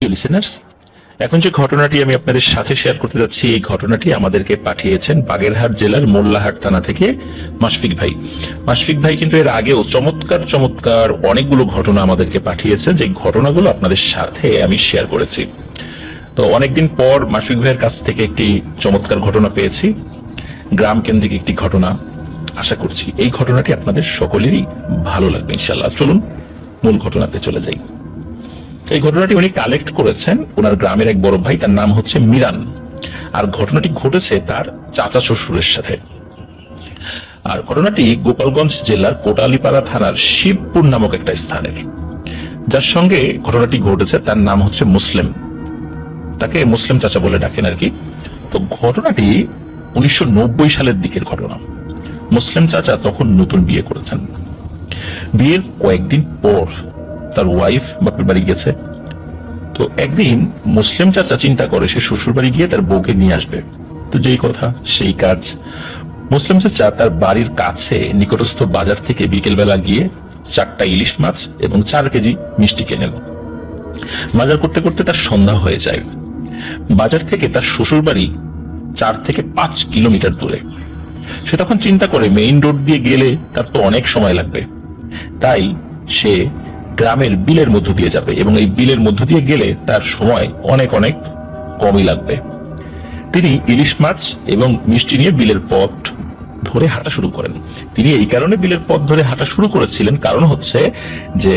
প্রিয় লিসেনার্স, এখন যে ঘটনাটি আমি আপনাদের সাথে শেয়ার করতে যাচ্ছি, এই ঘটনাটি আমাদেরকে পাঠিয়েছেন বাগেরহাট জেলার মোল্লাহাট থানা থেকে মাশফিক ভাই। মাশফিক ভাই কিন্তু এর আগেও চমৎকার চমৎকার অনেকগুলো ঘটনা আমাদেরকে পাঠিয়েছেন, যে ঘটনাগুলো আপনাদের সাথে আমি শেয়ার করেছি। তো অনেকদিন পর মাশফিক ভাইয়ের কাছ থেকে একটি চমৎকার ঘটনা পেয়েছি, গ্রাম কেন্দ্রিক একটি ঘটনা। আশা করছি এই ঘটনাটি আপনাদের সকলেরই ভালো লাগবে ইনশাআল্লাহ। চলুন মূল ঘটনাতে চলে যাই। এই ঘটনাটি উনি কালেক্ট করেছেন ওনার গ্রামের এক বড় ভাই, তার নাম হচ্ছে মিরান। আর ঘটনাটি ঘটেছে তার চাচা শ্বশুরের সাথে। আর ঘটনাটি গোপালগঞ্জ জেলার কোটালীপাড়া থানার শিবপুর নামক একটা স্থানের। যার সঙ্গে ঘটনাটি ঘটেছে তার নাম হচ্ছে মুসলিম, তাকে মুসলিম চাচা বলে ডাকেন আর কি। তো ঘটনাটি 1990 সালের দিকের ঘটনা। মুসলিম চাচা তখন নতুন বিয়ে করেছেন। বিয়ের কয়েকদিন পর তার ওয়াইফ বাপের বাড়ি গেছে। তো একদিন মুসলিম চাচা চিন্তা করে সে শ্বশুর বাড়ি গিয়ে তার বউকে নিয়ে আসবে। তো যেই কথা সেই কাজ, মুসলিম চাচা তার বাড়ির কাছে নিকটস্থ বাজার থেকে বিকেলবেলা গিয়ে 4টা ইলিশ মাছ এবং 4 কেজি মিষ্টি কেনেন। বাজার করতে করতে তার সন্ধ্যা হয়ে যায়। বাজার থেকে তার শ্বশুর বাড়ি 4 থেকে 5 কিলোমিটার দূরে। সে তখন চিন্তা করে মেইন রোড দিয়ে গেলে তার তো অনেক সময় লাগবে, তাই সে গ্রামের বিলের মধ্য দিয়ে যাবে, এবং এই বিলের মধ্য দিয়ে গেলে তার সময় অনেক অনেক কমই লাগবে। তিনি ইলিশ মাছ এবং মিষ্টি নিয়ে বিলের পথ ধরে হাঁটা শুরু করেন। তিনি এই কারণে বিলের পথ ধরে হাঁটা শুরু করেছিলেন, কারণ হচ্ছে যে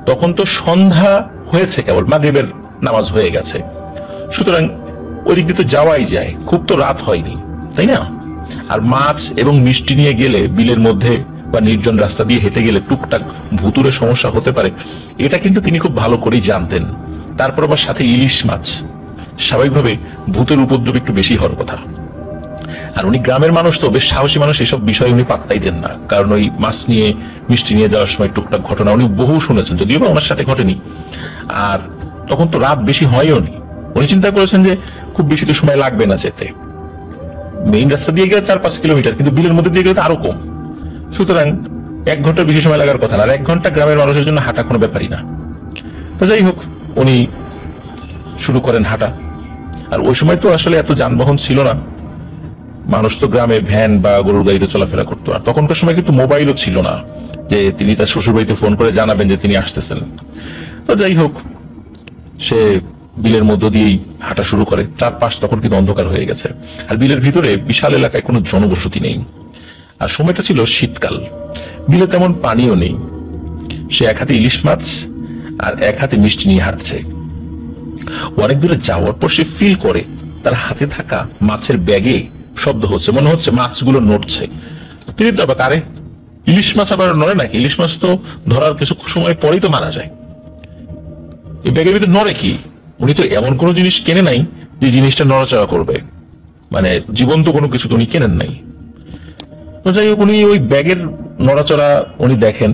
তখন তো সন্ধ্যা হয়েছে, কেবল মাগরিবের নামাজ হয়ে গেছে, সুতরাং ওই দিক দিয়ে তো যাওয়াই যায়, খুব তো রাত হয়নি, তাই না? আর মাছ এবং মিষ্টি নিয়ে গেলে বিলের মধ্যে বা নির্জন রাস্তা দিয়ে হেঁটে গেলে টুকটাক ভুতুরে সমস্যা হতে পারে, এটা কিন্তু তিনি খুব ভালো করেই জানতেন। তারপর আবার সাথে ইলিশ মাছ, স্বাভাবিকভাবে ভূতের উপদ্রব একটু বেশি হওয়ার কথা। আর উনি গ্রামের মানুষ তো, বেশ সাহসী মানুষ, এসব বিষয়ে উনি পাত্তাই দেন না, কারণ ওই মাছ নিয়ে মিষ্টি নিয়ে যাওয়ার সময় টুকটাক ঘটনা উনি বহু শুনেছেন, যদিও বা ওনার সাথে ঘটেনি। আর তখন তো রাত বেশি হয়ও নি। উনি চিন্তা করেছেন যে খুব বেশি তো সময় লাগবে না যেতে, মেইন রাস্তা দিয়ে গেলে 4-5 কিলোমিটার, কিন্তু বিলের মধ্যে দিয়ে গেলে তো আরো কম, সুতরাং 1 ঘন্টার বেশি সময় লাগার কথা না। আর 1 ঘন্টা গ্রামের মানুষের জন্য হাঁটা কোনো ব্যাপারই না। তো যাই হোক, উনি শুরু করেন হাঁটা। আর ওই সময় তো আসলে এত যানবাহন ছিল না, মানুষ তো গ্রামে ভ্যান বা গরুর গাড়িতে চলাফেরা করতো। আর তখনকার সময় কিন্তু মোবাইলও ছিল না যে তিনি তার শ্বশুর বাড়িতে ফোন করে জানাবেন যে তিনি আসতেছেন। তো যাই হোক, সে বিলের মধ্য দিয়েই হাঁটা শুরু করে। চারপাশ তখন কিন্তু অন্ধকার হয়ে গেছে, আর বিলের ভিতরে বিশাল এলাকায় কোনো জনবসতি নেই। আর সময়টা ছিল শীতকাল, বিলে তেমন পানিও নেই। সে এক হাতে ইলিশ মাছ আর এক হাতে মিষ্টি নিয়ে হাঁটছে। অনেক দূরে যাওয়ার পর সে ফিল করে তার হাতে থাকা মাছের ব্যাগে শব্দ হচ্ছে, মনে হচ্ছে মাছগুলো নড়ছে। তিনি তো আবার, আরে ইলিশ মাছ আবার নড়ে নাকি? ইলিশ মাছ তো ধরার কিছু সময় পরেই তো মারা যায়, এই ব্যাগের ভিতরে নড়ে কি? উনি তো এমন কোনো জিনিস কেনে নাই যে জিনিসটা নড়াচড়া করবে, মানে জীবন্ত কোনো কিছু তো উনি কেনেন নাই। তো যাই হোক, উনি ওই ব্যাগের নড়াচড়া উনি দেখেন,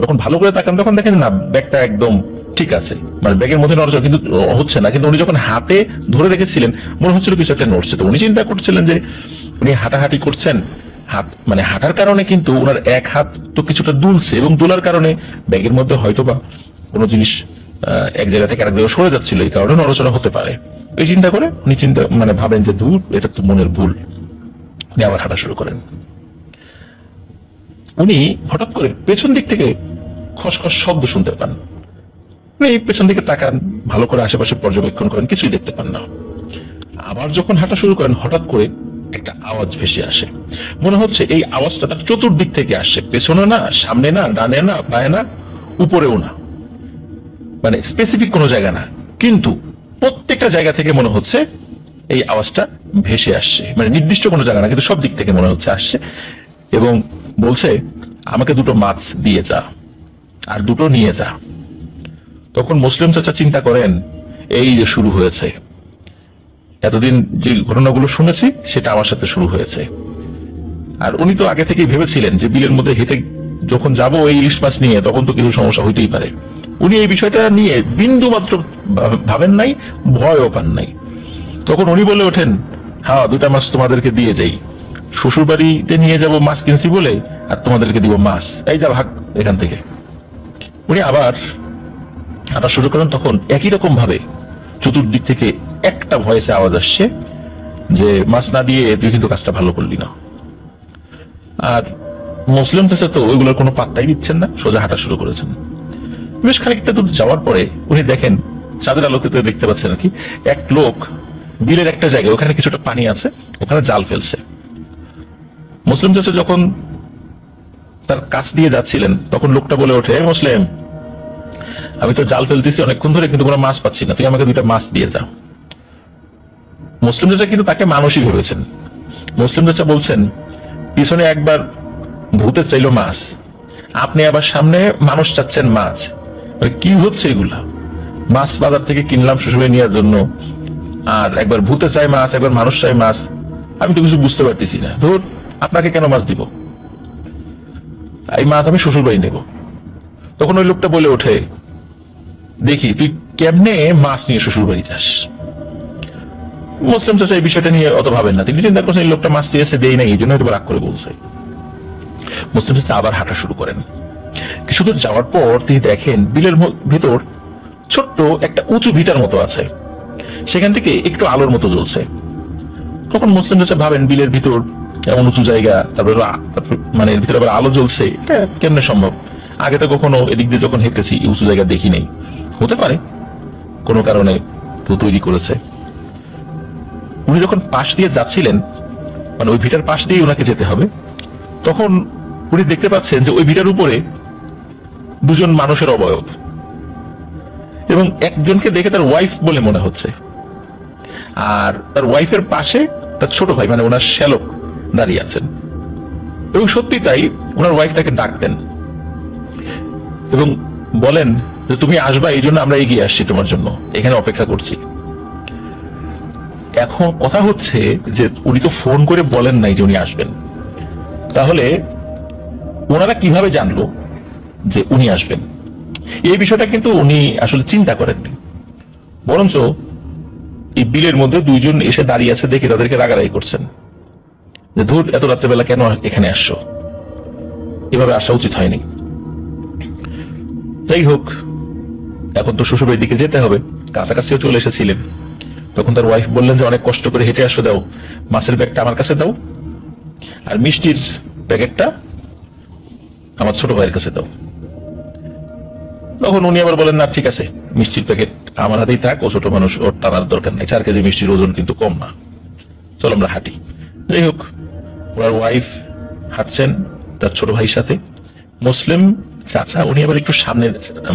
যখন ভালো করে তাকান তখন দেখেন না, ব্যাগটা একদম ঠিক আছে, মানে ব্যাগের মধ্যে নড়াচড়া কিন্তু হচ্ছে না। কিন্তু উনি যখন হাতে ধরে রেখেছিলেন মনে হচ্ছিল কিছু একটা নড়ছে। তো উনি চিন্তা করছিলেন যে উনি হাঁটাহাঁটি করছেন, হাত মানে হাঁটার কারণে কিন্তু ওনার এক হাত তো কিছুটা দুলছে, এবং দুলার কারণে ব্যাগের মধ্যে হয়তো বা কোনো জিনিস এক জায়গা থেকে আরেক জায়গায় সরে যাচ্ছিল, এই কারণে নড়াচড়া হতে পারে। এই চিন্তা করে উনি ভাবেন যে দূর, এটা তো মনের ভুল। উনি আবার হাঁটা শুরু করেন। উনি হঠাৎ করে পেছন দিক থেকে খসখস শব্দ শুনতে পান। উনি পেছন দিকে তাকান, ভালো করে আশেপাশে পর্যবেক্ষণ করেন, কিছুই দেখতে পান না। আবার যখন হাঁটা শুরু করেন, হঠাৎ করে একটা আওয়াজ ভেসে আসে। মনে হচ্ছে এই আওয়াজটা তার চতুর্দিক থেকে আসছে, পেছনে না, সামনে না, ডানে না, বায়ে না, উপরেও না, মানে স্পেসিফিক কোনো জায়গা না, কিন্তু প্রত্যেকটা জায়গা থেকে মনে হচ্ছে এই আওয়াজটা ভেসে আসছে। মানে নির্দিষ্ট কোনো জায়গা না, কিন্তু সব দিক থেকে মনে হচ্ছে আসছে, এবং বলছে আমাকে 2টো মাছ দিয়ে যা, আর 2টো নিয়ে যা। তখন মুসলিম চাচা চিন্তা করেন, এই যে শুরু হয়েছে, এতদিন যে ঘটনাগুলো শুনেছি সেটা আমার সাথে শুরু হয়েছে। আর উনি তো আগে থেকেই ভেবেছিলেন যে বিলের মধ্যে হেঁটে যখন যাবো এই ইলিশ মাছ নিয়ে, তখন তো কিছু সমস্যা হইতেই পারে। উনি এই বিষয়টা নিয়ে বিন্দু মাত্র ভাবেন নাই, ভয়ও পান নাই। তখন উনি বলে ওঠেন, হ্যাঁ 2টা মাছ তোমাদেরকে দিয়ে যাই, শ্বশুর বাড়িতে নিয়ে যাব মাছ কিনছি বলে, আর তোমাদেরকে দিব মাছ, এই যা ভাগ এখান থেকে। উনি আবার হাঁটা শুরু করেন, তখন একই রকম ভাবে চতুর্দিক থেকে একটা ভয়েসে আওয়াজ আসছে যে মাছ না দিয়ে তুই কিন্তু কাজটা ভালো করলি না। আর মুসলিম চাচা তো ওইগুলোর কোনো পাত্তাই দিচ্ছেন না, সোজা হাঁটা শুরু করেছেন। বেশ খানিকটা দূর যাওয়ার পরে উনি দেখেন, চাঁদের আলোতে দেখতে পাচ্ছেন আর কি, এক লোক বিলের একটা জায়গায়, ওখানে কিছুটা পানি আছে, ওখানে জাল ফেলছে। মুসলিম চাচা যখন তার কাছ দিয়ে যাচ্ছিলেন, তখন লোকটা বলে ওঠে, মুসলিম, আমি তো জাল ফেলতেছি অনেকক্ষণ ধরে, কিন্তু কোনো মাছ পাচ্ছি না, তুই আমাকে 2টা মাছ দিয়ে যা। মুসলিম চাচা কিন্তু তাকে মানুষই ভেবেছেন। মুসলিম চাচা বলছেন, পিছনে একবার ভূতে চাইলো মাছ, আপনি আবার সামনে মানুষ চাচ্ছেন মাছ, কি হচ্ছে এগুলা? মাছ বাজার থেকে কিনলাম শ্বশুরে নেওয়ার জন্য, আর একবার ভূতে চাই মাছ, একবার মানুষ চাই মাছ, আমি তো কিছু বুঝতে পারতেছি না। ধর, আপনাকে কেন মাছ দিব? এই মাছ আমি শ্বশুর বাড়ি নেব। তখন ওই লোকটা বলে ওঠে, দেখি তুই কেমনে মাছ নিয়ে শ্বশুর বাড়ি যাস। মুসলিম চাচা এই বিষয়টা নিয়ে অত ভাবেন না, তিনি চিন্তা করছেন এই লোকটা মাছ দিয়েছে, দেই নাই, এই জন্য হয়তো রাগ করে বলছে। মুসলিম চাচা আবার হাঁটা শুরু করেন। কিছু দূর যাওয়ার পর তিনি দেখেন বিলের ভিতর ছোট্ট একটা উঁচু ভিটার মতো আছে, সেখান থেকে একটু আলোর মতো জ্বলছে। তখন মুসলিম চাচা ভাবেন, বিলের ভিতর এমন উঁচু জায়গা, তারপর মানে এর ভিতরে আবার আলো জ্বলছে, এটা কেমনে সম্ভব? আগে তো কখনো এদিক দিয়ে যখন হেঁটেছি উঁচু জায়গা দেখি নাই, হতে পারে কোনো কারণে কেউ তৈরি করেছে। উনি যখন পাশ দিয়ে যাচ্ছিলেন, মানে ওই ভিটার পাশ দিয়ে ওনাকে যেতে হবে, তখন উনি দেখতে পাচ্ছেন যে ওই ভিটার উপরে 2জন মানুষের অবয়ব, এবং একজনকে দেখে তার ওয়াইফ বলে মনে হচ্ছে, আর তার ওয়াইফের পাশে তার ছোট ভাই, মানে ওনার শ্যালক দাঁড়িয়ে আছেন। এবং সত্যি তাই, ওনার ওয়াইফ তাকে ডাকতেন এবং বলেন যে তুমি আসবা, এই জন্য আমরা এগিয়ে আসছি, তোমার জন্য এখানে অপেক্ষা করছি। এখন কথা হচ্ছে যে উনি তো ফোন করে বলেন নাই যে উনি আসবেন, তাহলে ওনারা কিভাবে জানলো যে উনি আসবেন? এই বিষয়টা কিন্তু উনি আসলে চিন্তা করেননি, বরঞ্চ এই বিলের মধ্যে 2জন এসে দাঁড়িয়ে আছে দেখে তাদেরকে রাগারাগি করছেন যে ধুর, এত রাত্রেবেলা কেন এখানে আসছো, এভাবে আসা উচিত হয়নি। যাই হোক, এখন তো শ্বশুরবাড়ির দিকে যেতে হবে, কাছাকাছিও চলে এসেছিলেন। তখন তার ওয়াইফ বললেন যে অনেক কষ্ট করে হেঁটে আসো, দাও মাছের ব্যাগটা আমার কাছে দাও, আর মিষ্টির প্যাকেটটা আমার ছোট ভাইয়ের কাছে দাও। তখন উনি আবার বলেন, না ঠিক আছে, মিষ্টির প্যাকেট আমার হাতেই থাক, ও ছোট মানুষ, ওর টানার দরকার নেই, 4 কেজি মিষ্টির ওজন কিন্তু কম না, চলো আমরা হাঁটি। যাই হোক, ওনার ওয়াইফ হাঁটছেন তার ছোট ভাইয়ের সাথে। মুসলিম চাচা উনি আবার একটু সামনে,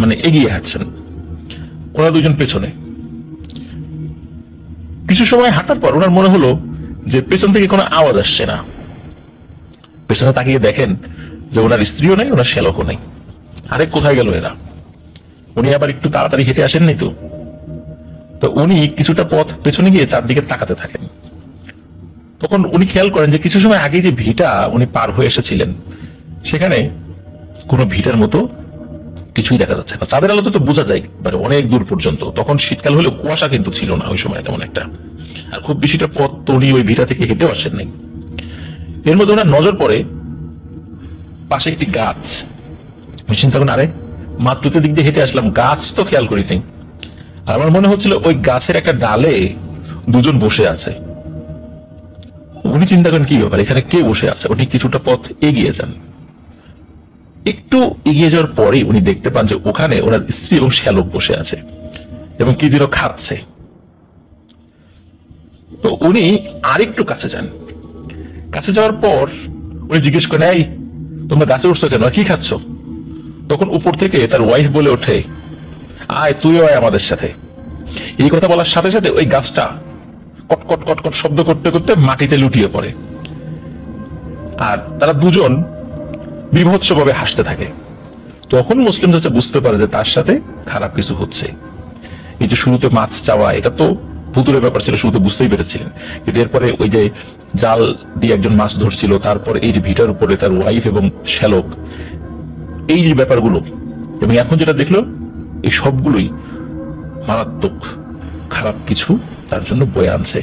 মানে এগিয়ে হাঁটছেন, ওরা 2জন পেছনে। কিছু সময় হাঁটার পর ওনার মনে হলো যে পেছন থেকে কোনো আওয়াজ আসছে না। পেছনে তাকিয়ে দেখেন যে ওনার স্ত্রীও নেই, ওনার শ্যালকও নেই। আরে কোথায় গেল এরা? উনি আবার একটু তাড়াতাড়ি হেঁটে আসেননি তো উনি কিছুটা পথ পেছনে গিয়ে চারদিকে তাকাতে থাকেন। তখন উনি খেয়াল করেন যে কিছু সময় আগে যে ভিটা উনি পার হয়ে এসেছিলেন, সেখানে কোনো ভিটার মতো কিছুই দেখা যাচ্ছে না। চাঁদের আলোতে তো বোঝা যায় মানে অনেক দূর পর্যন্ত, তখন শীতকাল হলেও কুয়াশা কিন্তু ছিল না ওই সময় তেমন একটা, আর খুব বেশিটা পথ তো উনি ওই ভিটা থেকে হেঁটেও আসেন নাই। এর মধ্যে ওনার নজর পড়ে পাশে একটি গাছ। চিন্তা করেন, আরে মাত্র দিক দিয়ে হেঁটে আসলাম, গাছ তো খেয়াল করি নাই। আমার মনে হচ্ছিল ওই গাছের একটা ডালে 2জন বসে আছে। উনি চিন্তা করেন কি ব্যাপার, এখানে কে বসে আছে? উনি কিছুটা পথ এগিয়ে যান। একটু এগিয়ে যাওয়ার পরে উনি দেখতে পান যে ওখানে ওনার স্ত্রী এবং শ্যালক বসে আছে এবং কি যেন খাচ্ছে। তো উনি আরেকটু কাছে যান। কাছে যাওয়ার পর উনি জিজ্ঞেস করেন, এই তোমরা গাছে উঠছো কেন, কি খাচ্ছ? তখন উপর থেকে তার ওয়াইফ বলে ওঠে, আয় তুইও আয় আমাদের সাথে। এই কথা বলার সাথে সাথে ওই গাছটা কটকট কটকট শব্দ করতে করতে মাটিতে লুটিয়ে পড়ে, আর তারা 2জন বিভৎসভাবে হাসতে থাকে। তখন মুসলিম চাচা বুঝতে পারে যে তার সাথে খারাপ কিছু হচ্ছে। এই যে শুরুতে মাছ চাওয়া, এটা তো ভুতুরে ব্যাপার ছিল, শুরুতে বুঝতেই পেরেছিলেন, কিন্তু এরপরে ওই যে জাল দিয়ে একজন মাছ ধরছিল, তারপর এই যে ভিটার উপরে তার ওয়াইফ এবং শ্যালক, এই যে ব্যাপারগুলো, এবং এখন যেটা দেখলো, এই সবগুলোই মারাত্মক খারাপ কিছু তার জন্য বয়ে আনছে।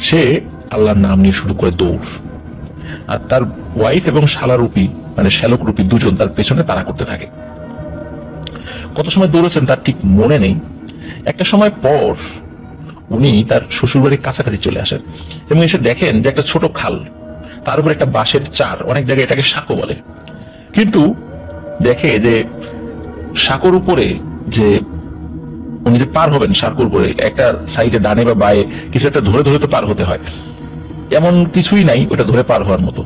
সে আল্লাহর নাম নিয়ে শুরু করে দৌড়, আর তার ওয়াইফ এবং শালা রূপী মানে শ্যালক রূপী 2জন তার পেছনে তাড়া করতে থাকে। কত সময় দৌড়েছেন তার ঠিক মনে নেই। একটা সময় পর উনি তার শ্বশুর বাড়ির কাছাকাছি চলে আসেন এবং এসে দেখেন যে একটা ছোট খাল, তার উপর একটা বাঁশের চার, অনেক জায়গায় এটাকে সাঁকো বলে, কিন্তু দেখে যে সাঁকোর উপরে যে উনি যে পার হবেন, সাঁকোর উপরে একটা সাইডে ডানে বা বায়ে কিছু একটা ধরে ধরে তো পার হতে হয়, এমন কিছুই নাই ওটা ধরে পার হওয়ার মতো।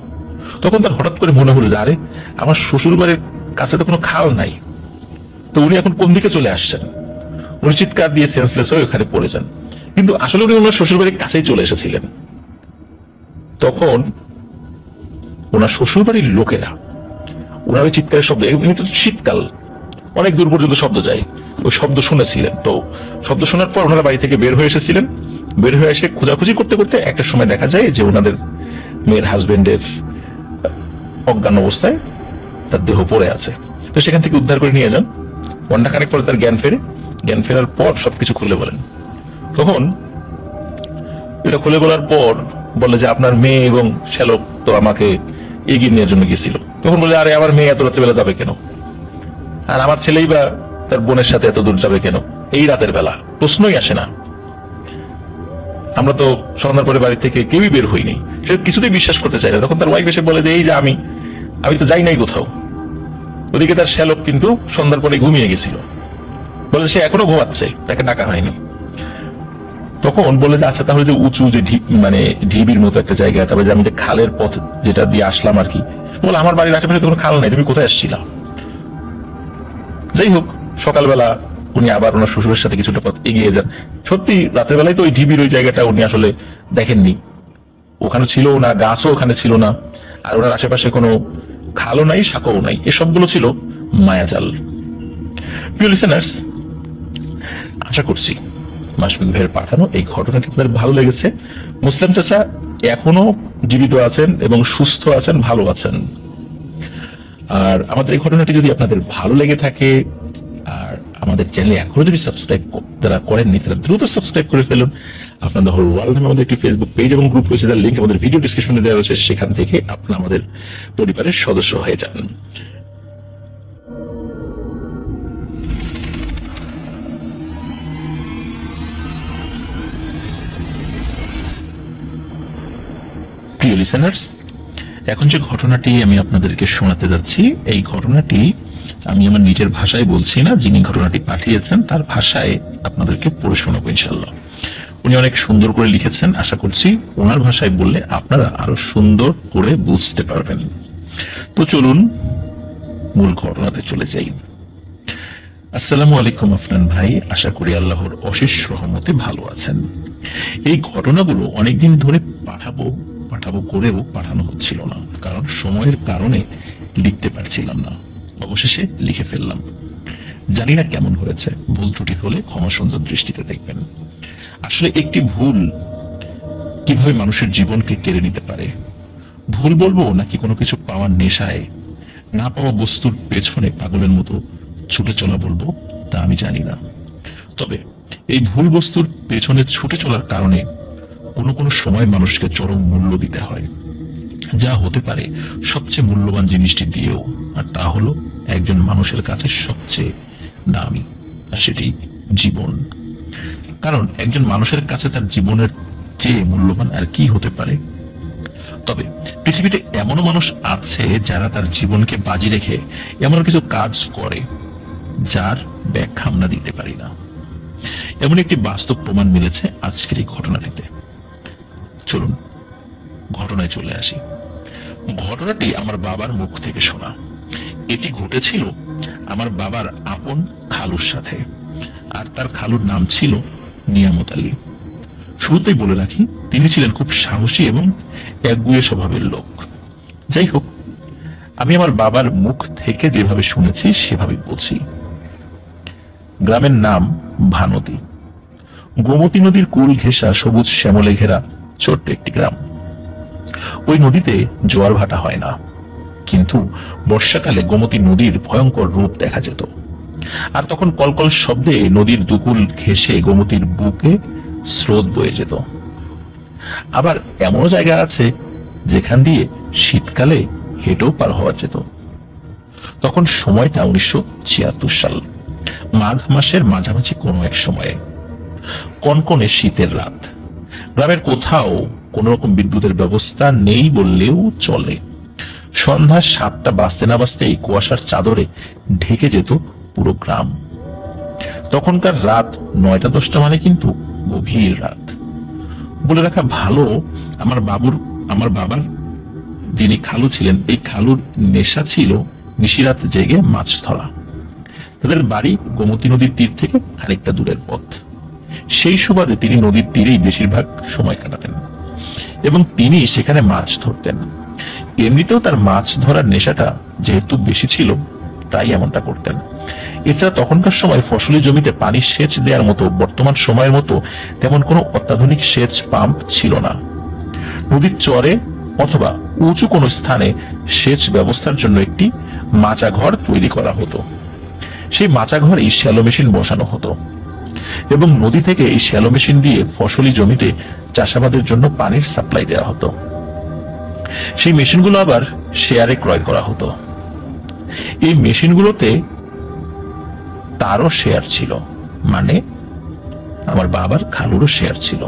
তখন তার হঠাৎ করে মনে হলো যে আরে আমার শ্বশুর বাড়ির কাছে তো কোনো খাল নাই, তো উনি এখন কোন দিকে চলে আসছেন। উনি চিৎকার দিয়ে সেন্সলেস হয়ে ওখানে পড়ে যান, কিন্তু আসলে উনি ওনার শ্বশুর বাড়ির কাছেই চলে এসেছিলেন। তখন ওনার শ্বশুর বাড়ির লোকেরা ওনার ওই চিৎকারের শব্দ, এমনি তো শীতকাল অনেক দূর পর্যন্ত শব্দ যায়, ওই শব্দ শুনেছিলেন। তো শব্দ শোনার পর ওনারা বাড়ি থেকে বের হয়ে এসেছিলেন। বের হয়ে এসে খোঁজাখুঁজি করতে করতে একটা সময় দেখা যায় যে ওনাদের মেয়ের হাজবেন্ডের অজ্ঞান অবস্থায় তার দেহ পড়ে আছে। তো সেখান থেকে উদ্ধার করে নিয়ে যান। ঘন্টাখানেক পরে তার জ্ঞান ফেরে। জ্ঞান ফেরার পর সবকিছু খুলে বলেন। তখন এটা খুলে বলার পর বলে যে আপনার মেয়ে এবং শ্যালক তো আমাকে এগিয়ে নেওয়ার জন্য গেছিল। তখন বলে আরে আমার মেয়ে এত রাত্রিবেলা যাবে কেন, আর আমার ছেলেই বা তার বোনের সাথে এত দূর যাবে কেন এই রাতের বেলা, প্রশ্নই আসে না। আমরা তো সন্ধ্যার পরে বাড়ি থেকে কেউই বের হইনি, সে কিছুতেই বিশ্বাস করতে চায় না। তখন তার ওয়াইফ এসে বলে যে এই যে আমি তো যাই নাই কোথাও। ওদিকে তার শ্যালক কিন্তু সন্ধ্যার পরে ঘুমিয়ে গেছিল, বলে সে এখনো ঘুমাচ্ছে, তাকে ডাকা হয়নি। তখন বলে যে আচ্ছা তাহলে যে উঁচু যে মানে ঢিবির মতো একটা জায়গা, তারপরে যে আমি যে খালের পথ যেটা দিয়ে আসলাম আর কি, বলে আমার বাড়ির আশেপাশে তো কোনো খাল নাই, তুমি কোথায় আসছিলা? যাই হোক, সকালবেলা উনি আবার ওনার শ্বশুরের সাথে কিছুটা পথ এগিয়ে যান। সত্যি রাতের বেলায় তো ওই ঢিবির ওই জায়গাটা উনি আসলে দেখেননি, ওখানে ছিল না, গাছও ওখানে ছিল না, আর ওনার আশেপাশে কোনো খালও নাই, সাঁকোও নাই, এসবগুলো ছিল মায়াজাল। প্রিয় লিসেনার্স, আশা করছি মাশফিক ভাইয়ের পাঠানো এই ঘটনাটি আপনাদের ভালো লেগেছে। মুসলিম চাচা এখনো জীবিত আছেন এবং সুস্থ আছেন, ভালো আছেন। আর আমাদের এই ঘটনাটি যদি আপনাদের ভালো লেগে থাকে, আর আমাদের চ্যানেলে এখনো যদি সাবস্ক্রাইব যারা করেননি তারা দ্রুত সাবস্ক্রাইব করে ফেলুন। আপনাদের হোল ওয়ার্ল্ড নামে আমাদের একটি ফেসবুক পেজ এবং গ্রুপ রয়েছে, যার লিঙ্ক আমাদের ভিডিও ডিসক্রিপশনে দেওয়া রয়েছে, সেখান থেকে আপনারা আমাদের পরিবারের সদস্য হয়ে যান। প্রিয় লিসেনার্স, এখন যে ঘটনাটি আমি আপনাদেরকে শোনাতে যাচ্ছি, এই ঘটনাটি আমি আমার নিজের ভাষায় বলছি না, যিনি ঘটনাটি পাঠিয়েছেন তার ভাষায় আপনাদেরকে পড়ে শোনাবো ইনশাল্লাহ। উনি অনেক সুন্দর করে লিখেছেন, আশা করছি ওনার ভাষায় বললে আপনারা আরো সুন্দর করে বুঝতে পারবেন। তো চলুন মূল ঘটনাতে চলে যাই। আসসালামু আলাইকুম আফনান ভাই, আশা করি আল্লাহর অশেষ রহমতে ভালো আছেন। এই ঘটনাগুলো অনেকদিন ধরে পাঠাবো করেও পাঠানো হচ্ছিল না, কারণ সময়ের কারণে লিখতে পারছিলাম না। অবশেষে লিখে ফেললাম। জানি না কেমন হয়েছে, ভুল ত্রুটি হলে ক্ষমা সুন্দর দৃষ্টিতে দেখবেন। আসলে একটি ভুল কিভাবে মানুষের জীবনকে কেড়ে নিতে পারে, ভুল বলবো নাকি কোনো কিছু পাওয়ার নেশায় না পাওয়া বস্তুর পেছনে পাগলের মতো ছুটে চলা বলবো তা আমি জানি না। তবে এই ভুল বস্তুর পেছনে ছুটে চলার কারণে কোনো কোনো সময় মানুষকে চরম মূল্য দিতে হয়, যা হতে পারে সবচেয়ে মূল্যবান জিনিসটি দিয়েও, আর তা হলো একজন মানুষের কাছে সবচেয়ে দামি, আর সেটি জীবন। কারণ একজন মানুষের কাছে তার জীবনের চেয়ে মূল্যবান আর কি হতে পারে। তবে পৃথিবীতে এমনও মানুষ আছে যারা তার জীবনকে বাজি রেখে এমন কিছু কাজ করে যার ব্যাখ্যা আমরা দিতে পারি না। এমন একটি বাস্তব প্রমাণ মিলেছে আজকের এই ঘটনাটিতে। চলুন ঘটনায় চলে আসি। ঘটনাটি আমার বাবার মুখ থেকে শোনা। এটি ঘটেছিল আমার বাবার আপন খালুর সাথে, আর তার খালুর নাম ছিল নিয়ামত আলী। শুরুতেই বলে রাখি, তিনি ছিলেন খুব সাহসী এবং একগুঁয়ে স্বভাবের লোক। যাই হোক, আমি আমার বাবার মুখ থেকে যেভাবে শুনেছি সেভাবে বলছি। গ্রামের নাম ভানতী। গোমতী নদীর কুল ঘেঁষা সবুজ শ্যামলে ঘেরা ছোট্ট একটি গ্রাম। ওই নদীতে জোয়ার ভাটা হয় না, কিন্তু বর্ষাকালে গোমতী নদীর ভয়ঙ্কর রূপ দেখা যেত। আর তখন কলকল শব্দে নদীর দুকুল ঘেঁষে গোমতীর বুকে স্রোত বয়ে যেত। আবার এমন জায়গা আছে যেখান দিয়ে শীতকালে হেঁটেও পার হওয়া যেত। তখন সময়টা 1976 সাল। মাঘ মাসের মাঝামাঝি কোনো এক সময়ে, কনকনে শীতের রাত। গ্রামের কোথাও কোন রকম বিদ্যুতের ব্যবস্থা নেই বললেও চলে। সন্ধ্যা 7টা বাজতে না বাজতেই কুয়াশার চাদরে ঢেকে যেত পুরো গ্রাম। তখনকার রাত 9টা 10টা মানে কিন্তু গভীর রাত। বলে রাখা ভালো, আমার বাবার যিনি খালু ছিলেন, এই খালুর নেশা ছিল নিশিরাত জেগে মাছ ধরা। তাদের বাড়ি গোমতী নদীর তীর থেকে খানিকটা দূরের পথ। সেই সুবাদে তিনি নদীর তীরেই বেশিরভাগ সময় কাটাতেন এবং তিনি সেখানে মাছ ধরতেন। এমনিতেও তার মাছ ধরার নেশাটা যেহেতু বেশি ছিল, তাই এমনটা করতেন। এছাড়া তখনকার সময় ফসলি জমিতে পানি সেচ দেওয়ার মতো বর্তমান সময়ের মতো তেমন কোনো অত্যাধুনিক সেচ পাম্প ছিল না। নদীর চরে অথবা উঁচু কোনো স্থানে সেচ ব্যবস্থার জন্য একটি মাচা ঘর তৈরি করা হতো। সেই মাচা ঘরেই শ্যালো মেশিন বসানো হতো এবং নদী থেকে এই শ্যালো মেশিন দিয়ে ফসলি জমিতে চাষাবাদের জন্য পানির সাপ্লাই দেওয়া হতো। সেই মেশিনগুলো আবার শেয়ারে ক্রয় করা হতো। এই মেশিনগুলোতে তারও শেয়ার ছিল, মানে আমার বাবার খালুরও শেয়ার ছিল।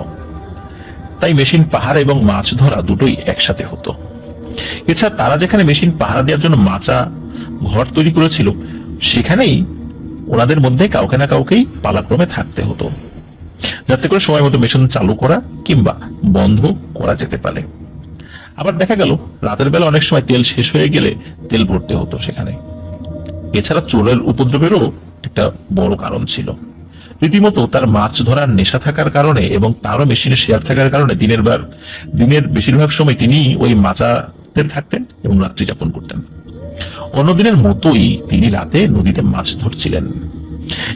তাই মেশিন পাহারা এবং মাছ ধরা দুটোই একসাথে হতো। এছাড়া তারা যেখানে মেশিন পাহারা দেওয়ার জন্য মাচা ঘর তৈরি করেছিল, সেখানেই ওনাদের মধ্যে কাউকে না কাউকেই পালাক্রমে থাকতে হতো, যাতে করে সময় মতো মেশিন চালু করা কিংবা বন্ধ করা যেতে পারে। আবার দেখা গেল রাতের বেলা অনেক সময় তেল শেষ হয়ে গেলে তেল ভরতে হতো সেখানে। এছাড়া চোরের উপদ্রবেরও একটা বড় কারণ ছিল। রীতিমতো তার মাছ ধরার নেশা থাকার কারণে এবং তারও মেশিনে শেয়ার থাকার কারণে দিনের বেশিরভাগ সময় তিনি ওই মাচাতে থাকতেন এবং রাত্রি যাপন করতেন। অন্যদিনের মতোই তিনি রাতে নদীতে মাছ ধরছিলেন।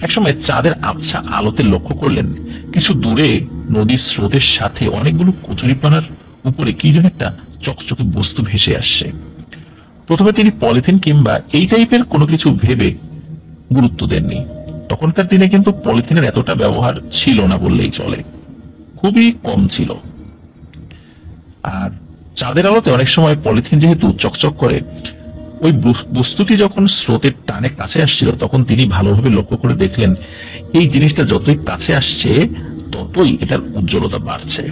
একসময় চাঁদের আবছা আলোতে লক্ষ্য করলেন কিছু দূরে নদীর স্রোতের সাথে অনেকগুলো কচুরিপানার উপরে কি যেন একটা চকচকে বস্তু ভেসে আসছে। প্রথমে তিনি পলিথিন কিংবা এই টাইপের কোনো কিছু ভেবে গুরুত্ব দেননি। তখনকার দিনে কিন্তু পলিথিনের এতটা ব্যবহার ছিল না বললেই চলে, খুবই কম ছিল। আর চাঁদের আলোতে অনেক সময় পলিথিন যেহেতু চকচক করে, ওই বস্তুটি যখন স্রোতের টানে কাছে আসছিল তখন তিনি ভালোভাবে লক্ষ্য করে দেখলেন এই জিনিসটা যতই কাছে আসছে ততই এটার উজ্জ্বলতা বাড়ছে।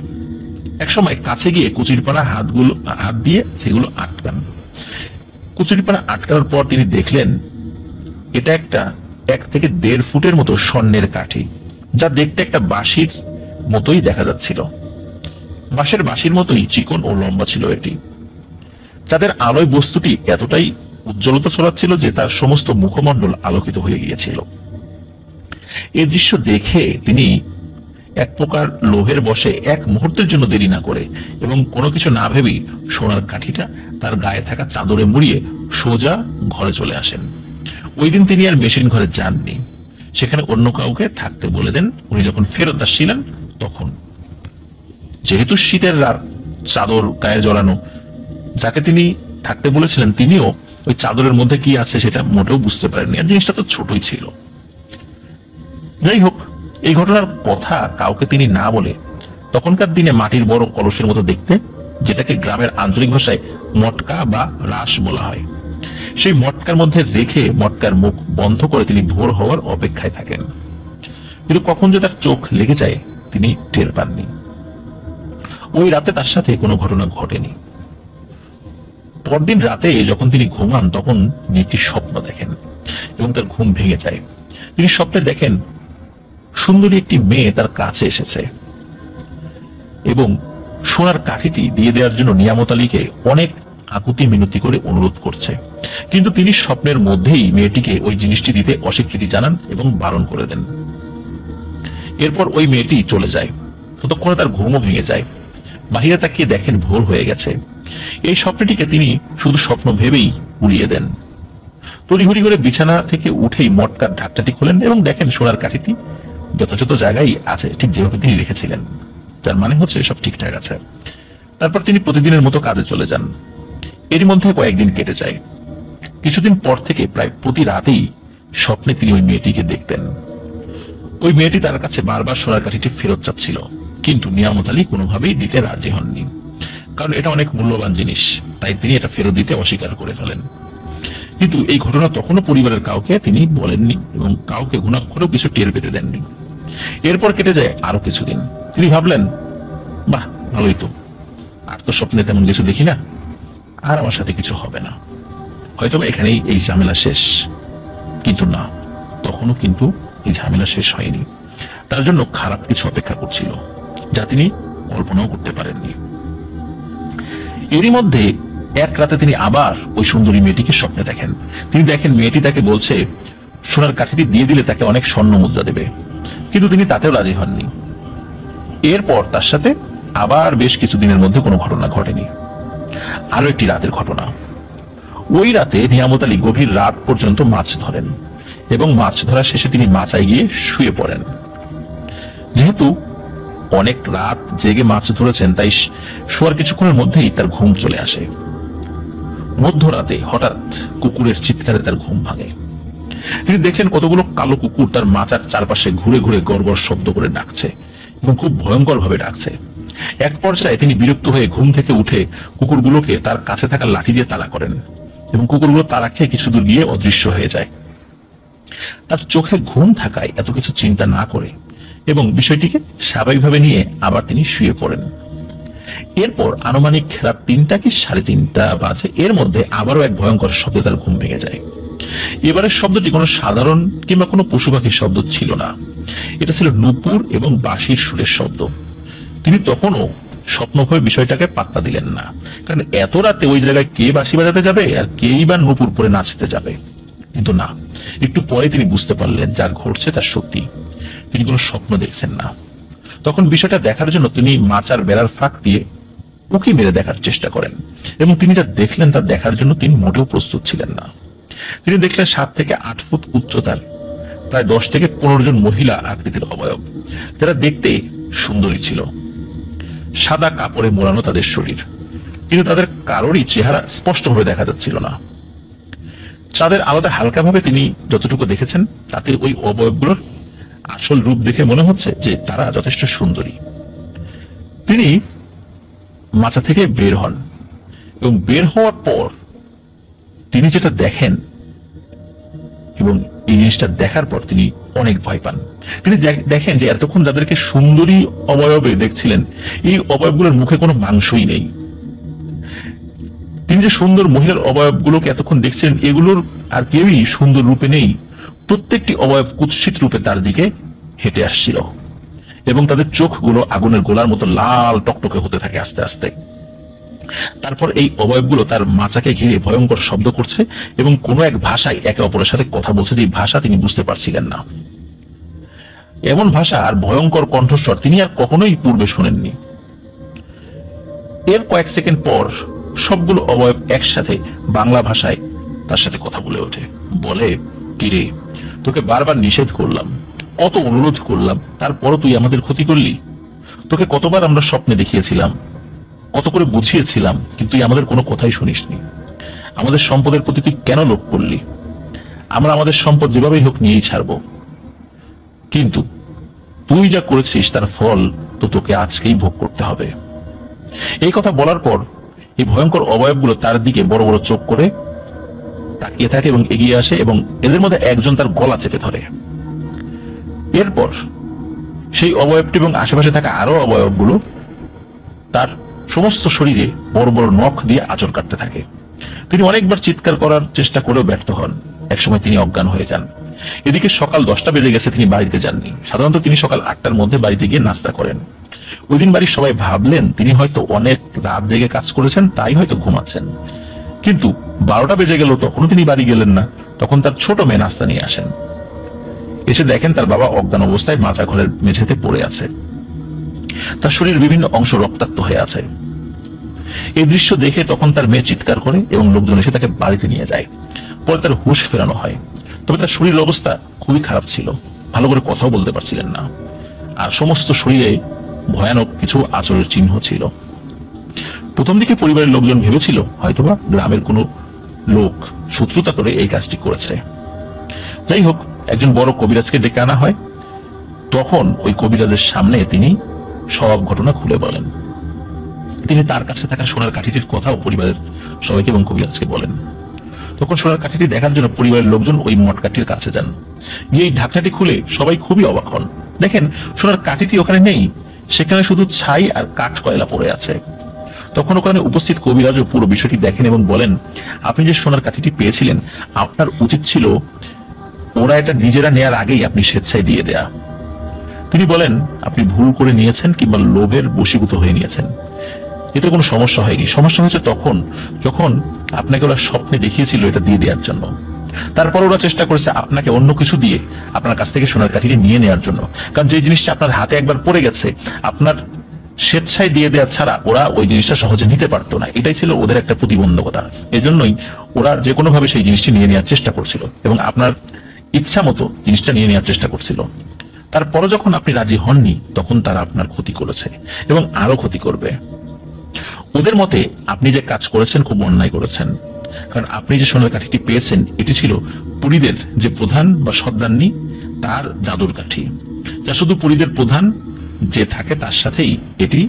একসময় কাছে গিয়ে কচুরিপানা হাত দিয়ে সেগুলো আটকান। কচুরিপানা আটকানোর পর তিনি দেখলেন এটা একটা 1 থেকে 1.5 ফুটের মতো স্বর্ণের কাঠি, যা দেখতে একটা বাঁশির মতোই দেখা যাচ্ছিল। বাঁশের বাঁশির মতোই চিকন ও লম্বা ছিল এটি। চাঁদের আলোয় বস্তুটি এতটাই উজ্জ্বলতা ছড়াচ্ছিল যে তার সমস্ত মুখমণ্ডল আলোকিত হয়ে গিয়েছিল। এই দৃশ্য দেখে তিনি এক প্রকার লোভের বশে এক মুহূর্তের জন্য দেরি না করে এবং কোনো কিছু না ভেবেই সোনার কাঠিটা তার গায়ে থাকা চাদরে মুড়িয়ে সোজা ঘরে চলে আসেন। ওই দিন তিনি আর মেশিন ঘরে যাননি, সেখানে অন্য কাউকে থাকতে বলে দেন। উনি যখন ফেরত আসছিলেন তখন, যেহেতু শীতের রাত, চাদর গায়ে জড়ানো, যাকে তিনি থাকতে বলেছিলেন তিনিও ওই চাদরের মধ্যে কি আছে সেটা মোটেও বুঝতে পারেননি। আর জিনিসটা তো ছোটই ছিল। যাই হোক, এই ঘটনার কথা কাউকে তিনি না বলে তখনকার দিনে মাটির বড় কলসের মতো দেখতে, যেটাকে গ্রামের আঞ্চলিক ভাষায় মটকা বা রাস বলা হয়, সেই মটকার মধ্যে রেখে মটকার মুখ বন্ধ করে তিনি ভোর হওয়ার অপেক্ষায় থাকেন। কিন্তু কখন যে তার চোখ লেগে যায় তিনি টের পাননি। ওই রাতে তার সাথে কোনো ঘটনা ঘটেনি। পরদিন রাতে যখন তিনি ঘুমান তখন একটি স্বপ্ন দেখেন এবং তার ঘুম ভেঙে যায়। তিনি স্বপ্নে দেখেন সুন্দরী একটি মেয়ে তার কাছে এসেছে এবং সোনার কাঠিটি দিয়ে দেওয়ার জন্য নিয়ামত আলীকে অনেক আকুতি মিনতি করে অনুরোধ করছে। কিন্তু তিনি স্বপ্নের মধ্যেই মেয়েটিকে ওই জিনিসটি দিতে অস্বীকৃতি জানান এবং বারণ করে দেন। এরপর ওই মেয়েটি চলে যায়। ততক্ষণে তার ঘুমও ভেঙে যায়। বাহিরে তাকিয়ে দেখেন ভোর হয়ে গেছে। এই স্বপ্নটিকে তিনি শুধু স্বপ্ন ভেবেই উড়িয়ে দেন। তড়িঘড়ি করে বিছানা থেকে উঠেই মটকার ঢাকনাটি খোলেন এবং দেখেন সোনার কাঠিটি যথাযথ জায়গায় আছে, ঠিক যেভাবে তিনি রেখেছিলেন। তার মানে হচ্ছে সব ঠিকঠাক আছে। তারপর তিনি প্রতিদিনের মতো কাজে চলে যান। এরই মধ্যে কয়েকদিন কেটে যায়। কিছুদিন পর থেকে প্রায় প্রতি রাতেই স্বপ্নে তিনি ওই মেয়েটিকে দেখতেন। ওই মেয়েটি তার কাছে বারবার সোনার কাঠিটি ফেরত চাচ্ছিল, কিন্তু নিয়ামত আলী কোনোভাবেই দিতে রাজি হননি, কারণ এটা অনেক মূল্যবান জিনিস। তাই তিনি এটা ফেরত দিতে অস্বীকার করে ফেলেন। কিন্তু এই ঘটনা তখনও পরিবারের কাউকে তিনি বলেননি এবং কাউকে ঘুণাক্ষরেও কিছু টের পেতে দেননি। এরপর কেটে যায় আরো কিছুদিন। তিনি ভাবলেন, বাহ, ভালোই তো, আর তো স্বপ্নে তেমন কিছু দেখি না, আর আমার সাথে কিছু হবে না, হয়তো এখানেই এই ঝামেলা শেষ। কিন্তু না, তখনও কিন্তু এই ঝামেলা শেষ হয়নি। তার জন্য খারাপ কিছু অপেক্ষা করছিল, যা তিনি কল্পনাও করতে পারেননি। এরই মধ্যে এক রাতে তিনি আবার ওই সুন্দরী মেয়েটিকে স্বপ্নে দেখেন। তিনি দেখেন মেয়েটি তাকে বলছে সোনার কাঠিটি দিয়ে দিলে তাকে অনেক স্বর্ণ মুদ্রা দেবে, কিন্তু তিনি তাতেও রাজি হননি। এরপর তার সাথে আবার বেশ কিছুদিনের মধ্যে কোনো ঘটনা ঘটেনি। আরো একটি রাতের ঘটনা। ওই রাতে নিয়ামত আলী গভীর রাত পর্যন্ত মাছ ধরেন এবং মাছ ধরা শেষে তিনি মাচায় গিয়ে শুয়ে পড়েন। যেহেতু অনেক রাত জেগে মাছ ধরেছেন, তাই শোয়ার কিছুক্ষণের মধ্যেই তার ঘুম চলে আসে। মধ্যরাতে হঠাৎ কুকুরের চিৎকারে তার ঘুম ভাঙে। তিনি দেখলেন কতগুলো কালো কুকুর তার মাচার চারপাশে ঘুরে ঘুরে গড়গড় শব্দ করে ডাকছে এবং খুব ভয়ঙ্কর ভাবে ডাকছে। এক পর্যায়ে তিনি বিরক্ত হয়ে ঘুম থেকে উঠে কুকুরগুলোকে তার কাছে থাকা লাঠি দিয়ে তাড়া করেন এবং কুকুরগুলো তাড়া খেয়ে কিছু দূর গিয়ে অদৃশ্য হয়ে যায়। তার চোখে ঘুম থাকায় এত কিছু চিন্তা না করে এবং বিষয়টিকে স্বাভাবিকভাবে নিয়ে আবার তিনি শুয়ে পড়েন। এরপর আনুমানিক রাত 3টা কি 3:30 বাজে। এর মধ্যে আবারও এক ভয়ঙ্কর শব্দে তার ঘুম ভেঙে যায়। এবারের শব্দটি কোনো সাধারণ কিংবা কোনো পশু পাখির শব্দ ছিল না, এটা ছিল নূপুর এবং বাঁশির সুরের শব্দ। তিনি তখনও স্বপ্নভয় বিষয়টাকে পাত্তা দিলেন না, কারণ এত রাতে ওই জায়গায় কে বাঁশি বাজাতে যাবে আর কেই বা নূপুর পরে নাচতে যাবে। কিন্তু না, একটু পরে তিনি বুঝতে পারলেন যা ঘটছে তা সত্যি, তিনি কোনো স্বপ্ন দেখছেন না। তখন বিষয়টা দেখার জন্য তিনি মাচার বেড়ার ফাঁক দিয়ে উঁকি মেরে দেখার চেষ্টা করেন এবং তিনি যা দেখলেন তা দেখার জন্য তিনি মোটেও প্রস্তুত ছিলেন না। তিনি দেখলেন 7 থেকে 8 ফুট উচ্চতার প্রায় 10 থেকে 15 জন মহিলা আকৃতির অবয়ব, যারা দেখতে সুন্দরী ছিল। সাদা কাপড়ে মোড়ানো তাদের শরীর, কিন্তু তাদের কারোরই চেহারা স্পষ্টভাবে দেখা যাচ্ছিল না। চাঁদের আলাদা হালকাভাবে তিনি যতটুকু দেখেছেন তাতে ওই অবয়বগুলোর আসল রূপ দেখে মনে হচ্ছে যে তারা যথেষ্ট সুন্দরী। তিনি মাচা থেকে বের হন এবং বের হওয়ার পর তিনি যেটা দেখেন এবং এই জিনিসটা দেখার পর তিনি অনেক ভয় পান। তিনি দেখেন যে এতক্ষণ যাদেরকে সুন্দরী অবয়বে দেখছিলেন, এই অবয়বগুলোর মুখে কোনো মাংসই নেই। তিনি যে সুন্দর মহিলার অবয়বগুলোকে এতক্ষণ দেখছিলেন, এগুলোর আর কেউই সুন্দর রূপে নেই। প্রত্যেকটি অবয়ব কুৎসিত রূপে তার দিকে হেঁটে আসছিল এবং তাদের চোখগুলো আগুনের গোলার মতো লাল টকটকে হতে থাকে আস্তে আস্তে। তারপর এই অবয়বগুলো তার মাচাকে ঘিরে ভয়ঙ্কর শব্দ করছে এবং কোনো এক ভাষায় একে অপরের সাথে কথা বলছে, যে ভাষা তিনি বুঝতে পারছিলেন না। এমন ভাষা আর ভয়ঙ্কর কণ্ঠস্বর তিনি আর কখনোই পূর্বে শোনেননি। এর কয়েক সেকেন্ড পর সবগুলো অবয়ব একসাথে বাংলা ভাষায় তার সাথে কথা বলে ওঠে। বলে, কিরে, তোকে বারবার নিষেধ করলাম, কত অনুরোধ করলাম, তারপরও তুই আমাদের ক্ষতি করলি। তোকে কতবার আমরা স্বপ্নে দেখিয়েছিলাম, কত করে বুঝিয়েছিলাম, কিন্তু তুই আমাদের কোনো কথাই শুনিসনি। আমাদের সম্পদের প্রতি তুই কেন লোভ করলি? আমরা আমাদের সম্পদ যেভাবেই হোক নিয়েই ছাড়বো, কিন্তু তুই যা করেছিস তার ফল তো তোকে আজকেই ভোগ করতে হবে। এই কথা বলার পর এই ভয়ঙ্কর অবয়বগুলো তার দিকে বড় বড় চোখ করে তাকিয়ে থাকে এবং এগিয়ে আসে এবং এদের মধ্যে একজন তার গলা চেপে ধরে। এরপর সেই অবয়বটি এবং আশেপাশে থাকা আরো অবয়বগুলো তার সমস্ত শরীরে বড় বড় নখ দিয়ে আঁচড় কাটতে থাকে। তিনি অনেকবার চিৎকার করার চেষ্টা করেও ব্যর্থ হন। একসময় তিনি অজ্ঞান হয়ে যান। এদিকে সকাল 10টা বেজে গেছে, তিনি বাড়িতে যাননি। সাধারণত তিনি সকাল 8টার মধ্যে বাড়িতে গিয়ে নাস্তা করেন। ওই দিন বাড়ির সবাই ভাবলেন তিনি হয়তো অনেক রাত জেগে কাজ করেছেন, তাই হয়তো ঘুমাচ্ছেন। কিন্তু 12টা বেজে গেল, তখনও তিনি বাড়ি গেলেন না। তখন তার ছোট মেয়ে নাস্তা নিয়ে আসেন। এসে দেখেন তার বাবা অজ্ঞান অবস্থায় মাচা ঘরের মেঝেতে পড়ে আছে। তার শরীরের বিভিন্ন অংশ রক্তাক্ত হয়ে আছে। এই দৃশ্য দেখে তখন তার মেয়ে চিৎকার করে এবং লোকজন এসে তাকে বাড়িতে নিয়ে যায়। পরে তার হুঁশ ফেরানো হয়, তবে তার শরীরের অবস্থা খুবই খারাপ ছিল, ভালো করে কথাও বলতে পারছিলেন না, আর সমস্ত শরীরে ভয়ানক কিছু আঁচড়ের চিহ্ন ছিল। প্রথম দিকে পরিবারের লোকজন ভেবেছিল হয়তোবা গ্রামের কোনো লোক শত্রুতা করে এই কাজটি করেছে। যাই হোক, একজন বড় কবিরাজকে ডেকে আনা হয়। তখন ওই কবিরাজের সামনে তিনি সব ঘটনা খুলে বলেন। তিনি তার কাছে থাকা সোনার কাঠিটির কথাও পরিবারের সবাইকে এবং কবিরাজকে বলেন। তখন সোনার কাঠিটি দেখার জন্য পরিবারের লোকজন ওই মটকাটির কাছে যান। গিয়ে এই ঢাকনাটি খুলে সবাই খুবই অবাক হন। দেখেন সোনার কাঠিটি ওখানে নেই, সেখানে শুধু ছাই আর কাঠ কয়লা পড়ে আছে। তখন ওখানে উপস্থিত কবিরাজও পুরো বিষয়টি দেখেন এবং বলেন, আপনি যে সোনার কাঠিটি পেয়েছিলেন, আপনার উচিত ছিল ওরা এটা নিজেরা নেয়ার আগেই আপনি স্বেচ্ছায় দিয়ে দেয়া। তিনি বলেন, আপনি ভুল করে নিয়েছেন কিংবা লোভের বশীভূত হয়ে নিয়েছেন, এটা কোনো সমস্যা হয়নি। সমস্যা হয়েছে তখন যখন আপনাকে ওরা স্বপ্নে দেখিয়েছিল এটা দিয়ে দেওয়ার জন্য। তারপর ওরা চেষ্টা করেছে আপনাকে অন্য কিছু দিয়ে আপনার কাছ থেকে সোনার কাঠিটি নিয়ে নেওয়ার জন্য। কারণ যে জিনিসটা আপনার হাতে একবার পড়ে গেছে, আপনার স্বেচ্ছায় দিয়ে দেওয়া ছাড়া ওরা ওই জিনিসটা সহজে নিতে পারতো না। এটাই ছিল ওদের একটা প্রতিবন্ধকতা। এজন্যই ওরা যে কোনো ভাবে সেই জিনিসটি নিয়ে নেওয়ার চেষ্টা করছিল এবং আপনার ইচ্ছা মতো জিনিসটা নিয়ে নেওয়ার চেষ্টা করছিল। তারপরে যখন আপনি রাজি হননি, তখন তারা আপনার ক্ষতি করেছে এবং আরো ক্ষতি করবে। ওদের মতে আপনি যে কাজ করেছেন খুব অন্যায় করেছেন, কারণ আপনি যে সোনার কাঠিটি পেয়েছেন এটি ছিল পুরীদের যে প্রধান বা সর্দারনি তার জাদুর কাঠি, যা শুধু পুরীদের প্রধান যে থাকে তার সাথেই এটি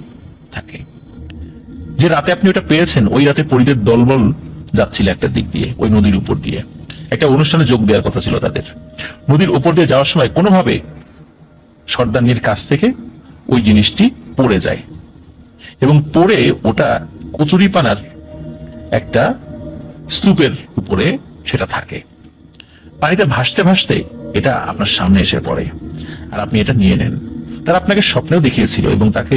থাকে। যে রাতে আপনি ওটা পেয়েছেন, ওই রাতে পুরীদের দলবল যাচ্ছিল একটা দিক দিয়ে, ওই নদীর উপর দিয়ে। একটা অনুষ্ঠানে যোগ দেওয়ার কথা ছিল তাদের। নদীর উপর দিয়ে যাওয়ার সময় কোনোভাবে সর্দারনির কাছ থেকে ওই জিনিসটি পড়ে যায় এবং পড়ে ওটা কচুরিপানার একটা স্তূপের উপরে সেটা থাকে। পানিতে ভাসতে ভাসতে এটা আপনার সামনে এসে পড়ে আর আপনি এটা নিয়ে নেন। তারা আপনাকে স্বপ্নেও দেখিয়েছিল এবং তাকে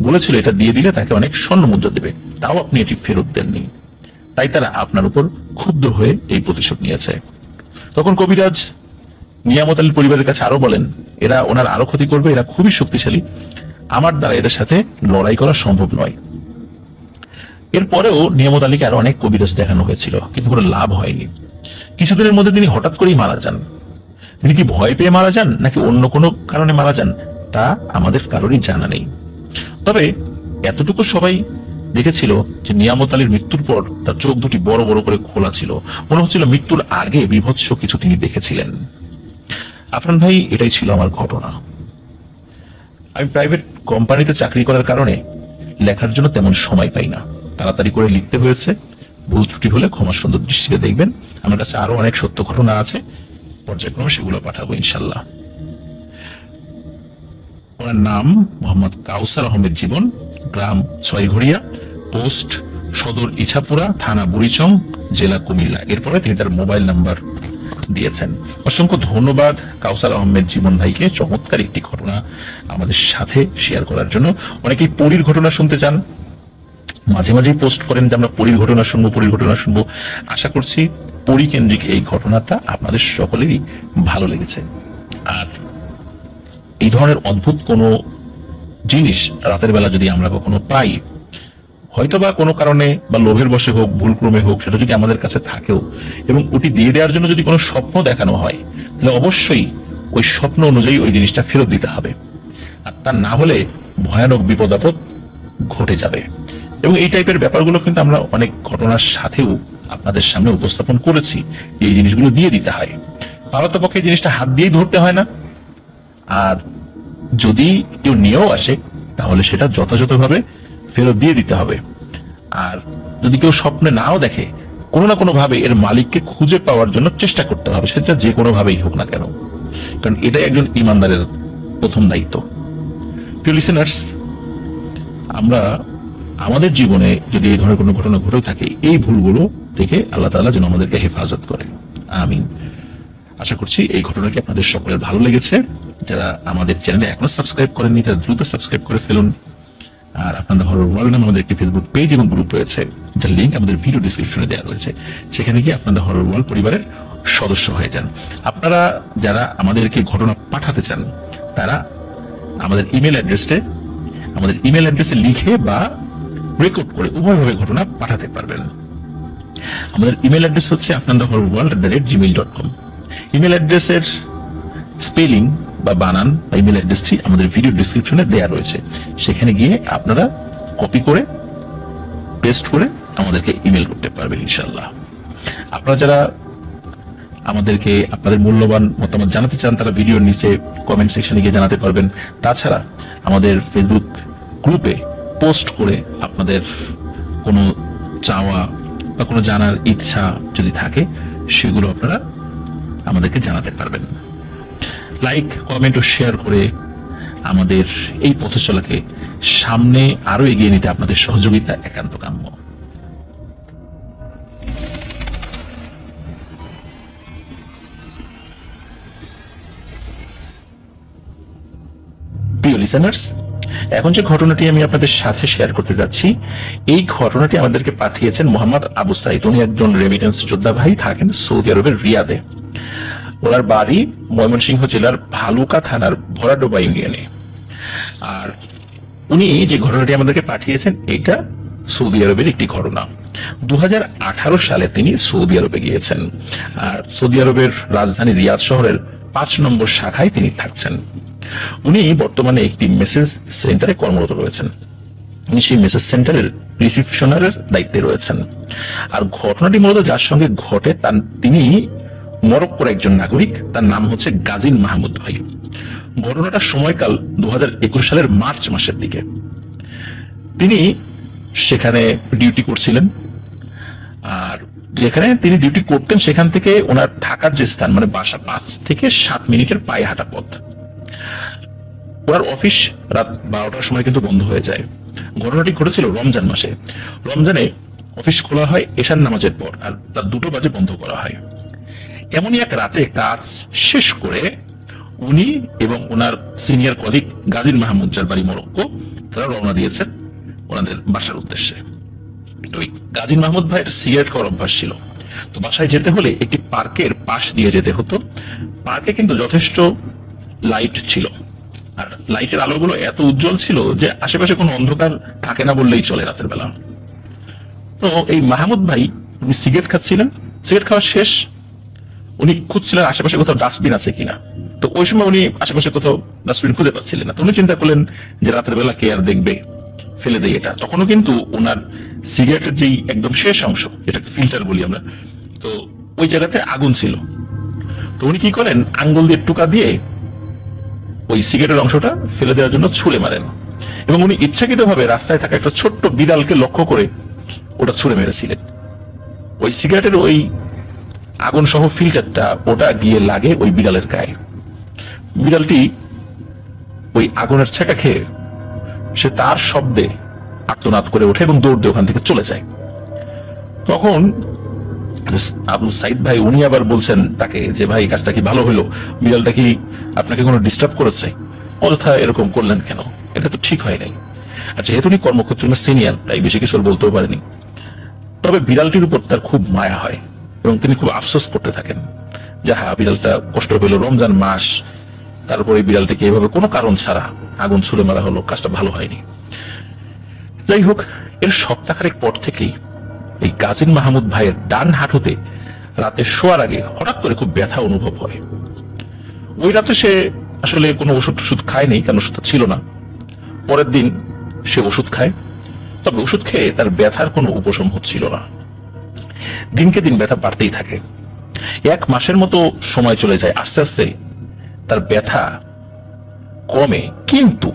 বলেছিল এটা দিয়ে দিলে তাকে অনেক স্বর্ণ মুদ্রা দেবে, তাও আপনি এটি ফেরত দেননি। তাই তারা আপনার উপর ক্ষুব্ধ হয়ে এই প্রতিশোধ নিয়েছে। তখন কবিরাজ নিয়ামত আলীর পরিবারের কাছে আরো বলেন, এরা ওনার আরো ক্ষতি করবে, এরা খুবই শক্তিশালী, আমার দ্বারা এদের সাথে লড়াই করা সম্ভব নয়। এরপরেও নিয়ামত আলীকে আরো অনেক কবিরাজ দেখানো হয়েছিল, কিন্তু কোনো লাভ হয়নি। কিছুদিনের মধ্যে তিনি হঠাৎ করেই মারা যান। তিনি কি ভয় পেয়ে মারা যান নাকি অন্য কোনো কারণে মারা যান তা আমাদের কারোরই জানা নেই। তবে এতটুকু সবাই দেখেছিল যে নিয়ামত আলীর মৃত্যুর পর তার চোখ দুটি বড় বড় করে খোলা ছিল, মনে হচ্ছিল মৃত্যুর আগে বিভৎস কিছু তিনি দেখেছিলেন। আফরান ভাই, এটাই ছিল আমার ঘটনা। আমি প্রাইভেট কোম্পানিতে চাকরি করার কারণে লেখার জন্য তেমন সময় পাই না, তাড়াতাড়ি করে লিখতে হয়েছে। ভুল ত্রুটি হলে ক্ষমা সুন্দর দৃষ্টিতে দেখবেন। আমার কাছে আরো অনেক সত্য ঘটনা আছে, পর্যায়ক্রমে সেগুলো পাঠাবো ইনশাল্লাহ। ওনার নাম মোহাম্মদ কাউসার আহমেদ জীবন, গ্রাম ছয়ঘড়িয়া, পোস্ট সদর ইছাপুরা, থানা বুড়িচং, জেলা কুমিল্লা। এরপরে তিনি তার মোবাইল নাম্বার দিয়েছেন। অসংখ্য ধন্যবাদ কাউসার আহমেদ জীবন ভাইকে চমৎকার একটি ঘটনা আমাদের সাথে শেয়ার করার জন্য। অনেকেই পরীর ঘটনা শুনতে চান, মাঝে মাঝেই পোস্ট করেন যে আমরা পরীর ঘটনা শুনবো, পরীর ঘটনা শুনবো। আশা করছি পরী কেন্দ্রিক এই ঘটনাটা আপনাদের সকলেরই ভালো লেগেছে। আর এই ধরনের অদ্ভুত কোনো জিনিস রাতের বেলা যদি আমরা কখনো পাই, হয়তো বা কোনো কারণে বা লোভের বশে হোক, ভুলক্রমে হোক, সেটা যদি আমাদের কাছে থাকেও এবং ওটি দিয়ে দেওয়ার জন্য যদি কোনো স্বপ্ন দেখানো হয়, তাহলে অবশ্যই ওই স্বপ্ন অনুযায়ী ওই জিনিসটা ফেরত দিতে হবে। আর তা না হলে ভয়ানক বিপদ আপদ ঘটে যাবে। এবং এই টাইপের ব্যাপারগুলো কিন্তু আমরা অনেক ঘটনার সাথেও আপনাদের সামনে উপস্থাপন করেছি। এই জিনিসগুলো দিয়ে দিতে হয়, পারতপক্ষে এই জিনিসটা হাত দিয়েই ধরতে হয় না। আর যদি কেউ নিয়েও আসে তাহলে সেটা যথাযথভাবে ফেরত দিয়ে দিতে হবে। আর যদি কেউ স্বপ্নে নাও দেখে, কোনো না কোনো ভাবে এর মালিককে খুঁজে পাওয়ার জন্য চেষ্টা করতে হবে, সেটা যে কোনো ভাবেই হোক না কেন, কারণ এটাই একজন ইমানদারের প্রথম দায়িত্ব। প্রিয় লিসেনার্স, আমরা আমাদের জীবনে যদি এই ধরনের কোনো ঘটনা ঘটেও থাকে, এই ভুলগুলো থেকে আল্লাহ তাআলা যেন আমাদেরকে হেফাজত করে, আমিন। আশা করছি এই ঘটনাটি আপনাদের সকলের ভালো লেগেছে। যারা আমাদের চ্যানেলে এখনো সাবস্ক্রাইব করেননি তারা দ্রুত সাবস্ক্রাইব করে ফেলুন। আর আপনাদের হরর ওয়ার্ল্ড নামে আমাদের একটি ফেসবুক পেজ এবং গ্রুপ রয়েছে, যার লিঙ্ক আমাদের ভিডিও ডেসক্রিপশনে দেওয়া রয়েছে। সেখানে গিয়ে আপনাদের হরর ওয়ার্ল্ড পরিবারের সদস্য হয়ে যান। আপনারা যারা আমাদেরকে ঘটনা পাঠাতে চান তারা আমাদের ইমেল অ্যাড্রেসে লিখে বা রেকর্ড করে উভয়ভাবে ঘটনা পাঠাতে পারবেন। আমাদের ইমেল অ্যাড্রেস হচ্ছে afnandahorrorworld@gmail.com। ইমেল অ্যাড্রেসের স্পেলিং বা বানান বা ইমেল অ্যাড্রেসটি আমাদের ভিডিও ডেসক্রিপশনে দেয়া রয়েছে। সেখানে গিয়ে আপনারা কপি করে পেস্ট করে আমাদেরকে ইমেল করতে পারবেন ইনশাআল্লাহ। আপনারা যারা আমাদেরকে আপনাদের মূল্যবান মতামত জানাতে চান তারা ভিডিওর নিচে কমেন্ট সেকশনে গিয়ে জানাতে পারবেন। তাছাড়া আমাদের ফেসবুক গ্রুপে পোস্ট করে আপনাদের কোনো চাওয়া, বা কোনো জানার ইচ্ছা যদি থাকে সেগুলো আপনারা আমাদেরকে জানাতে পারবেন। লাইক, কমেন্ট ও শেয়ার করে আমাদের এই পথ চলাকে সামনে আরো এগিয়ে নিতে আপনাদের সহযোগিতা একান্ত কাম্য। প্রিয় লিসেনার্স, এখন যে ঘটনাটি আমি আপনাদের সাথে শেয়ার করতে যাচ্ছি, এই ঘটনাটি আমাদেরকে পাঠিয়েছেন মোহাম্মদ আবু সাইদ। উনি একজন রেমিটেন্স যোদ্ধা ভাই, থাকেন সৌদি আরবের রিয়াদে। ওনার বাড়ি ময়মনসিংহ জেলার ভালুকা থানার ভরাডোবা ইউনিয়নে। আর উনি যে ঘটনাটি আমাদেরকে পাঠিয়েছেন এটা সৌদি আরবের একটি ঘটনা। 2018 সালে তিনি সৌদি আরবে গিয়েছেন, আর সৌদি আরবের রাজধানী রিয়াদ শহরের 5 নম্বর শাখায় তিনি থাকছেন। উনি বর্তমানে একটি মেসেজ সেন্টারে কর্মরত রয়েছেন। উনি সেই মেসেজ সেন্টারের রিসিপশনারের দায়িত্বে রয়েছেন। আর ঘটনাটি মূলত যার সঙ্গে ঘটে তিনি মরক্কোর একজন নাগরিক, তার নাম হচ্ছে গাজিন মাহমুদ ভাই। ঘটনাটার সময়কাল 2021 সালের মার্চ মাসের দিকে। তিনি সেখানে ডিউটি করছিলেন, আর যেখানে তিনি ডিউটি করতেন সেখান থেকে ওনার থাকার যে স্থান, মানে বাসা 5 থেকে 7 মিনিটের পায়ে হাঁটা পথ। ওনার অফিস রাত 12টার সময় কিন্তু বন্ধ হয়ে যায়। ঘটনাটি ঘটেছিল রমজান মাসে। রমজানে অফিস খোলা হয় এশার নামাজের পর, আর রাত 2টো বাজে বন্ধ করা হয়। এমনই এক রাতে কাজ শেষ করে উনি এবং ওনার সিনিয়র কলিগ গাজিন মাহমুদ, যার বাড়ি মরক্কো, তারা রওনা দিয়েছেন ওনাদের বাসার উদ্দেশ্যে। তো ওই গাজিন মাহমুদ ভাইয়ের সিগারেট খাওয়ার অভ্যাস ছিল। তো বাসায় যেতে হলে একটি পার্কের পাশ দিয়ে যেতে হতো। পার্কে কিন্তু যথেষ্ট লাইট ছিল, আর লাইটের আলোগুলো এত উজ্জ্বল ছিল যে আশেপাশে কোনো অন্ধকার থাকে না বললেই চলে রাতের বেলা। তো এই মাহমুদ ভাই উনি সিগারেট খাচ্ছিলেন। সিগারেট খাওয়া শেষ, উনি খুঁজছিলেন আশেপাশে কোথাও ডাস্টবিন আছে কিনা। তো ওই সময় উনি আশেপাশে কোথাও ডাস্টবিন খুঁজে পাচ্ছিলেন না। তো উনি চিন্তা করলেন যে রাতের বেলা কে আর দেখবে, ফেলে দেয় এটা। তখনও কিন্তু ওনার সিগারেটের যেই একদম শেষ অংশ, এটাকে ফিল্টার বলি আমরা, তো ওই জায়গাতে আগুন ছিল। তো উনি কি করেন, আঙ্গুল দিয়ে টুকা দিয়ে ওই সিগারেটের অংশটা ফেলে দেওয়ার জন্য ছুঁড়ে মারেন, এবং উনি ইচ্ছাকৃতভাবে রাস্তায় থাকা একটা ছোট্ট বিড়ালকে লক্ষ্য করে ওটা ছুঁড়ে মেরেছিলেন। ওই সিগারেটের ওই আগুন সহ ফিল্টারটা ওটা গিয়ে লাগে ওই বিড়ালের গায়ে। বিড়ালটি ওই আগুনের ছেঁকা খেয়ে সে তার শব্দে আর্তনাদ করে ওঠে এবং দৌড় দিয়ে ওখান থেকে চলে যায়। তখন আবু সাইদ ভাই উনি আবার বলছেন তাকে যে, ভাই কাজটা কি ভালো হলো? বিড়ালটা কি আপনাকে কোনো ডিস্টার্ব করেছে? অযথা এরকম করলেন কেন? এটা তো ঠিক হয় নাই। আর যেহেতু উনি কর্মক্ষেত্রে সিনিয়র, তাই বেশি কিছু বলতেও পারেনি। তবে বিড়ালটির উপর তার খুব মায়া হয় এবং তিনি খুব আফসোস করতে থাকেন যে হ্যাঁ, বিড়ালটা কষ্ট পেল, রমজান মাস, তারপরে বিড়ালটিকে এভাবে কোনো কারণ ছাড়া আগুন ছুড়ে মারা হলো, কাজটা ভালো হয়নি। যাই হোক, এর সপ্তাহখানেক পর থেকেই এই গাজিন মাহমুদ ভাইয়ের ডান হাঁটুতে রাতে শোয়ার আগে হঠাৎ করে খুব ব্যথা অনুভব হয়। ওই রাতে সে আসলে কোনো ওষুধ খায়নি, কারণ ওষুধ ছিল না। পরের দিন সে ওষুধ খায়, তবে ওষুধ খেয়ে তার ব্যথার কোনো উপশম হচ্ছিল না। দিনকে দিন ব্যথা বাড়তেই থাকে। 1 মাসের মতো সময় চলে যায়। আস্তে আস্তে তার ব্যথা কমে, কিন্তু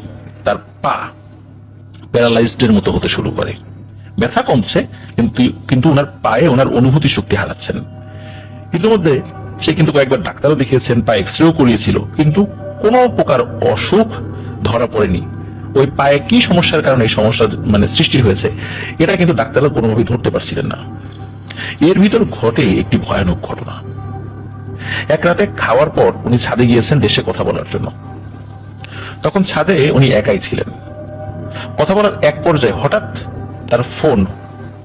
তার পা প্যারালাইজড এর মতো হতে শুরু করে। ব্যথা কমছে, কিন্তু ওনার পায়ে ওনার অনুভূতি শক্তি হারাচ্ছেন। ইতিমধ্যে সে কিন্তু কয়েকবার ডাক্তারও দেখিয়েছেন, পা এক্সরেও করিয়েছিল, কিন্তু কোনো প্রকার অসুখ ধরা পড়েনি। ওই পায়ে কি সমস্যার কারণে এই সমস্যা সৃষ্টি হয়েছে এটা কিন্তু ডাক্তাররা কোনোভাবেই ধরতে পারছিলেন না। এর ভিতর ঘটে একটি ভয়ানক ঘটনা। এক রাতে খাওয়ার পর উনি ছাদে গিয়েছেন দেশে কথা বলার জন্য। তখন ছাদে উনি একাই ছিলেন। কথা বলার এক পর্যায়ে হঠাৎ তার ফোন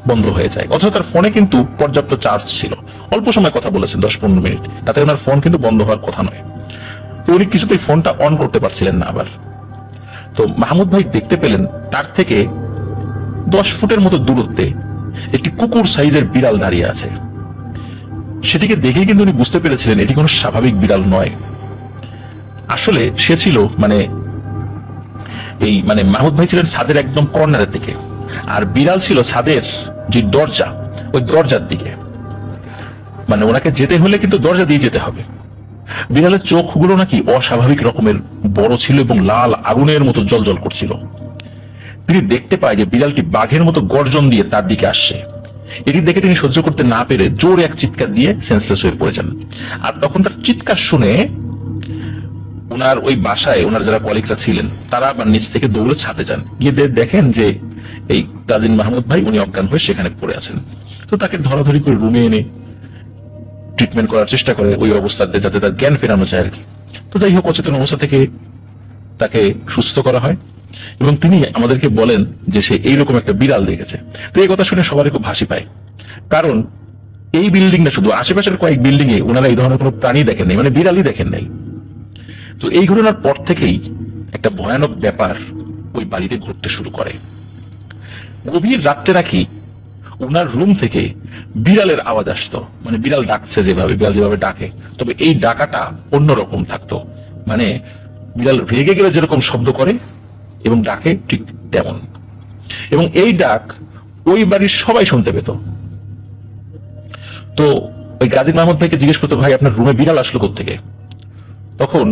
বন্ধ হয়ে যায়, অথচ তার ফোনে কিন্তু পর্যাপ্ত চার্জ ছিল। অল্প সময় কথা বলেছেন, 10-15 মিনিট, তাতে ওনার ফোন কিন্তু বন্ধ হওয়ার কথা নয়। তো উনি কিছুতেই ফোনটা অন করতে পারছিলেন না। আবার তো মাহমুদ ভাই দেখতে পেলেন তার থেকে 10 ফুটের মতো দূরত্বে একটি কুকুর সাইজের বিড়াল দাঁড়িয়ে আছে। সেটিকে দেখে কিন্তু উনি বুঝতে পেরেছিলেন এটি কোনো স্বাভাবিক বিড়াল নয়। আসলে সে ছিল মাহমুদ ভাই ছিলেন ছাদের একদম কর্নারের দিকে, আর বিড়াল ছিল ছাদের যে দরজা, ওই দরজার দিকে। ওনাকে যেতে হলে কিন্তু দরজা দিয়ে যেতে হবে। বিড়ালের চোখগুলো নাকি অস্বাভাবিক রকমের বড় ছিল এবং লাল আগুনের মতো জ্বলজ্বল করছিল। তিনি দেখতে পায় যে বিড়ালটি বাঘের মতো গর্জন দিয়ে তার দিকে আসছে এটি দেখে তিনি সহ্য করতে না পেরে জোরে এক চিৎকার দিয়ে সেন্সলেস হয়ে পড়ে যান। আর তখন তার চিৎকার শুনে ওনার ওই বাসায় ওনার যারা কলিগরা ছিলেন তারা আবার নিচ থেকে দৌড়ে ছাদে যান, গিয়ে দেখেন যে এই কাজিন মাহমুদ ভাই উনি অজ্ঞান হয়ে সেখানে পড়ে আছেন। তো তাকে ধরাধরি করে রুমে এনে ট্রিটমেন্ট করার চেষ্টা করে ওই অবস্থাতে, যাতে তার জ্ঞান ফেরানো যায় আর কি। তো যাই হোক, অচেতন অবস্থা থেকে তাকে সুস্থ করা হয় এবং তিনি আমাদেরকে বলেন যে সে এইরকম একটা বিড়াল দেখেছে। তো এই কথা শুনে সবারই খুব হাসি পায়, কারণ এই বিল্ডিং না, শুধু আশেপাশের কয়েক বিল্ডিং এ ওনারা এই ধরনের কোনো প্রাণী দেখেন নাই, মানে বিড়ালই দেখেন নাই। তো এই ঘটনার পর থেকেই একটা ভয়ানক ব্যাপার ওই বাড়িতে ঘটতে শুরু করে। গভীর রাত্রে নাকি ওনার রুম থেকে বিড়ালের আওয়াজ আসতো, মানে বিড়াল ডাকছে যেভাবে, বিড়াল যেভাবে ডাকে, তবে এই ডাকাটা অন্যরকম থাকতো। মানে বিড়াল রেগে গেলে যেরকম শব্দ করে এবং ডাকে ঠিক তেমন। এবং এই ডাক ওই বাড়ির সবাই শুনতে পেত। তো ওই গাজী মাহমুদ ভাইকে জিজ্ঞেস করতো, ভাই আপনার রুমে বিড়াল আসলো কোত্থেকে? তখন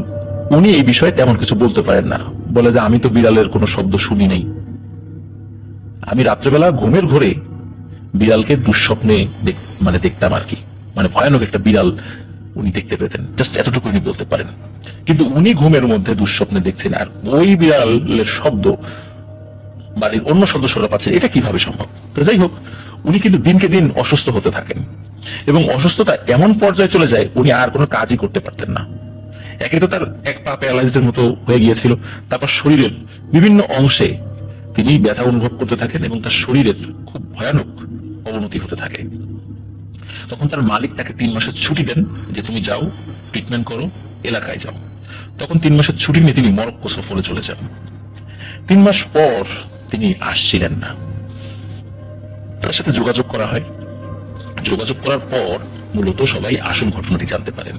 উনি এই বিষয়ে তেমন কিছু বলতে পারেন না, বলে যে আমি তো বিড়ালের কোনো শব্দ শুনি নাই, আমি রাত্রেবেলা ঘুমের ঘোরে বিড়ালকে দুঃস্বপ্নে মানে দেখতাম আর কি, মানে ভয়ানক একটা বিড়াল উনি দেখতে পেতেন, জাস্ট এতটুকু উনি বলতে পারেন। কিন্তু উনি ঘুমের মধ্যে দুঃস্বপ্নে দেখছেন আর ওই বিড়ালের শব্দ বাড়ির অন্য সদস্যরা পাচ্ছেন, এটা কিভাবে সম্ভব? তো যাই হোক, উনি কিন্তু দিনকে দিন অসুস্থ হতে থাকেন এবং অসুস্থতা এমন পর্যায়ে চলে যায় উনি আর কোনো কাজই করতে পারতেন না। একে তো তার এক পা প্যারালাইজডের মতো হয়ে গিয়েছিল, তারপর শরীরের বিভিন্ন অংশে তিনি ব্যথা অনুভব করতে থাকেন এবং তার শরীরের খুব ভয়ানক অবনতি হতে থাকে। তখন তার মালিক তাকে 3 মাসের ছুটি দেন যে তুমি যাও, ট্রিটমেন্ট করো, এলাকায় যাও। তখন 3 মাসের ছুটি নিয়ে তিনি মরক্কো সফরে চলে যান। 3 মাস পর তিনি আসছিলেন না। তার সাথে যোগাযোগ করা হয়। যোগাযোগ করার পর মূলত সবাই আসল ঘটনাটি জানতে পারেন।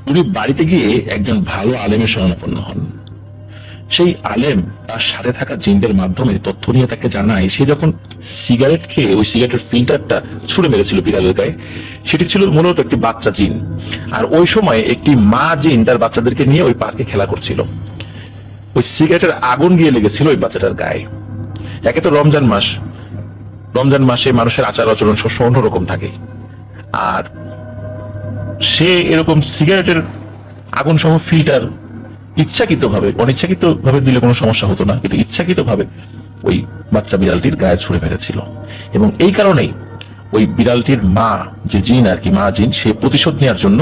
উনি বাড়িতে গিয়ে একজন ভালো আলেমের শরণাপন্ন হন। সেই আলেম তার সাথে থাকা জিনদের মাধ্যমে তথ্য নিয়ে তাকে জানায়, সে যখন সিগারেট খেয়ে ওই সিগারেটের ফিল্টারটা ছুঁড়ে মেরেছিল বিড়ালের গায়ে, সেটি ছিল মূলত একটি বাচ্চা জিন। আর ওই সময় একটি মা জিন তার বাচ্চাদেরকে নিয়ে ওই পার্কে খেলা করছিল। ওই সিগারেটের আগুন গিয়ে লেগেছিল ওই বাচ্চাটার গায়ে। একে তো রমজান মাস, রমজান মাসে মানুষের আচার আচরণ সবসময় অন্যরকম থাকে, আর সে এরকম সিগারেটের আগুন সহ ফিল্টার ইচ্ছাকৃত ভাবে, অনিচ্ছাকৃত ভাবে দিলে কোনো সমস্যা হতো না, কিন্তু ইচ্ছাকৃত ভাবে ওই বাচ্চা বিড়ালটির গায়ে ছুঁড়ে মেরেছিল। এবং এই কারণেই ওই বিড়ালটির মা যে জিন আর কি, মা জিন, সে প্রতিশোধ নেওয়ার জন্য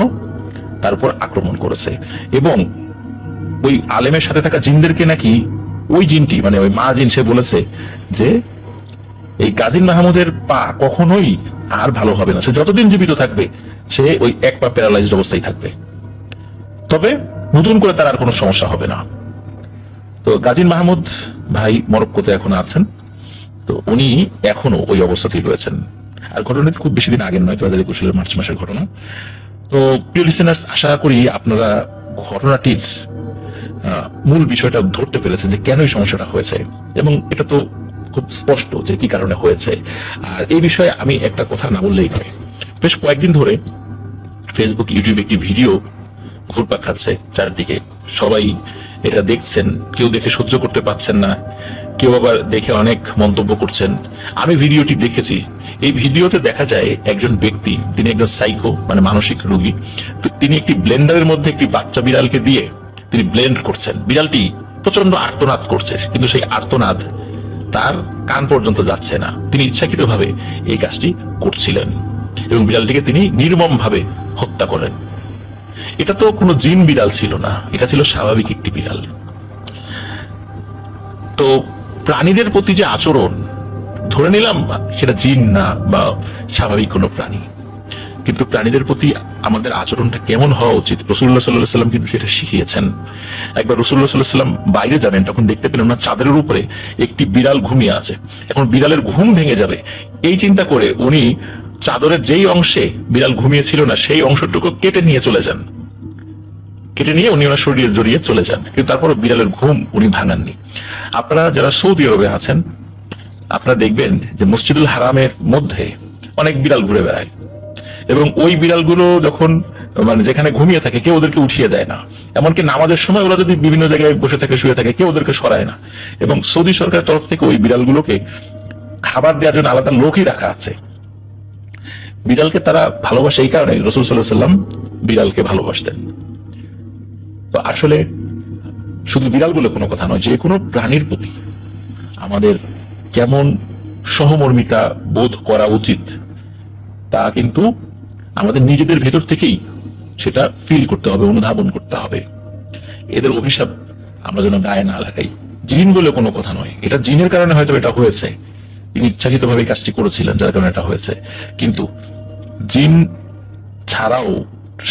তার উপর আক্রমণ করেছে। এবং ওই আলেমের সাথে থাকা জিনদেরকে নাকি ওই জিনটি, মানে ওই মা জিন, সে বলেছে যে এই গাজী মাহমুদের পা কখনোই আর ভালো হবে না, সে যতদিন জীবিত থাকবে সে ওই এক পা প্যারালাইজড অবস্থায় থাকবে, তবে নতুন করে তার আর কোনো সমস্যা হবে না। তো গাজী মাহমুদ ভাই মরক্কোতে এখন আছেন, তো উনি এখনো ওই অবস্থাতেই রয়েছেন। আর ঘটনাটি খুব বেশি দিন আগের নয়, 2021 সালের মার্চ মাসের ঘটনা। তো প্রিয় লিসেনার্স, আশা করি আপনারা ঘটনাটির মূল বিষয়টা ধরতে পেরেছেন যে কেন এই সমস্যাটা হয়েছে, এবং এটা তো খুব স্পষ্ট যে কি কারণে হয়েছে। আর এই বিষয়ে আমি একটা কথা না বললেই নয়, বেশ কয়েকদিন ধরে ফেসবুক, ইউটিউবে একটি ভিডিও ঘুরপাক খাচ্ছে চারদিকে। সবাই এটা দেখছেন, কেউ দেখে সহ্য করতে পারছেন না, কেউ আবার দেখে অনেক মন্তব্য করছেন। আমি ভিডিওটি দেখেছি। এই ভিডিওতে দেখা যায় একজন ব্যক্তি, তিনি একজন সাইকো, মানে মানসিক রোগী। তো তিনি একটি ব্লেন্ডারের মধ্যে একটি বাচ্চা বিড়ালকে দিয়ে তিনি ব্লেন্ড করছেন। বিড়ালটি প্রচন্ড আর্তনাদ করছে, কিন্তু সেই আর্তনাদ তার কান পর্যন্ত যাচ্ছে না। তিনি ইচ্ছাকৃতভাবে এই কাজটি করছিলেন এবং বিড়ালটিকে তিনি নির্মম ভাবে হত্যা করেন। এটা তো কোনো জিন বিড়াল ছিল না, এটা ছিল স্বাভাবিক একটি বিড়াল। তো প্রাণীদের প্রতি যে আচরণ, ধরে নিলাম সেটা জিন না বা স্বাভাবিক কোনো প্রাণী, কিন্তু প্রাণীদের প্রতি আমাদের আচরণটা কেমন হওয়া উচিত রাসূলুল্লাহ সাল্লাল্লাহু আলাইহি ওয়াসাল্লাম কিন্তু সেটা শিখিয়েছেন। একবার রাসূলুল্লাহ সাল্লাল্লাহু আলাইহি ওয়াসাল্লাম বাইরে যাবেন, তখন দেখতে পেলেন না চাদরের উপরে একটি বিড়াল ঘুমিয়ে আছে। এখন বিড়ালের ঘুম ভেঙে যাবে এই চিন্তা করে উনি চাদরের যেই অংশে বিড়াল ঘুমিয়েছিল না সেই অংশটুকু কেটে নিয়ে চলে যান, কেটে নিয়ে উনি ওনার শরীরে জড়িয়ে চলে যান, কিন্তু তারপর বিড়ালের ঘুম উনি ভাঙাননি। আপনারা যারা সৌদি আরবে আছেন, আপনারা দেখবেন যে মসজিদুল হারামের মধ্যে অনেক বিড়াল ঘুরে বেড়ায়, এবং ওই বিড়ালগুলো যখন মানে যেখানে ঘুমিয়ে থাকে কেউ ওদেরকে উঠিয়ে দেয় না। এমনকি নামাজের সময় ওরা যদি বিভিন্ন জায়গায় বসে থাকে, শুয়ে থাকে, কেউ ওদেরকে সরায় না। এবং সৌদি সরকারের তরফ থেকে ওই বিড়ালগুলোকে খাবার দেওয়ার জন্য আলাদা লোকই রাখা আছে, বিড়ালকে তারা ভালোবাসে এই কারণে, রাসূল সাল্লাল্লাহু আলাইহি ওয়াসাল্লাম বিড়ালকে ভালোবাসতেন। তো আসলে শুধু বিড়াল বলে কোনো কথা নয়, যে কোনো প্রাণীর প্রতি আমাদের কেমন সহমর্মিতা বোধ করা উচিত তা কিন্তু আমাদের নিজেদের ভেতর থেকেই সেটা ফিল করতে হবে, অনুধাবন করতে হবে। এদের অভিশাপ আমরা যেন গায়ে না লাগাই। জিন বলে কোনো কথা নয়, এটা জিনের কারণে হয়তো এটা হয়েছে, তিনি ইচ্ছাকৃতভাবে কাজটি করেছিলেন যার কারণে এটা হয়েছে। কিন্তু জিন ছাড়াও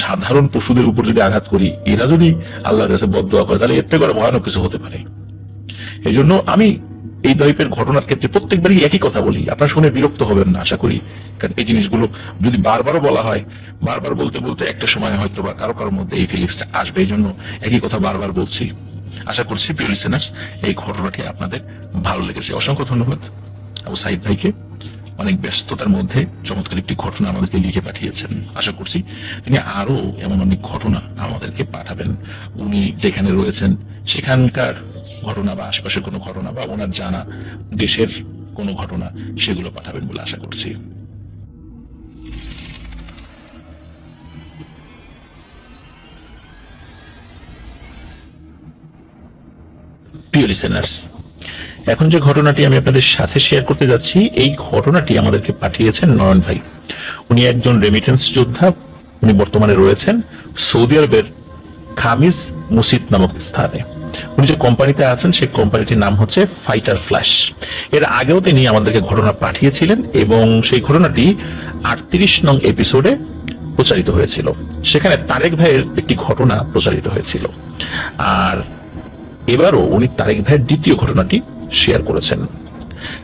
সাধারণ পশুদের উপর যদি আঘাত করি, এরা যদি আল্লাহর কাছে বদদোয়া করে, তাহলে এর থেকে আরো ভয়ানক কিছু হতে পারে। এই জন্য আমি এই টাইপের ঘটনার ক্ষেত্রে প্রত্যেকবারই একই কথা বলি, আপনারা শুনে বিরক্ত হবেন না আশা করি। কারণ এই জিনিসগুলো যদি বারবারও বলা হয়, বারবার বলতে বলতে একটা সময় হয়তো বা কারো কারোর মধ্যে এই ফিলিংসটা আসবে। এই জন্য একই কথা বারবার বলছি। আশা করছি প্রিয় লিসেনার্স, এই ঘটনাটি আপনাদের ভালো লেগেছে। অসংখ্য ধন্যবাদ আবু সাঈদ ভাইকে, অনেক ব্যস্ততার মধ্যে চমৎকার একটি ঘটনা আমাদেরকে লিখে পাঠিয়েছেন। আশা করছি তিনি আরো এমন অনেক ঘটনা আমাদেরকে পাঠাবেন। উনি যেখানে রয়েছেন সেখানকার ঘটনা বা আশেপাশের কোনো ঘটনা বা ওনার জানা দেশের কোনো ঘটনা, সেগুলো পাঠাবেন বলে আশা করছি। প্রিয় লিসেনার্স, এখন যে ঘটনাটি আমি আপনাদের সাথে শেয়ার করতে যাচ্ছি, এই ঘটনাটি আমাদেরকে পাঠিয়েছেন নয়ন ভাই। উনি একজন রেমিটেন্স যোদ্ধা। উনি বর্তমানে রয়েছেন সৌদি আরবের খামিজ মুসিদ নামক স্থানে। উনি যে কোম্পানিতে আছেন সেই কোম্পানিটির নাম হচ্ছে ফাইটার ফ্ল্যাশ। এর আগেও তিনি আমাদেরকে ঘটনা পাঠিয়েছিলেন এবং সেই ঘটনাটি 38 নং এপিসোডে প্রচারিত হয়েছিল। সেখানে তারেক ভাইয়ের একটি ঘটনা প্রচারিত হয়েছিল। আর এবারও উনি তারেক ভাইয়ের দ্বিতীয় ঘটনাটি শেয়ার করেছেন।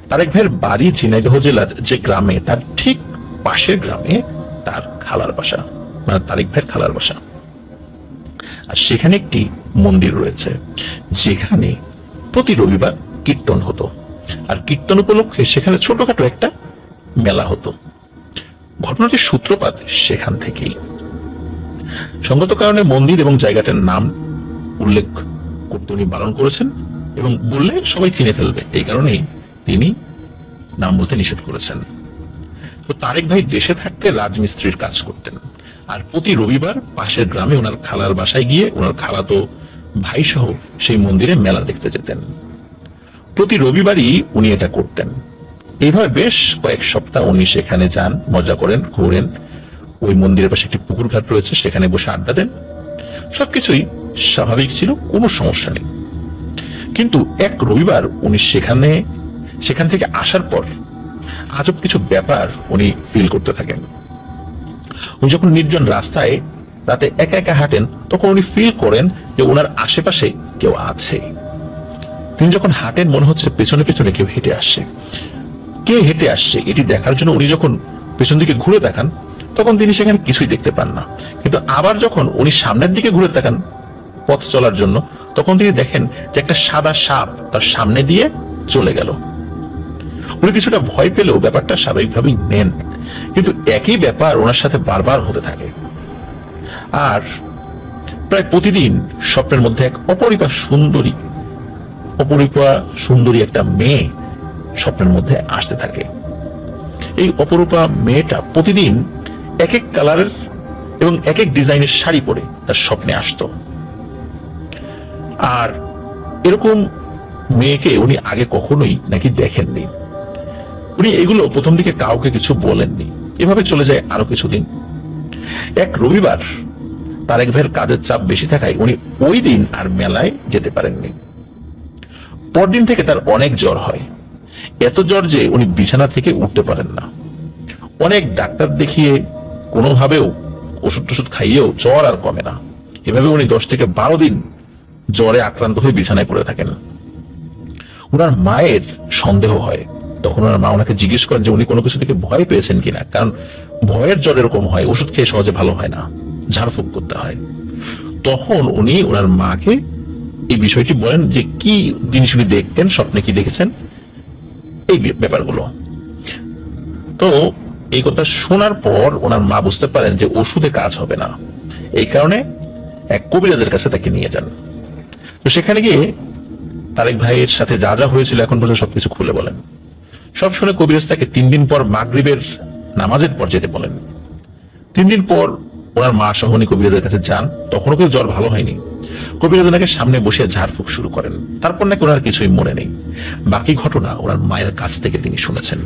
তারেক ভাইয়ের বাড়ি ঝিনাইদহ জেলার যে গ্রামে, তার ঠিক পাশের গ্রামে তার খালার বাসা, মানে তারেক ভাইয়ের খালার বাসা। আর সেখানে একটি মন্দির রয়েছে যেখানে প্রতি রবিবার কীর্তন হতো, আর কীর্তন উপলক্ষে সেখানে ছোটখাটো একটা মেলা হতো। ঘটনাটির সূত্রপাত সেখান থেকেই। সঙ্গত কারণে মন্দির এবং জায়গাটার নাম উল্লেখ করতে উনি বারণ করেছেন এবং বললে সবাই চিনে ফেলবে, এই কারণেই তিনি নাম বলতে নিষেধ করেছেন। তো তারেক ভাই দেশে থাকতে রাজমিস্ত্রির কাজ করতেন, আর প্রতি রবিবার পাশের গ্রামে ওনার খালার বাসায় গিয়ে ওনার খালাতো ভাই সহ সেই মন্দিরে মেলা দেখতে যেতেন। প্রতি রবিবারই উনি এটা করতেন। এইভাবে বেশ কয়েক সপ্তাহ উনি সেখানে যান, মজা করেন, ঘোরেন। ওই মন্দিরের পাশে একটি পুকুর ঘাট রয়েছে, সেখানে বসে আড্ডা দেন। সবকিছুই স্বাভাবিক ছিল, কোনো সমস্যা নেই। কিন্তু এক রবিবার উনি সেখান থেকে আসার পর আজব কিছু ব্যাপার উনি ফিল করতে থাকেন। উনি যখন নির্জন রাস্তায় রাতে একা একা হাঁটেন, তখন উনি ফিল করেন যে ওনার আশেপাশে কেউ আছে। তিনি যখন হাঁটেন মনে হচ্ছে পেছনে পেছনে কেউ হেঁটে আসছে। কে হেঁটে আসছে এটি দেখার জন্য উনি যখন পেছন দিকে ঘুরে তাকান, তখন তিনি সেখানে কিছুই দেখতে পান না। কিন্তু আবার যখন উনি সামনের দিকে ঘুরে তাকান পথ চলার জন্য, তখন তিনি দেখেন যে একটা সাদা সাপ তার সামনে দিয়ে চলে গেল। উনি কিছুটা ভয় পেলেও ব্যাপারটা স্বাভাবিকভাবেই নেন, কিন্তু একই ব্যাপার ওনার সাথে বারবার হতে থাকে। আর প্রায় প্রতিদিন স্বপ্নের মধ্যে এক অপরিপা সুন্দরী একটা মেয়ে স্বপ্নের মধ্যে আসতে থাকে। এই অপরূপা মেয়েটা প্রতিদিন এক এক কালারের এবং এক এক ডিজাইনের শাড়ি পরে তার স্বপ্নে আসতো। আর এরকম মেয়েকে উনি আগে কখনোই নাকি দেখেননি। উনি এগুলো প্রথম দিকে কাউকে কিছু বলেননি। এভাবে চলে যায় আরো কিছুদিন। এক রবিবার তারেক ভাইয়ের কাজের চাপ বেশি থাকায় উনি ওই দিন আর মেলায় যেতে পারেননি। পরদিন থেকে তার অনেক জ্বর হয়, এত জ্বর যে উনি বিছানা থেকে উঠতে পারেন না। অনেক ডাক্তার দেখিয়ে কোনোভাবেও ওষুধ খাইয়েও জ্বর আর কমে না। এভাবে উনি 10 থেকে 12 দিন জ্বরে আক্রান্ত হয়ে বিছানায় পড়ে থাকেন। ওনার মায়ের সন্দেহ হয়, তখন ওনার মা ওনাকে জিজ্ঞেস করেন যে উনি কোনো কিছু থেকে ভয় পেয়েছেন কিনা, কারণ ভয়ের জ্বর এরকম হয়, ওষুধ খেয়ে সহজে ভালো হয় না, ঝাড়ফুঁক করতে হয়। তখন উনি ওনার মাকে এই বিষয়টি বলেন যে কি জিনিস উনি দেখতেন, স্বপ্নে কি দেখেছেন, এই ব্যাপারগুলো। তো এই কথা শোনার পর ওনার মা বুঝতে পারেন যে ওষুধে কাজ হবে না, এই কারণে এক কবিরাজের কাছে তাকে নিয়ে যান। তো সেখানে গিয়ে তারেক ভাইয়ের সাথে যা যা হয়েছিল এখন পর্যন্ত সবকিছু খুলে বলেন। সব শুনে কবিরাজ তাকে 3 দিন পর মাগরিবের নামাজের পর যেতে বলেন। 3 দিন পর ওনার মা সহ উনি কবিরাজের কাছে যান, তখনও কেউ জ্বর ভালো হয়নি। কবিরাজ ওনাকে সামনে বসে ঝাড়ফুঁক শুরু করেন। তারপর নাকি ওনার কিছুই মনে নেই। বাকি ঘটনা ওনার মায়ের কাছ থেকে তিনি শুনেছেন।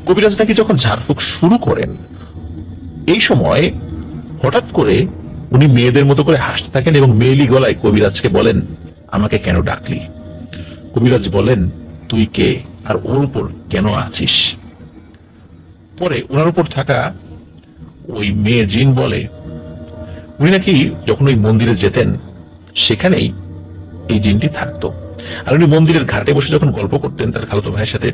কবিরাজ নাকি যখন ঝাড়ফুঁক শুরু করেন, এই সময় হঠাৎ করে উনি মেয়েদের মতো করে হাসতে থাকেন এবং মেয়েলি গলায় কবিরাজকে বলেন, আমাকে কেন ডাকলি? কবিরাজ বলেন, তুই কে আর ওর উপর কেন আছিস? পরে ওনার উপর থাকা ওই মেয়ে জিন বলে, উনি নাকি যখন ওই মন্দিরে যেতেন সেখানেই এই জিনটি থাকতো। আর উনি মন্দিরের ঘাটে বসে যখন গল্প করতেন তার খালাতো ভাইয়ের সাথে,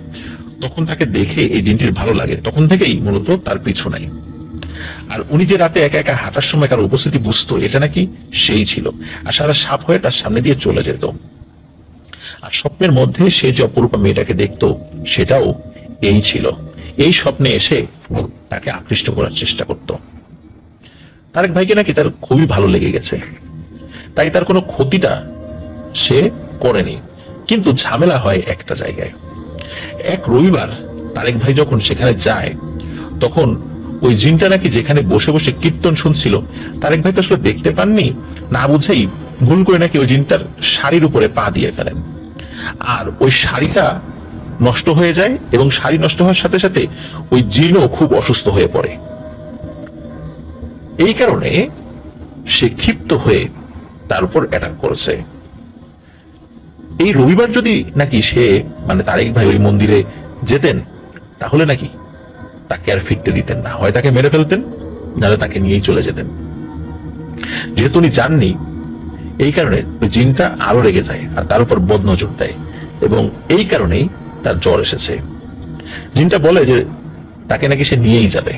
তখন তাকে দেখে এই জিনটির ভালো লাগে, তখন থেকেই মূলত তার পিছু নাই। আর উনি যে রাতে একা একা হাঁটার সময় কারো উপস্থিতি বুঝতো, এটা নাকি সেই ছিল। আর সারা সাপ হয়ে তার সামনে দিয়ে চলে যেত। আর স্বপ্নের মধ্যে সে যে অপরূপা মেয়েটাকে দেখতো সেটাও এই ছিল। এই স্বপ্নে এসে তাকে আকৃষ্ট করার চেষ্টা করত। তারেক ভাইকে নাকি তার খুবই ভালো লেগে গেছে, তাই তার কোনো ক্ষতিটা সে করেনি। কিন্তু ঝামেলা হয় একটা জায়গায়। এক রবিবার তারেক ভাই যখন সেখানে যায়, তখন ওই জিনটা নাকি যেখানে বসে বসে কীর্তন শুনছিল, তারেক ভাই তো আসলে দেখতে পাননি, না বুঝেই ভুল করে নাকি ওই জিনটার শাড়ির উপরে পা দিয়ে ফেলেন। আর ওই শাড়িটা নষ্ট হয়ে যায় এবং শাড়ি নষ্ট হওয়ার সাথে সাথে ওই জিনও খুব অসুস্থ হয়ে পড়ে। এই কারণে সে ক্ষিপ্ত হয়ে তার উপর অ্যাটাক করেছে। এই রবিবার যদি নাকি সে মানে তারেক ভাই ওই মন্দিরে যেতেন, তাহলে নাকি তাকে আর ফিরতে দিতেন না, হয় তাকে মেরে ফেলতেন, নাহলে তাকে নিয়েই চলে যেতেন। যেহেতু উনি যাননি, এই কারণে ওই জিনটা আরো রেগে যায় আর তার উপর বদনজর দেয় এবং এই কারণেই তার জ্বর এসেছে। জিনটা বলে যে তাকে নাকি সে নিয়েই যাবে,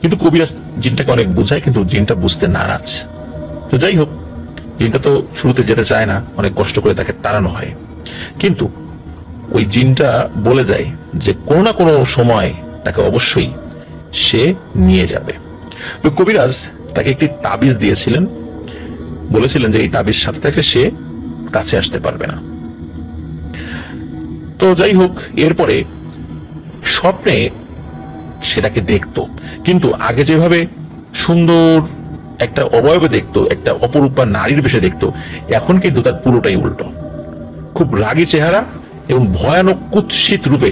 কিন্তু কবিরাজ জিনটাকে অনেক বোঝায়, কিন্তু জিনটা বুঝতে নারাজ। তো যাই হোক, জিনটা তো শুরুতে যেতে চায় না, অনেক কষ্ট করে তাকে তাড়ানো হয়। কিন্তু ওই জিনটা বলে যায় যে কোনো না কোনো সময় তাকে অবশ্যই সে নিয়ে যাবে। ওই কবিরাজ তাকে একটি তাবিজ দিয়েছিলেন, বলেছিলেন যে এই তাবিজ সাথে থাকলে সে কাছে আসতে পারবে না। তো যাই হোক, এরপরে স্বপ্নে সেটাকে দেখতো, কিন্তু আগে যেভাবে সুন্দর একটা অবয়বে দেখতো, একটা অপরূপা নারীর বেশে দেখতো, এখন কিন্তু তার পুরোটাই উল্টো। খুব রাগী চেহারা এবং ভয়ানক কুৎসিত রূপে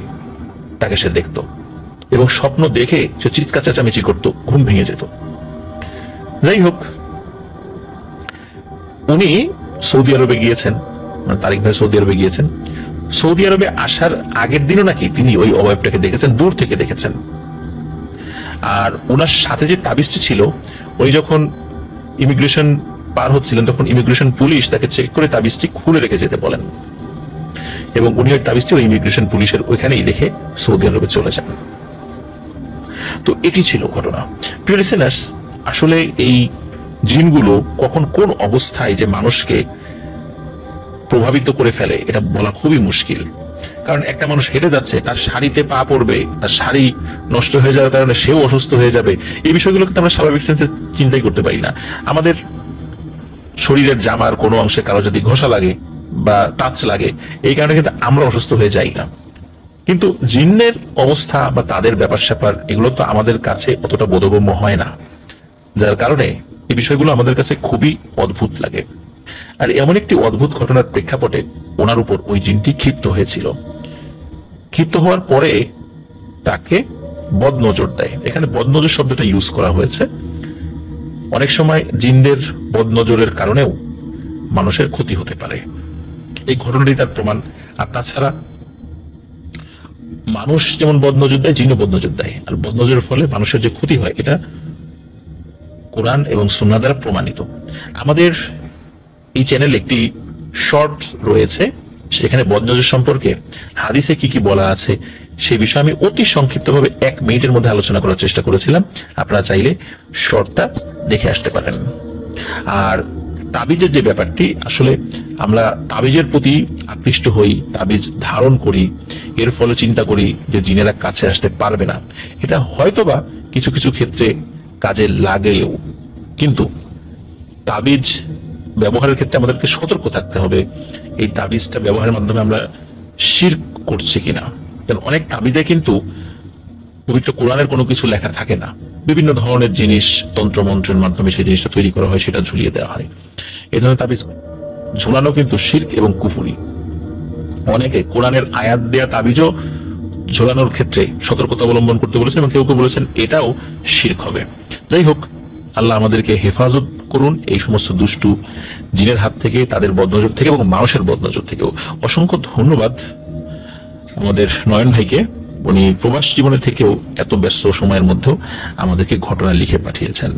তাকে সে দেখতো এবং স্বপ্ন দেখে সে চিৎকার চেঁচামেচি করতো, ঘুম ভেঙে যেত। যাই হোক, উনি সৌদি আরবে গিয়েছেন, মানে তারেক ভাই সৌদি আরবে গিয়েছেন। সৌদি আরবে আসার আগের দিনও নাকি তিনি ওই অবয়বটাকে দেখেছেন, দূর থেকে দেখেছেন। আর ওনার সাথে যে তাবিজটি ছিল, উনি যখন ইমিগ্রেশন পার হচ্ছিলেন তখন ইমিগ্রেশন পুলিশ তাকে চেক করে তাবিজটি খুলে রেখে যেতে বলেন এবং উনি ওই তাবিজটি ওই ইমিগ্রেশন পুলিশের ওইখানেই রেখে সৌদি আরবে চলে যান। তো এটি ছিল ঘটনা। প্রিয় লিসেনার্স, আসলে এই জিনগুলো কখন কোন অবস্থায় যে মানুষকে প্রভাবিত করে ফেলে এটা বলা খুবই মুশকিল। কারণ একটা মানুষ হেঁটে যাচ্ছে, তার শাড়িতে পা পড়বে, তার শাড়ি নষ্ট হয়ে যাওয়ার কারণে সেও অসুস্থ হয়ে যাবে, এই বিষয়গুলো কিন্তু আমরা স্বাভাবিক সেন্সে চিন্তাই করতে পারি না। আমাদের শরীরের জামার কোনো অংশে কারো যদি ঘষা লাগে বা টাচ লাগে, এই কারণে কিন্তু আমরা অসুস্থ হয়ে যাই না। কিন্তু জিন্নের অবস্থা বা তাদের ব্যাপার স্যাপার এগুলো তো আমাদের কাছে অতটা বোধগম্য হয় না, যার কারণে এই বিষয়গুলো আমাদের কাছে খুবই অদ্ভুত লাগে। আর এমন একটি অদ্ভুত ঘটনার প্রেক্ষাপটে ওনার উপর ওই জিনটি ক্ষিপ্ত হয়েছিল। ক্ষিপ্ত হওয়ার পরে তাকে বদনজর দেয়। এখানে বদনজর শব্দটা ইউজ করা হয়েছে। অনেক সময় জিনদের বদনজরের কারণেও মানুষের ক্ষতি হতে পারে, এই ঘটনাটি তার প্রমাণ। আর তাছাড়া মানুষ যেমন বদনজর দেয়, জিনও বদনজর দেয়। আর বদনজরের ফলে মানুষের যে ক্ষতি হয়, এটা কোরআন এবং সুন্নাহ দ্বারা প্রমাণিত। আমাদের এই চ্যানেলে একটি শর্ট রয়েছে, সেখানে বদনজর সম্পর্কে হাদিসে কি কি বলা আছে সেই বিষয়ে আমি অতি সংক্ষিপ্তভাবে 1 মিনিটের মধ্যে আলোচনা করার চেষ্টা করেছিলাম। আপনারা চাইলে শর্টটা দেখে আসতে পারেন। আর তাবিজের যে ব্যাপারটি, আসলে আমরা তাবিজের প্রতি আকৃষ্ট হই, তাবিজ ধারণ করি, এর ফলে চিন্তা করি যে জিনেরা কাছে আসতে পারবে না। এটা হয়তোবা কিছু কিছু ক্ষেত্রে কাজে লাগেও, কিন্তু তাবিজ ব্যবহারের ক্ষেত্রে আমাদেরকে সতর্ক থাকতে হবে এই তাবিজটা ব্যবহারের মাধ্যমে আমরা শিরক করছি কিনা। কারণ অনেক তাবিজে কিন্তু পবিত্র কোরআনের কোনো কিছু লেখা থাকে না, বিভিন্ন ধরনের জিনিস তন্ত্রমন্ত্রের মাধ্যমে সেই জিনিসটা তৈরি করা হয়, সেটা ঝুলিয়ে দেওয়া হয়। এই ধরনের তাবিজ ঝুলানো কিন্তু শিরক এবং কুফরি। অনেকে কোরআনের আয়াত দেয়া তাবিজও ঝোলানোর ক্ষেত্রে সতর্কতা অবলম্বন করতে বলেছেন এবং কেউ কেউ বলেছেন এটাও শিরক হবে। যাই হোক, আল্লাহ আমাদেরকে হেফাজত করুন এই সমস্ত দুষ্টু জিনের হাত থেকে, তাদের বদনজর থেকে এবং মানুষের বদনজর থেকেও। অসংখ্য ধন্যবাদ আমাদের নয়ন ভাইকে, উনি প্রবাস জীবনে থেকেও এত ব্যস্ত সময়ের মধ্যেও আমাদেরকে ঘটনা লিখে পাঠিয়েছেন।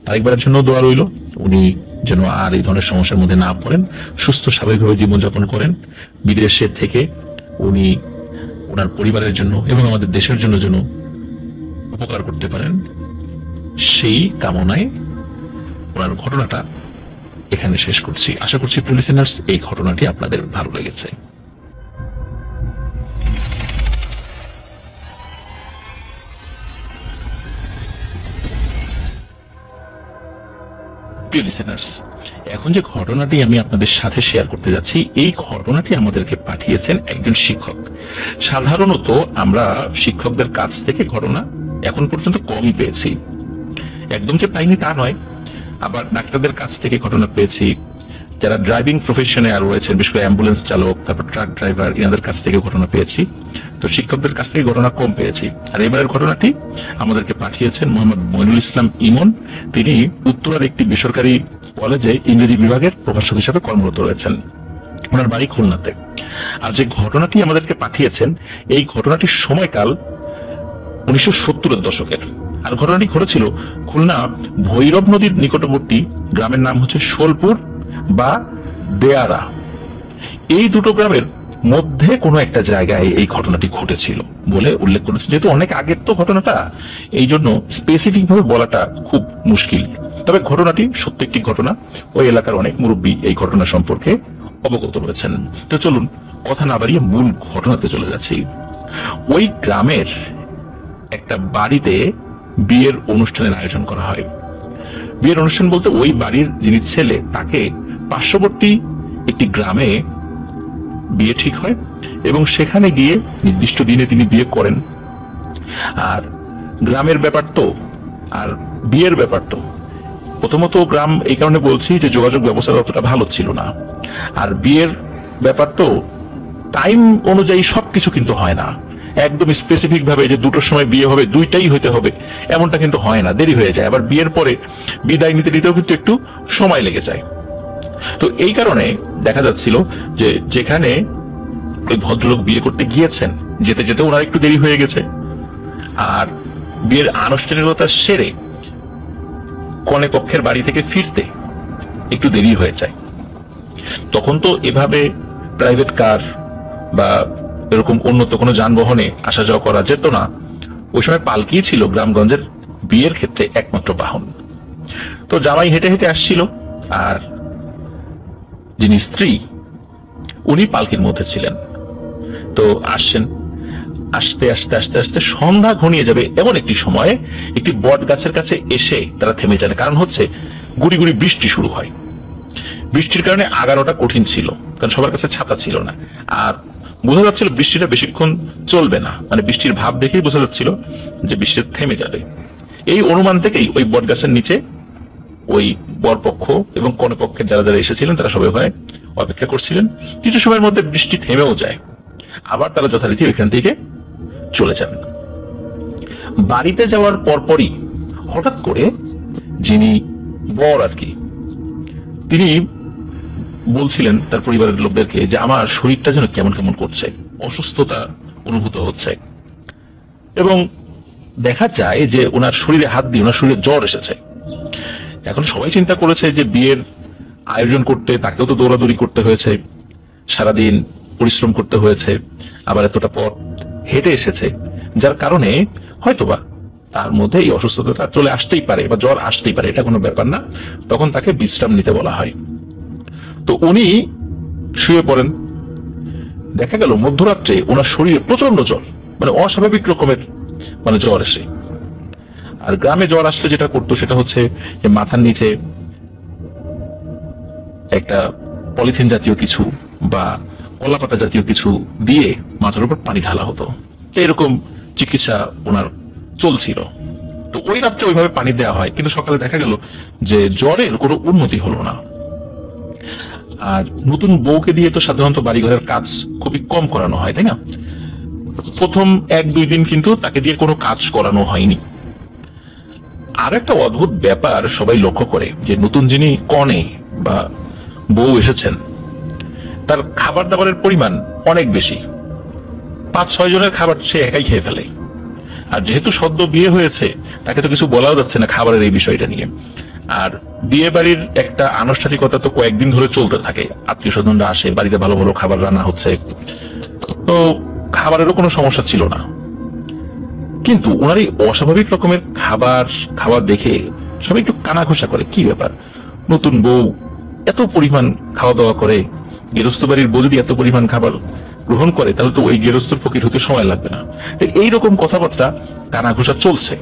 আরেকবারের জন্য দোয়া রইল, উনি যেন আর এই ধরনের সমস্যার মধ্যে না পড়েন, সুস্থ স্বাভাবিকভাবে জীবনযাপন করেন, বিদেশে থেকে উনি ওনার পরিবারের জন্য এবং আমাদের দেশের জন্য যেন উপকার করতে পারেন, সেই কামনায় ওনার ঘটনাটা এখানে শেষ করছি। আশা করছি প্রিয় লিসেনার্স এই ঘটনাটি আপনাদের ভালো লেগেছে। প্রিয় লিসেনার্স, এখন যে ঘটনাটি আমি আপনাদের সাথে শেয়ার করতে যাচ্ছি, এই ঘটনাটি আমাদেরকে পাঠিয়েছেন একজন শিক্ষক। সাধারণত আমরা শিক্ষকদের কাছ থেকে ঘটনা এখন পর্যন্ত কমই পেয়েছি, একদম যে পাইনি তা নয়, আবার ডাক্তারদের কাছ থেকে ঘটনা পেয়েছি, যারা ড্রাইভিং প্রফেশনে আর রয়েছেন, বিশেষ করে অ্যাম্বুলেন্স চালক, তারপর ট্রাক ড্রাইভার, এনাদের কাছ থেকে ঘটনা পেয়েছি। তো শিক্ষকদের কাছ থেকে ঘটনা কম পেয়েছি। আর এবারের ঘটনাটি আমাদেরকে পাঠিয়েছেন মোহাম্মদ মইনুল ইসলাম ইমন। তিনি উত্তরার একটি বেসরকারি কলেজে ইংরেজি বিভাগের প্রভাষক হিসাবে কর্মরত রয়েছেন, ওনার বাড়ি খুলনাতে। আর যে ঘটনাটি আমাদেরকে পাঠিয়েছেন, এই ঘটনাটির সময়কাল 1970-এর দশকের। আর ঘটনাটি ঘটেছিল খুলনা ভৈরব নদীর নিকটবর্তী গ্রামের নাম হচ্ছে শোলপুর বা দেয়ারা। এই দুটো গ্রামের মধ্যে কোনো একটা জায়গায় এই ঘটনাটি ঘটেছিল বলে উল্লেখ করেছে। যেহেতু অনেক আগের তো ঘটনাটা, এই জন্য স্পেসিফিক ভাবে বলাটা খুব মুশকিল। তবে ঘটনাটি সত্য একটি ঘটনা, ওই এলাকার অনেক মুরব্বী এই ঘটনা সম্পর্কে অবগত রয়েছেন। তো চলুন কথা না বাড়িয়ে মূল ঘটনাতে চলে যাচ্ছি। ওই গ্রামের একটা বাড়িতে বিয়ের অনুষ্ঠানের আয়োজন করা হয়। বিয়ের অনুষ্ঠান বলতে ওই বাড়ির যিনি ছেলে, তাকে পার্শ্ববর্তী একটি গ্রামে বিয়ে ঠিক হয় এবং সেখানে গিয়ে নির্দিষ্ট দিনে তিনি বিয়ে করেন। আর গ্রামের ব্যাপার তো, আর বিয়ের ব্যাপার তো, প্রথমত গ্রাম এই কারণে বলছি যে যোগাযোগ ব্যবস্থা অতটা ভালো ছিল না। আর বিয়ের ব্যাপার তো টাইম অনুযায়ী সবকিছু কিন্তু হয় না, একদম স্পেসিফিক ভাবে যে দুটোর সময় বিয়ে হবে, দুইটাই হইতে হবে, এমনটা কিন্তু হয় না, দেরি হয়ে যায়। আবার বিয়ের পরে বিদায় নিতে নিতেও কিন্তু একটু সময় লেগে যায়। তো এই কারণে দেখা যাচ্ছিল যে যেখানে ওই ভদ্রলোক বিয়ে করতে গিয়েছেন, যেতে যেতে ওনার একটু দেরি হয়ে গেছে। আর বিয়ের আনুষ্ঠানিকতা সেরে কনে পক্ষের বাড়ি থেকে ফিরতে একটু দেরি হয়ে যায়। তখন তো এভাবে প্রাইভেট কার বা এরকম উন্নত কোনো যানবাহনে আসা যাওয়া করা যেত না। ওই সময় পালকি ছিল গ্রামগঞ্জের বিয়ের ক্ষেত্রে একমাত্র বাহন। তো জামাই হেঁটে হেঁটে আসছিল, আর যিনি স্ত্রী উনি পালকির মধ্যে ছিলেন। তো আসছেন, আস্তে আস্তে আস্তে আস্তে সন্ধ্যা ঘনিয়ে যাবে এমন একটি সময়ে একটি বট গাছের কাছে এসে তারা থেমে যান। কারণ হচ্ছে গুড়ি গুড়ি বৃষ্টি শুরু হয়। বৃষ্টির কারণে আগানোটা কঠিন ছিল, কারণ সবার কাছে ছাতা ছিল না। আর বোঝা যাচ্ছিল বৃষ্টিটা বেশিক্ষণ চলবে না, মানে বৃষ্টির ভাব দেখেই বোঝা যাচ্ছিল যে বৃষ্টি থেমে যাবে। এই অনুমান থেকেই ওই বট গাছের নিচে ওই বরপক্ষ এবং কনেপক্ষের যারা যারা এসেছিলেন তারা সবাই ওখানে অপেক্ষা করছিলেন। কিছু সময়ের মধ্যে বৃষ্টি থেমেও যায়, আবার তারা যথারীতি ওইখান থেকে চলে যান। বাড়িতে যাওয়ার পরপরই হঠাৎ করে যিনি বর আর কি, তিনি বলছিলেন তার পরিবারের লোকদেরকে যে আমার শরীরটা যেন কেমন কেমন করছে, অসুস্থতা অনুভূত হচ্ছে। এবং দেখা যায় যে ওনার শরীরে হাত দিয়ে ওনার শরীরে জ্বর এসেছে। এখন সবাই চিন্তা করেছে যে বিয়ের আয়োজন করতে তাকেও তো দৌড়াদৌড়ি করতে হয়েছে, সারাদিন পরিশ্রম করতে হয়েছে, আবার এতটা পথ হেঁটে এসেছে, যার কারণে হয়তোবা তার মধ্যে এই অসুস্থতাটা চলে আসতেই পারে বা জ্বর আসতেই পারে, এটা কোনো ব্যাপার না। তখন তাকে বিশ্রাম নিতে বলা হয়। তো উনি শুয়ে পড়েন। দেখা গেল মধ্যরাত্রে ওনার শরীরে প্রচন্ড জ্বর, মানে অস্বাভাবিক রকমের মানে জ্বর এসে। আর গ্রামে জ্বর আসলে যেটা করতো সেটা হচ্ছে মাথার নিচে একটা পলিথিন জাতীয় কিছু বা কলাপাতা জাতীয় কিছু দিয়ে মাথার উপর পানি ঢালা হতো। এরকম চিকিৎসা ওনার চলছিল। তো ওই রাত্রে ওইভাবে পানি দেওয়া হয়, কিন্তু সকালে দেখা গেল যে জ্বরের কোনো উন্নতি হলো না। আর নতুন বউকে দিয়ে তো সাধারণত বাড়িঘরের কাজ খুবই কম করানো হয়, তাই না? প্রথম 1-2 দিন কিন্তু তাকে দিয়ে কোনো কাজ করানো হয়নি। আর একটা অদ্ভুত ব্যাপার সবাই লক্ষ্য করে যে নতুন যিনি কনে বা বউ এসেছেন তার খাবার দাবারের পরিমাণ অনেক বেশি। 5-6 জনের খাবার সে একাই খেয়ে ফেলে। আর যেহেতু সদ্য বিয়ে হয়েছে, তাকে তো কিছু বলাও যাচ্ছে না খাবারের এই বিষয়টা নিয়ে। আর বিয়ে বাড়ির একটা আনুষ্ঠানিকতা তো কয়েকদিন ধরে চলতে থাকে, আত্মীয় স্বজনরা আসে, বাড়িতে ভালো ভালো খাবার রান্না হচ্ছে, তো খাবারেরও কোনো সমস্যা ছিল না। কিন্তু ওনার এই অস্বাভাবিক রকমের খাবার দেখে সবাই একটু কানাঘুষা করে, কি ব্যাপার, নতুন বউ এত পরিমাণ খাওয়া দাওয়া করে, গৃহস্থ বাড়ির বউ যদি এত পরিমাণ খাবার গ্রহণ করে তাহলে তো ওই গৃহস্থর ফকির হতে সময় লাগবে না। এইরকম কথাবার্তা কানাঘুষা চলছে।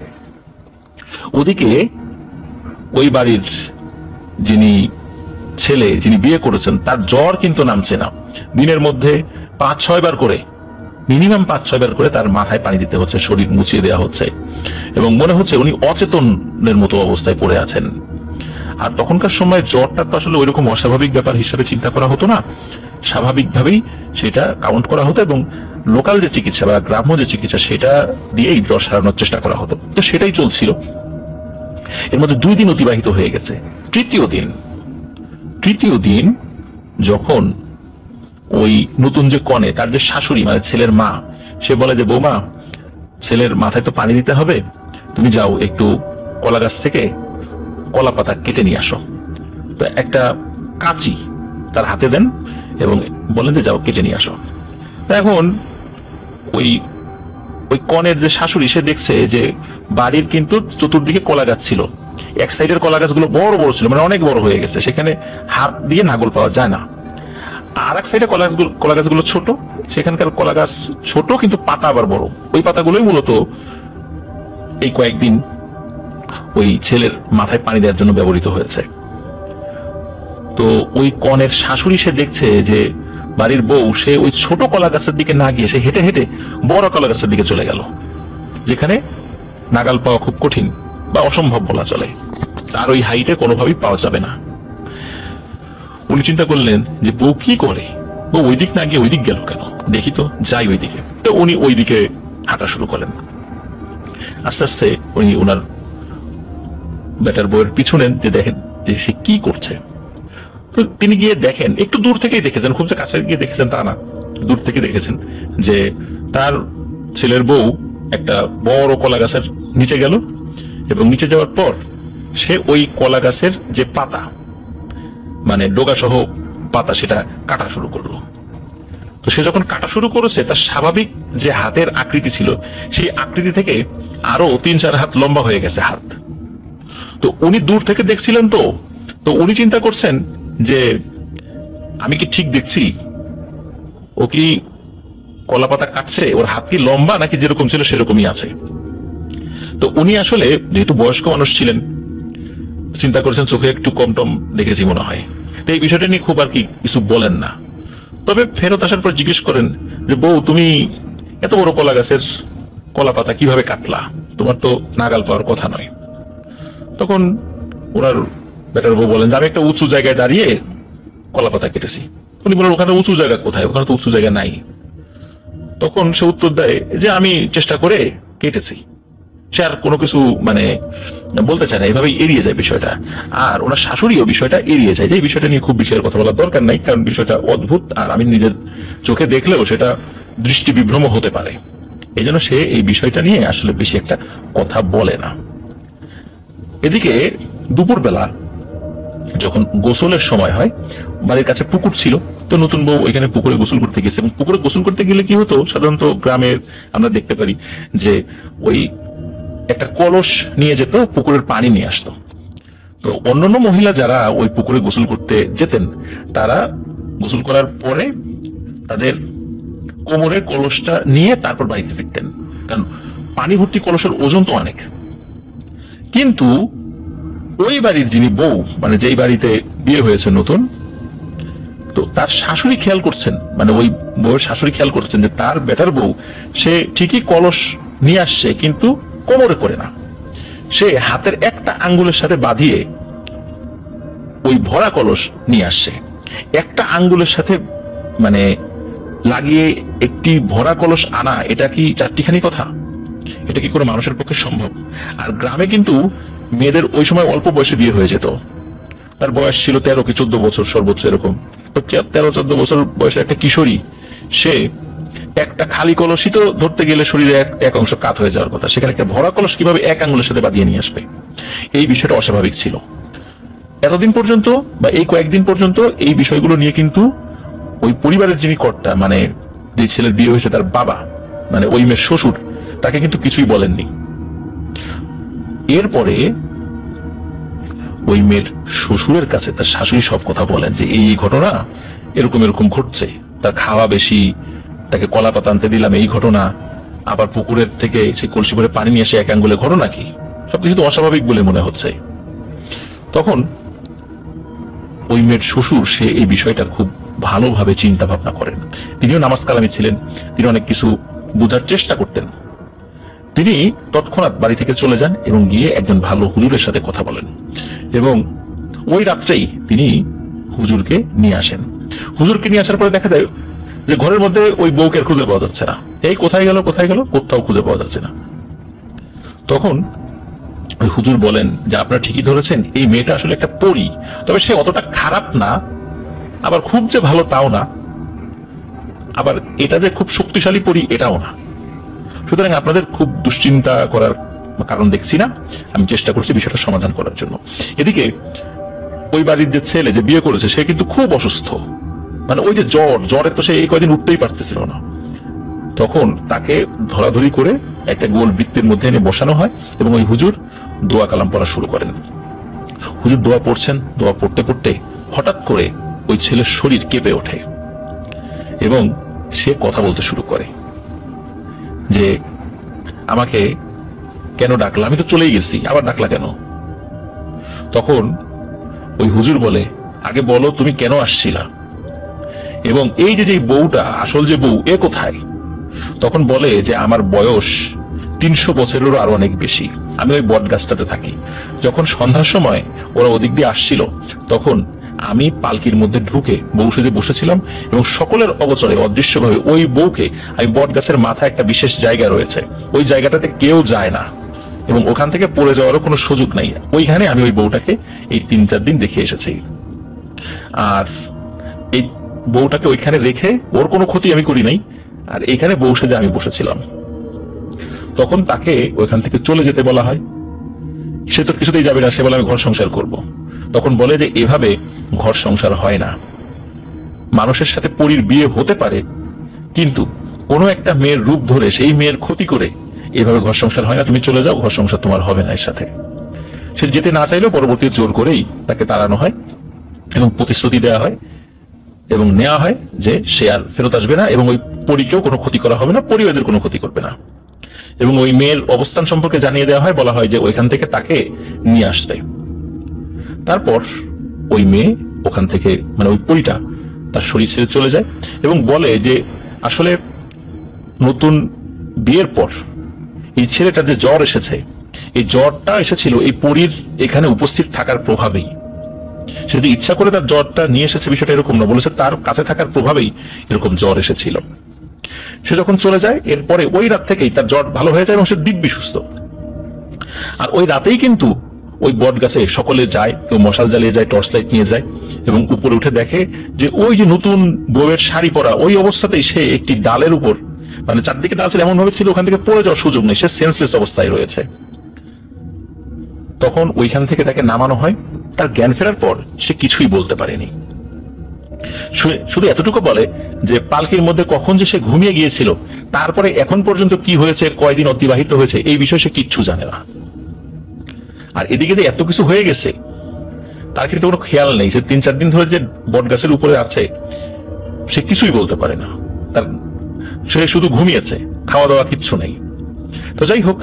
ওদিকে ওই বাড়ির যিনি ছেলে, যিনি বিয়ে করেছেন, তার জ্বর কিন্তু নামছে না। দিনের মধ্যে 5-6 বার করে, মিনিমাম 5-6 বার করে তার মাথায় পানি দিতে হচ্ছে, শরীর মুছিয়ে দেওয়া হচ্ছে, এবং মনে হচ্ছে উনি অচেতনের মতো অবস্থায় পড়ে আছেন। আর তখনকার সময় জ্বরটা তো আসলে ওইরকম অস্বাভাবিক ব্যাপার হিসেবে চিন্তা করা হতো না, স্বাভাবিকভাবেই সেটা কাউন্ট করা হতো, এবং লোকাল যে চিকিৎসা বা গ্রাম্য যে চিকিৎসা সেটা দিয়েই জ্বর সারানোর চেষ্টা করা হতো। তো সেটাই চলছিল। এর মধ্যে 2 দিন অতিবাহিত হয়ে গেছে। তৃতীয় দিন যখন ওই নতুন যে কনে, তার যে শাশুড়ি মানে ছেলের মা, সে বলে যে বৌমা, ছেলের মাথায় তো পানি দিতে হবে, তুমি যাও একটু কলা গাছ থেকে কলা পাতা কেটে নিয়ে আসো। তো একটা কাঁচি তার হাতে দেন এবং বলেন যে যাও কেটে নিয়ে আসো। এখন ওই কনের যে শাশুড়ি, সে দেখছে যে বাড়ির কিন্তু চতুর্দিকে কলা গাছ ছিল। এক সাইডের কলা গাছগুলো বড় বড় ছিল, মানে অনেক বড় হয়ে গেছে, সেখানে হাত দিয়ে নাগল পাওয়া যায় না। আর এক সাইডে কলা গাছগুলো ছোট, সেখানকার কলা গাছ ছোট কিন্তু পাতা আবার বড়। ওই পাতাগুলোই মূলত এই কয়েকদিন ওই ছেলের মাথায় পানি দেওয়ার জন্য ব্যবহৃত হয়েছে। তো ওই কনের শাশুড়ি সে দেখছে যে বাড়ির বউ সে ওই ছোট কলা গাছের দিকে না গিয়ে সে হেঁটে হেঁটে বড় কলা গাছের দিকে চলে গেল, যেখানে নাগাল পাওয়া খুব কঠিন বা অসম্ভব বলা চলে। তার ওই হাইটে কোনোভাবেই পাওয়া যাবে না। উনি চিন্তা করলেন যে বউ কি করে, বউ ওই দিক না গিয়ে ওই দিক গেল কেন, দেখি তো, যাই ওই দিকে। তো উনি ওই দিকে হাঁটা শুরু করেন। আস্তে আস্তে উনি ওনার বেটার বউয়ের পিছু নেন, যে দেখেন যে সে কি করছে। তো তিনি গিয়ে দেখেন, একটু দূর থেকেই দেখেছেন, খুব যে কাছে গিয়ে দেখেছেন তা না, দূর থেকে দেখেছেন যে তার ছেলের বউ একটা বড় কলা গাছের নিচে গেল, এবং নিচে যাওয়ার পর সে ওই কলা গাছের যে পাতা, মানে ডোগা সহ পাতা, সেটা কাটা শুরু করলো। তো সে যখন কাটা শুরু করেছে, তার স্বাভাবিক যে হাতের আকৃতি ছিল, সেই আকৃতি থেকে আরো 3-4 হাত লম্বা হয়ে গেছে হাত। তো উনি দূর থেকে দেখছিলেন, তো উনি চিন্তা করছেন যে আমি কি ঠিক দেখছি, ও কি কলা পাতা কাটছে, ওর হাত কি লম্বা নাকি যেরকম ছিল সেরকমই আছে। তো উনি আসলে যেহেতু বয়স্ক মানুষ ছিলেন, চিন্তা করেছেন চোখে একটু কম টম দেখেছি মনে হয়। তো এই বিষয়টা নিয়ে খুব আর কি কিছু বলেন না। তবে ফেরত আসার পর জিজ্ঞেস করেন যে বউ, তুমি এত বড় কলা গাছের কলা পাতা কিভাবে কাটলা, তোমার তো নাগাল পাওয়ার কথা নয়। তখন ওনার বেটার বউ বলেন যে আমি একটা উঁচু জায়গায় দাঁড়িয়ে কলা পাতা কেটেছি। উনি বলেন ওখানে উঁচু জায়গা কোথায়, ওখানে তো উঁচু জায়গা নাই। তখন সে উত্তর দেয় যে আমি চেষ্টা করে কেটেছি। সে আর কোনো কিছু মানে বলতে চায় না, এভাবেই এড়িয়ে যায় বিষয়টা। আর ওনার শাশুড়িও বিষয়টা এড়িয়ে যায়, যে এই বিষয়টা নিয়ে খুব বিষয়ের কথা বলার দরকার নাই, কারণ বিষয়টা অদ্ভুত, আর আমি নিজের চোখে দেখলেও সেটা দৃষ্টি বিভ্রম হতে পারে। এই জন্য সে এই বিষয়টা নিয়ে আসলে বেশি একটা কথা বলে না। এদিকে দুপুরবেলা যখন গোসলের সময় হয়, বাড়ির কাছে পুকুর ছিল, তো নতুন বউ ওইখানে পুকুরে গোসল করতে গেছে। এবং পুকুরে গোসল করতে গেলে কি হতো, সাধারণত গ্রামের আমরা দেখতে পারি যে ওই একটা কলস নিয়ে যেত, পুকুরের পানি নিয়ে আসতো। তো অন্যান্য মহিলা যারা ওই পুকুরে গোসল করতে যেতেন, তারা গোসল করার পরে তাদের কোমরে কলসটা নিয়ে তারপর বাড়িতে ফিরতেন, কারণ পানি ভর্তি কলসের ওজন তো অনেক। কিন্তু ওই বাড়ির যিনি বউ, মানে যেই বাড়িতে বিয়ে হয়েছে নতুন, তো তার শাশুড়ি খেয়াল করছেন, মানে ওই বউয়ের শাশুড়ি খেয়াল করছেন যে তার বেটার বউ সে ঠিকই কলস নিয়ে আসছে, কিন্তু কোমরে করে না, সে হাতের একটা আঙ্গুলের সাথে বাঁধিয়ে ওই ভরা কলস নিয়ে আসছে। একটা আঙ্গুলের সাথে মানে লাগিয়ে একটি ভরা কলস আনা, এটা কি চারটিখানি কথা? এটা কি কোনো মানুষের পক্ষে সম্ভব? আর গ্রামে কিন্তু মেয়েদের ওই সময় অল্প বয়সে বিয়ে হয়ে যেত। তার বয়স ছিল 13 কি 14 বছর সর্বোচ্চ, এরকম। তো 13-14 বছর বয়সের একটা কিশোরী, সে একটা খালি কলসই তো ধরতে গেলে শরীরে এক অংশ কাত হয়ে যাওয়ার কথা, সেখানে একটা ভরা কলস কিভাবে এক আঙ্গুলের সাথে বাঁধিয়ে নিয়ে আসবে? এই বিষয়টা অস্বাভাবিক ছিল। এতদিন পর্যন্ত বা এই কয়েকদিন পর্যন্ত এই বিষয়গুলো নিয়ে কিন্তু ওই পরিবারের যিনি কর্তা, মানে যে ছেলের বিয়ে হয়েছে তার বাবা, মানে ওই মেয়ের শ্বশুর, তাকে কিন্তু কিছুই বলেননি। এরপরে ওই মেয়ের শ্বশুরের কাছে তার শাশুড়ি সব কথা বলেন যে এই ঘটনা এরকম এরকম ঘটছে, তার খাওয়া বেশি, তাকে কলা পাতা আনতে দিলাম এই ঘটনা, আবার পুকুরের থেকে সেই কলসি ভরে পানি নিয়ে এসে এক আঙ্গুলে ঘটনা, কি সবকিছু তো অস্বাভাবিক বলে মনে হচ্ছে। তখন ওই মেয়ের শ্বশুর সে এই বিষয়টা খুব ভালোভাবে চিন্তা ভাবনা করেন। তিনিও নামাজ কালামি ছিলেন, তিনি অনেক কিছু বোঝার চেষ্টা করতেন। তিনি তৎক্ষণাৎ বাড়ি থেকে চলে যান এবং গিয়ে একজন ভালো হুজুরের সাথে কথা বলেন এবং ওই রাত্রেই তিনি হুজুরকে নিয়ে আসেন। হুজুরকে নিয়ে আসার পরে দেখা যায় যে ঘরের মধ্যে ওই বউকে খুঁজে পাওয়া যাচ্ছে না। এই কোথায় গেল কোথাও খুঁজে পাওয়া যাচ্ছে না। তখন ওই হুজুর বলেন যে আপনারা ঠিকই ধরেছেন, এই মেয়েটা আসলে একটা পরী, তবে সে অতটা খারাপ না, আবার খুব যে ভালো তাও না, আবার এটা যে খুব শক্তিশালী পরী এটাও না। সুতরাং আপনাদের খুব দুশ্চিন্তা করার কারণ দেখছি না, আমি চেষ্টা করছি বিষয়টা সমাধান করার জন্য। এদিকে ওই বাড়ির যে ছেলে যে বিয়ে করেছে সে কিন্তু খুব অসুস্থ, মানে ওই যে জ্বরে তো সে এই কয়দিন উঠতেই পারতেছিল না। তখন তাকে ধরাধরি করে একটা গোল বৃত্তের মধ্যে এনে বসানো হয় এবং ওই হুজুর দোয়া কালাম পড়া শুরু করেন। হুজুর দোয়া পড়ছেন, দোয়া পড়তে পড়তে হঠাৎ করে ওই ছেলের শরীর কেঁপে ওঠে এবং সে কথা বলতে শুরু করে যে আমাকে কেন ডাকলা, আমি তো চলেই গেছি, আবার ডাকলা কেন? তখন ওই হুজুর বলে আগে বলো তুমি কেন আসছিলা, এবং এই যে বউটা আসল যে বউ এ কোথায়? তখন বলে যে আমার বয়স 300 বছরেরও আরো অনেক বেশি, আমি ওই বট গাছটাতে থাকি। যখন সন্ধ্যার সময় ওরা ওদিক দিয়ে আসছিল তখন আমি পালকির মধ্যে ঢুকে বউ সেজে বসেছিলাম এবং সকলের অগোচরে অদৃশ্যভাবে ওই বউকে আমি বট গাছের মাথায় একটা বিশেষ জায়গা রয়েছে, ওই জায়গাটাতে কেউ যায় না এবং ওখান থেকে পড়ে যাওয়ারও কোনো সুযোগ নাই, ওইখানে আমি ওই বউটাকে এই 3-4 দিন রেখে এসেছি। আর এই বউটাকে ওইখানে রেখে ওর কোনো ক্ষতি আমি করি নাই, আর এইখানে বউ সেজে আমি বসেছিলাম। তখন তাকে ওইখান থেকে চলে যেতে বলা হয়, সে তো কিছুতেই যাবে না, সে বলে আমি ঘর সংসার করব। তখন বলে যে এভাবে ঘর সংসার হয় না, মানুষের সাথে পরীর বিয়ে হতে পারে কিন্তু কোনো একটা মেয়ের রূপ ধরে সেই মেয়ের ক্ষতি করে এভাবে ঘর সংসার হয় না, তুমি চলে যাও, ঘর সংসার তোমার হবে না এর সাথে। সে যেতে না চাইলেও পরবর্তী জোর করেই তাকে তাড়ানো হয় এবং প্রতিশ্রুতি দেওয়া হয় এবং নেওয়া হয় যে সে আর ফেরত আসবে না এবং ওই পরীকেও কোনো ক্ষতি করা হবে না, পরী এদের কোনো ক্ষতি করবে না। এবং ওই মেয়ের অবস্থান সম্পর্কে জানিয়ে দেওয়া হয়, বলা হয় যে ওইখান থেকে তাকে নিয়ে আসতে। তারপর ওই মেয়ে ওখান থেকে মানে ওই পরীটা তার শরীর ছেড়ে চলে যায় এবং বলে যে আসলে নতুন বিয়ের পর এই ছেলেটার যে জ্বর এসেছে, এই জ্বরটা এসেছিল এই পরীর এখানে উপস্থিত থাকার প্রভাবেই। সে যদি ইচ্ছা করে তার জ্বরটা নিয়ে এসেছে বিষয়টা এরকম না, বলেছে তার কাছে থাকার প্রভাবেই এরকম জ্বর এসেছিল। সে যখন চলে যায় এরপরে ওই রাত থেকেই তার জ্বর ভালো হয়ে যায় এবং সে দিব্যি সুস্থ। আর ওই রাতেই কিন্তু ওই বট গাছে সকলে যায়, কেউ মশাল জ্বালিয়ে যায়, টর্চ লাইট নিয়ে যায় এবং উপরে উঠে দেখে যে ওই যে নতুন বউয়ের শাড়ি পরা ওই অবস্থাতেই সে একটি ডালের উপর, মানে চারদিকে ডাল ছিল এমন ভাবে ছিল ওখান থেকে পড়ে যাওয়ার সুযোগ নেই, সে সেন্সলেস অবস্থায় রয়েছে। তখন ওইখান থেকে তাকে নামানো হয়। তার জ্ঞান ফেরার পর সে কিছুই বলতে পারেনি, শুধু এতটুকু বলে যে পালকির মধ্যে কখন যে সে ঘুমিয়ে গিয়েছিল, তারপরে এখন পর্যন্ত কি হয়েছে, কয়দিন অতিবাহিত হয়েছে এই বিষয়ে সে কিচ্ছু জানে না। আর এদিকে যে এত কিছু হয়ে গেছে তার কিন্তু কোনো খেয়াল নেই। সে 3-4 দিন ধরে যে বট গাছের উপরে আছে সে কিছুই বলতে পারে না, তার সে শুধু ঘুমিয়েছে, খাওয়া দাওয়া কিচ্ছু নেই। তো যাই হোক,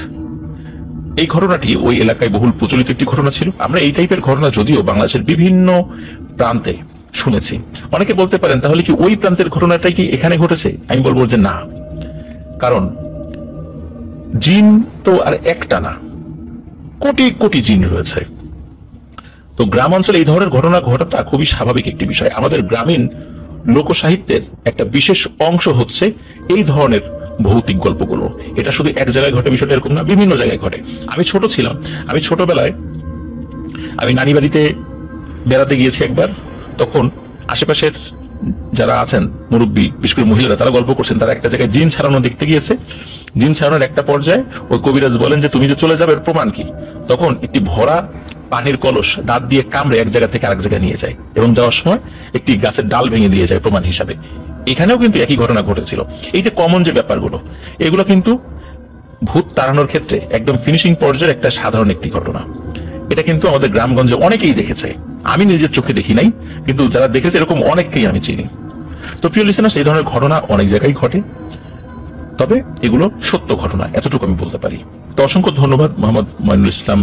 এই ঘটনাটি ওই এলাকায় বহুল প্রচলিত একটি ঘটনা ছিল। আমরা এই টাইপের ঘটনা যদিও বাংলাদেশের বিভিন্ন প্রান্তে শুনেছি। অনেকে বলতে পারেন তাহলে কি ওই প্রান্তের ঘটনাটাই কি এখানে ঘটেছে? আমি বলবো যে না, কারণ জিন তো আর একটা না, কোটি কোটি জিন রয়েছে। তো গ্রাম অঞ্চলে এই ধরনের ঘটনা ঘটাটা খুবই স্বাভাবিক একটি বিষয়। আমাদের গ্রামীণ লোকসাহিত্যের একটা বিশেষ অংশ হচ্ছে এই ধরনের ভৌতিক গল্পগুলো। এটা শুধু এক জায়গায় ঘটে বিষয়টা এরকম না, বিভিন্ন জায়গায় ঘটে। আমি ছোট ছিলাম, আমি ছোটবেলায় আমি নানি বাড়িতে বেড়াতে গিয়েছি একবার। তখন আশেপাশের যারা আছেন মুরব্বী, বিশেষ করে মহিলারা, তারা গল্প করছেন তারা একটা জায়গায় জিন ছাড়ানো দেখতে গিয়েছে। জিন ছাড়ানোর একটা পর্যায়ে ওই কবিরাজ বলেন যে তুমি যে চলে যাবে এর প্রমাণ কি? তখন একটি ভরা পানির কলস দাঁত দিয়ে কামড়ে এক জায়গা থেকে আরেক জায়গায় নিয়ে যায় এবং যাওয়ার সময় একটি গাছের ডাল ভেঙে দিয়ে যায় প্রমাণ হিসাবে। এখানেও কিন্তু একই ঘটনা ঘটেছিল। এই যে কমন যে ব্যাপারগুলো, এগুলো কিন্তু ভূত তাড়ানোর ক্ষেত্রে একদম ফিনিশিং পর্যায়ের একটা সাধারণ একটি ঘটনা। এটা কিন্তু আমাদের গ্রামগঞ্জে অনেকেই দেখেছে, আমি নিজের চোখে দেখি নাই, কিন্তু যারা দেখেছে এরকম অনেককেই আমি চিনি। তো প্রিয় লিসেনার্স, এই ধরনের ঘটনা অনেক জায়গায় ঘটে, তবে এগুলো সত্য ঘটনা, এতটুকু আমি বলতে পারি। তো অসংখ্য ধন্যবাদ মোহাম্মদ মঈনুল ইসলাম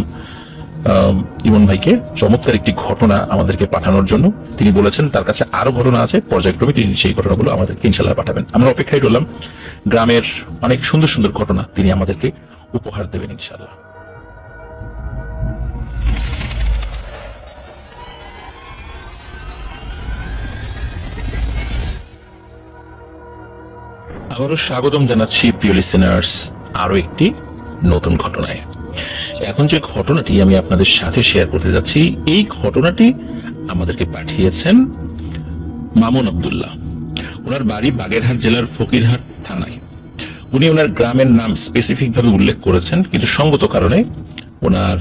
ইমন ভাইকে চমৎকার একটি ঘটনা আমাদেরকে পাঠানোর জন্য। তিনি বলেছেন তার কাছে আরো ঘটনা আছে, পর্যায়ক্রমে তিনি সেই ঘটনাগুলো আমাদেরকে ইনশাআল্লাহ পাঠাবেন। আমরা অপেক্ষায় রইলাম, গ্রামের অনেক সুন্দর সুন্দর ঘটনা তিনি আমাদেরকে উপহার দেবেন ইনশাআল্লাহ। আবারও স্বাগতম জানাচ্ছি প্রিয় লিসেনার্স আরো একটি নতুন ঘটনায়। এখন যে ঘটনাটি আমি আপনাদের সাথে শেয়ার করতে যাচ্ছি, এই ঘটনাটি আমাদেরকে পাঠিয়েছেন মামুন আব্দুল্লাহ। ওনার বাড়ি বাগেরহাট জেলার ফকিরহাট থানায়। উনি ওনার গ্রামের নাম স্পেসিফিক ভাবে উল্লেখ করেছেন, কিন্তু সঙ্গত কারণে ওনার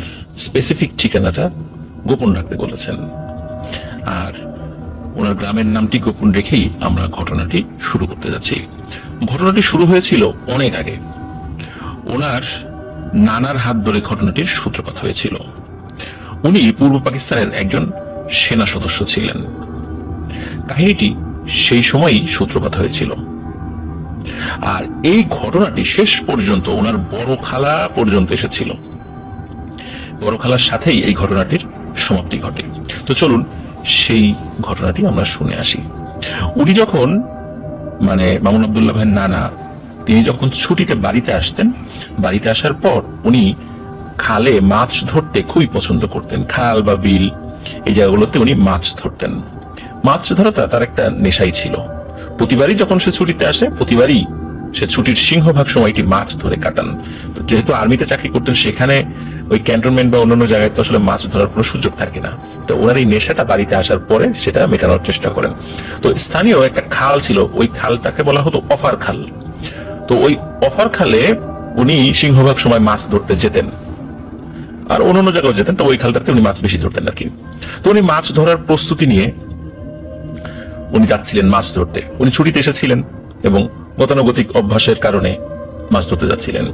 স্পেসিফিক ঠিকানাটা গোপন রাখতে বলেছেন। আর ওনার গ্রামের নামটি গোপন রেখেই আমরা ঘটনাটি শুরু করতে যাচ্ছি। ঘটনাটি শুরু হয়েছিল অনেক আগে। ওনার নানার হাত ধরে ঘটনাটির সূত্রপাত হয়েছিল। উনি পূর্ব পাকিস্তানের একজন সেনা সদস্য ছিলেন। কাহিনীটি সেই সময়ই সূত্রপাত হয়েছিল। আর এই ঘটনাটি শেষ পর্যন্ত ওনার বড় খালা পর্যন্ত এসেছিল। বড় খালার সাথেই এই ঘটনাটির সমাপ্তি ঘটে। তো চলুন সেই ঘটনাটি আমরা শুনে আসি। উনি যখন মামুন আব্দুল্লাহ ভাইয়ের নানা, তিনি যখন ছুটিতে বাড়িতে আসতেন, বাড়িতে আসার পর উনি খালে মাছ ধরতে খুবই পছন্দ করতেন। খাল বা বিল এই জায়গাগুলোতে উনি মাছ ধরতেন। মাছ ধরাটা তার একটা নেশাই ছিল। প্রতিবারই যখন সে ছুটিতে আসে, প্রতিবারই সে ছুটির সিংহভাগ সময়টি মাছ ধরে কাটান। যেহেতু আর্মিতে চাকরি করতেন, সেখানে ওই ক্যান্টনমেন্ট বা অন্যান্য জায়গায় তো আসলে মাছ ধরার কোনো সুযোগ থাকে না। তো ওনার এই নেশাটা বাড়িতে আসার পরে সেটা মেটানোর চেষ্টা করেন। তো স্থানীয় একটা খাল ছিল, ওই খালটাকে বলা হতো অফার খাল। তো ওই অফার খালে উনি সিংহভাগ সময় মাছ ধরতে যেতেন, আর অন্যান্য জায়গায় যেতেন। তো ওই খালটাতে উনি মাছ বেশি ধরতেন আর কি। তো উনি মাছ ধরার প্রস্তুতি নিয়ে উনি যাচ্ছিলেন মাছ ধরতে। উনি ছুটিতে এসেছিলেন এবং গতানুগতিক অভ্যাসের কারণে মাছ ধরতে যাচ্ছিলেন।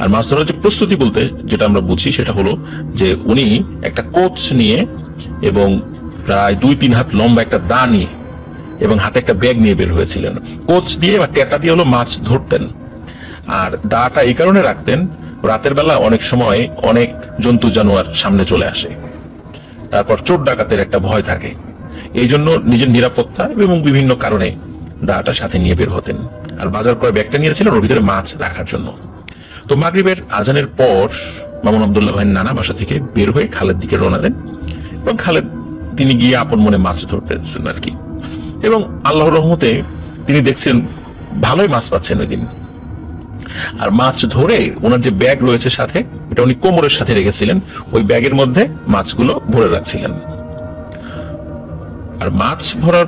আর মাছ ধরার যে প্রস্তুতি বলতে যেটা আমরা বুঝি সেটা হলো যে উনি একটা কোচ নিয়ে এবং প্রায় 2-3 হাত লম্বা একটা দা নিয়ে এবং হাতে একটা ব্যাগ নিয়ে বের হয়েছিলেন। কোচ দিয়ে বা টেটা দিয়ে হলো মাছ ধরতেন। আর দাটা এই কারণে রাখতেন, রাতের বেলা অনেক সময় অনেক জন্তু জানোয়ার সামনে চলে আসে, তারপর চোর ডাকাতের একটা ভয় থাকে। এই জন্য নিজের নিরাপত্তা এবং বিভিন্ন কারণে দাটা সাথে নিয়ে বের হতেন। আর বাজার করে ব্যাগটা নিয়েছিলেন ওর ভিতরে মাছ রাখার জন্য। তো মাগরিবের আজানের পর মামুন আব্দুল্লাহ ভাইয়ের নানা বাসা থেকে বের হয়ে খালের দিকে রওনা দেন এবং খালেদ তিনি গিয়ে আপন মনে মাছ ধরতেছেন আর কি। এবং আল্লাহর রহমতে তিনি দেখছেন ভালোই মাছ পাচ্ছেন ওই দিন। আর মাছ ধরে ওনার যে ব্যাগ রয়েছে সাথে, এটা উনি কোমরের সাথে রেখেছিলেন, ওই ব্যাগের মধ্যে মাছগুলো ভরে রাখছিলেন। আর মাছ ভরার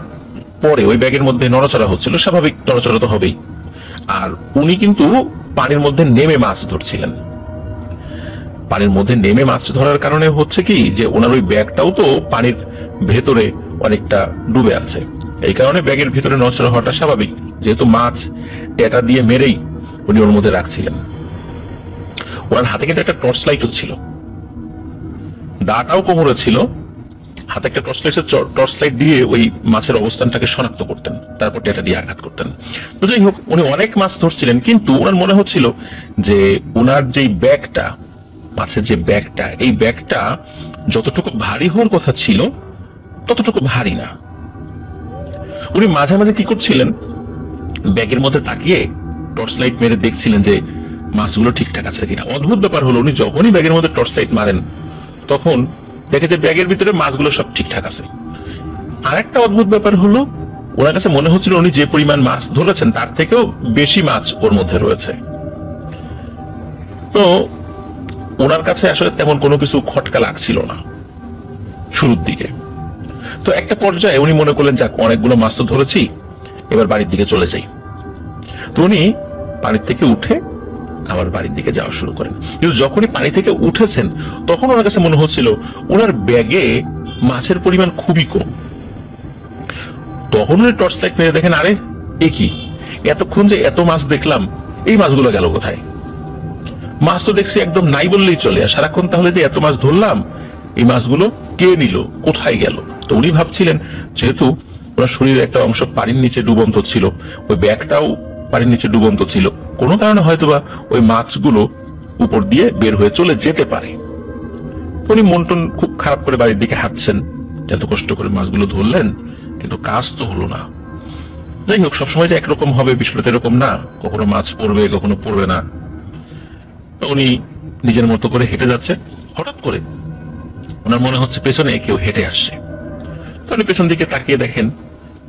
পরে ওই ব্যাগের মধ্যে নড়াচড়া হচ্ছিল, স্বাভাবিক নড়াচড়া তো হবেই। আর উনি কিন্তু পানির মধ্যে নেমে মাছ ধরছিলেন। পানির মধ্যে নেমে মাছ ধরার কারণে হচ্ছে কি যে ওনার ওই ব্যাগটাও তো পানির ভেতরে অনেকটা ডুবে আছে। এই কারণে ব্যাগের ভিতরে নড়াচড়া হওয়াটা স্বাভাবিক, যেহেতু মাছ টেটা দিয়ে মেরেই উনি ওর মধ্যে রাখছিলেন। ওনার হাতে কিন্তু একটা টর্চ লাইটও ছিল, দাটাও কোমরে ছিল। হাতে একটা টর্চ লাইট দিয়ে ওই মাছের অবস্থানটাকে শনাক্ত করতেন, তারপর টেটা দিয়ে আঘাত করতেন। তো যাই হোক, উনি অনেক মাছ ধরছিলেন, কিন্তু ওনার মনে হচ্ছিল যে ওনার যে ব্যাগটা, মাছের যে ব্যাগটা, এই ব্যাগটা যতটুকু ভারী হওয়ার কথা ছিল ততটুকু ভারী না। উনি মাঝে মাঝে কি করছিলেন, ব্যাগের মধ্যে তাকিয়ে টর্চ লাইট মেরে দেখছিলেন যে মাছগুলো ঠিকঠাক আছে কিনা। অদ্ভুত ব্যাপার হলো, উনি যখনই ব্যাগের মধ্যে টর্চ লাইট মারেন তখন দেখে যে ব্যাগের ভিতরে মাছগুলো সব ঠিকঠাক আছে। আর একটা অদ্ভুত ব্যাপার হলো, ওনার কাছে মনে হচ্ছিল উনি যে পরিমাণ মাছ ধরেছেন তার থেকেও বেশি মাছ ওর মধ্যে রয়েছে। তো ওনার কাছে আসলে তেমন কোনো কিছু খটকা লাগছিল না শুরুর দিকে। তো একটা পর্যায়ে উনি মনে করলেন, যাক অনেকগুলো মাছ তো ধরেছি, এবার বাড়ির দিকে চলে যাই। তো উনি পানির থেকে উঠে আবার বাড়ির দিকে যাওয়া শুরু করেন। কিন্তু যখনই পানি থেকে উঠেছেন তখন ওনার কাছে মনে হচ্ছিল ওনার ব্যাগে মাছের পরিমাণ খুবই কম। তখন উনি টর্চ লাইট মেরে দেখেন, আরে এ কি, এতক্ষণ যে এত মাছ দেখলাম, এই মাছগুলো গেল কোথায়? মাছ তো দেখছি একদম নাই বললেই চলে, আর সারাক্ষণ তাহলে যে এত মাছ ধরলাম, এই মাছগুলো কে নিল, কোথায় গেল? তো উনি ভাবছিলেন, যেহেতু ওনার শরীরের একটা অংশ পানির নিচে ডুবন্ত ছিল, ওই ব্যাগটাও পানির নিচে ডুবন্ত ছিল, কোনো কারণে হয়তোবা ওই মাছগুলো উপর দিয়ে বের হয়ে চলে যেতে পারে। উনি মন টন খুব খারাপ করে বাড়ির দিকে হাঁটছেন, এত কষ্ট করে মাছগুলো ধরলেন কিন্তু কাজ তো হলো না। যাই হোক, সবসময় যে একরকম হবে বিষয়টা এরকম না, কখনো মাছ পড়বে কখনো পড়বে না। উনি নিজের মতো করে হেঁটে যাচ্ছে, হঠাৎ করে ওনার মনে হচ্ছে পেছনে কেউ হেঁটে আসছে। তো উনি পেছন দিকে তাকিয়ে দেখেন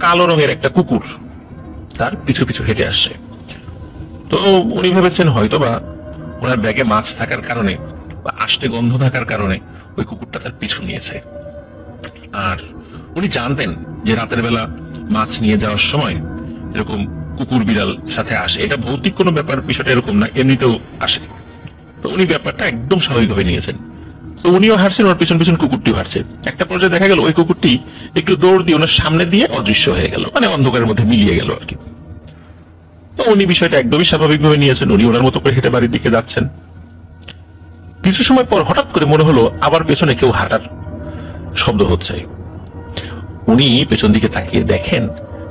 কালো রঙের একটা কুকুর তার পিছু পিছু হেঁটে আসছে। তো উনি ভেবেছেন হয়তোবা ওনার ব্যাগে মাছ থাকার কারণে বা আষ্টে গন্ধ থাকার কারণে ওই কুকুরটা তার পিছু নিয়েছে। আর উনি জানতেন যে রাতের বেলা মাছ নিয়ে যাওয়ার সময় এরকম কুকুর বিড়াল সাথে আসে, এটা ভৌতিক কোনো ব্যাপার, বিষয়টা এরকম না, এমনিতেও আসে। তো উনি ব্যাপারটা একদম স্বাভাবিকভাবে নিয়েছেন। তো উনিও হাঁটছেন, ওর পিছন পিছন কুকুরটিও হাঁটছে। একটা পর্যায়ে দেখা গেল ওই কুকুরটি একটু দৌড় দিয়ে ওনার সামনে দিয়ে অদৃশ্য হয়ে গেল, মানে অন্ধকারের মধ্যে মিলিয়ে গেল আর কি। তো উনি বিষয়টা একদমই স্বাভাবিকভাবে নিয়েছেন, উনি ওনার মতো করে হেঁটে বাড়ির দিকে যাচ্ছেন। কিছু সময় পর হঠাৎ করে মনে হলো আবার পেছনে কেউ হাঁটার শব্দ হচ্ছে। উনি পেছন দিকে তাকিয়ে দেখেন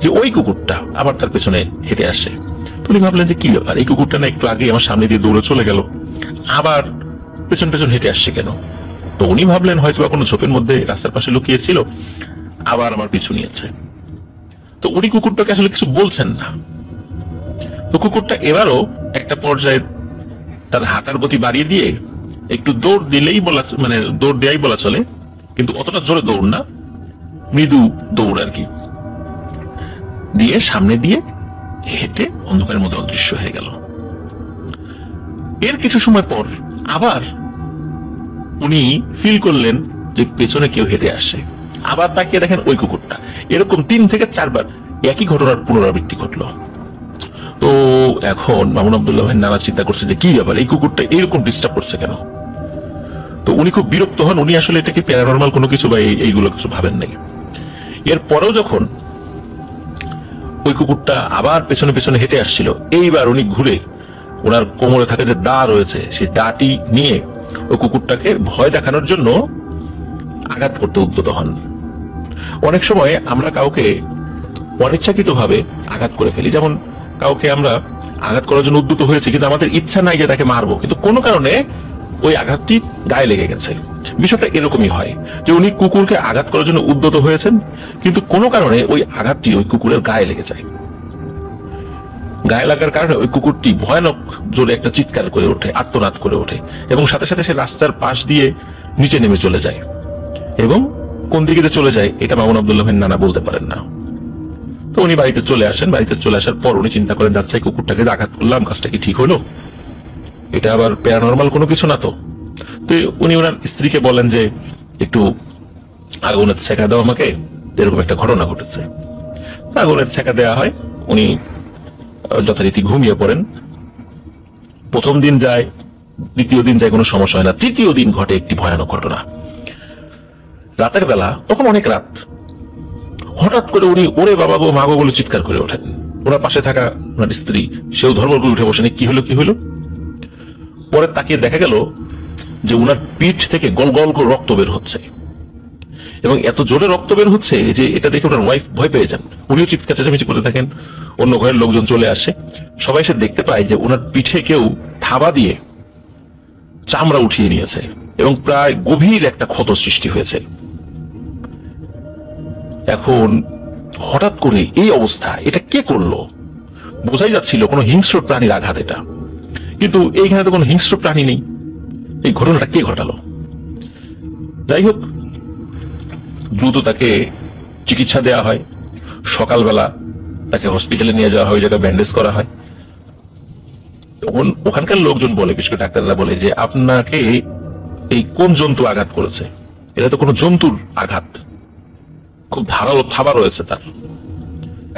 যে ওই কুকুরটা আবার তার পেছনে হেঁটে আসছে। উনি ভাবলেন যে কি ব্যাপার, এই কুকুরটা না একটু আগে আমার সামনে দিয়ে দৌড়ে চলে গেল, আবার পেছন পেছন হেঁটে আসছে কেন? তো উনি ভাবলেন হয়তো কোনো ঝোপের মধ্যে রাস্তার পাশে লুকিয়ে ছিল, আবার আমার পিছু নিয়েছে। তো উনি কুকুরটাকে আসলে কিছু বলছেন না। তো কুকুরটা এবারও একটা পর্যায়ে তার হাঁটার গতি বাড়িয়ে দিয়ে একটু দৌড় দিলেই বলা, মানে দৌড় দেয়াই বলা চলে, কিন্তু অতটা জোরে দৌড় না, মৃদু দৌড় আর কি, দিয়ে সামনে দিয়ে হেঁটে অন্ধকারের মধ্যে অদৃশ্য হয়ে গেল। এর কিছু সময় পর আবার উনি ফিল করলেন যে পেছনে কেউ হেঁটে আসে, আবার তাকিয়ে দেখেন ওই কুকুরটা। এরকম 3 থেকে 4 বার একই ঘটনার পুনরাবৃত্তি ঘটলো। তো এখন মামুন আব্দুল্লাহ ভাই নানা চিন্তা করছে যে কি ব্যাপার, এই কুকুরটা এরকম ডিস্টার্ব করছে কেন? তো উনি খুব বিরক্ত হন, উনি আসলে এটাকে প্যারানরমাল কোনো কিছু বা এইগুলো কিছু ভাবেন নাই। এরপরেও যখন ওই কুকুরটা আবার পেছনে পেছনে হেঁটে আসছিল, এইবার উনি ঘুরে ওনার কোমরে থাকে যে দা রয়েছে, সেই দাটি নিয়ে ওই কুকুরটাকে ভয় দেখানোর জন্য আঘাত করতে উদ্যত হন। অনেক সময় আমরা কাউকে অনিচ্ছাকৃতভাবে আঘাত করে ফেলি, যেমন কাউকে আমরা আঘাত করার জন্য উদ্যত হয়েছে কিন্তু আমাদের ইচ্ছা নাই যে তাকে মারবো, কিন্তু কোনো কারণে ওই আঘাতটি গায়ে লেগে গেছে। বিষয়টা এরকমই হয় যে উনি কুকুরকে আঘাত করার জন্য উদ্যত হয়েছেন, কিন্তু কোনো কারণে ওই আঘাতটি ওই কুকুরের গায়ে লেগে যায়। গায়ে লাগার কারণে ওই কুকুরটি ভয়ানক জোরে একটা চিৎকার করে ওঠে, আর্তনাদ করে ওঠে, এবং সাথে সাথে সে রাস্তার পাশ দিয়ে নিচে নেমে চলে যায়। এবং কোন দিকে যে চলে যায় এটা মামুন আব্দুল্লাহ ভাই নানা বলতে পারেন না। তো উনি বাড়িতে চলে আসেন। বাড়িতে চলে আসার পর উনি চিন্তা করেন, যাচ্ছে কুকুরটাকে আঘাত করলাম, কাজটা কি ঠিক হলো? এটা আবার প্যারানরমাল কোনো কিছু না তো? তো উনি ওনার স্ত্রীকে বলেন যে একটু আগুনের ছেঁকা দাও আমাকে, এরকম একটা ঘটনা ঘটেছে। আগুনের ছেঁকা দেওয়া হয়, উনি যথারীতি ঘুমিয়ে পড়েন। প্রথম দিন যায়, দ্বিতীয় দিন যায়, কোনো সমস্যা হয় না। তৃতীয় দিন ঘটে একটি ভয়ানক ঘটনা। রাতের বেলা, তখন অনেক রাত, হঠাৎ করে উনি ওরে বাবা গো মা গো বলে চিৎকার করে ওঠেন। ওনার পাশে থাকা ওনার স্ত্রী, সেও ধর্মর করে উঠে বসেন, কি হলো কি হলো? পরে তাকিয়ে দেখা গেল যে উনার পিঠ থেকে গল গল করে রক্ত বের হচ্ছে, এবং এত জোরে রক্ত বের হচ্ছে যে এটা দেখে ওনার ওয়াইফ ভয় পেয়ে যান। উনিও চিৎকার চেঁচামেচি করতে থাকেন। অন্য ঘরের লোকজন চলে আসে, সবাই সে দেখতে পায় যে ওনার পিঠে কেউ থাবা দিয়ে চামড়া উঠিয়ে নিয়েছে এবং প্রায় গভীর একটা ক্ষত সৃষ্টি হয়েছে। এখন হঠাৎ করে এই অবস্থা, এটা কে করলো? বোঝাই যাচ্ছিল কোনো হিংস্র প্রাণীর আঘাত এটা, কিন্তু এইখানে তো কোনো হিংস্র প্রাণী নেই। এই ঘটনাটা কে ঘটালো? যাই হোক, দ্রুত তাকে চিকিৎসা দেওয়া হয়। সকালবেলা তাকে হসপিটালে নিয়ে যাওয়া হয়, জায়গায় ব্যান্ডেজ করা হয়। তখন ওখানকার লোকজন বলে, বিশেষ করে ডাক্তাররা বলে যে আপনাকে এই কোন জন্তু আঘাত করেছে? এটা তো কোনো জন্তুর আঘাত, খুব ধারালো থাবা রয়েছে তার।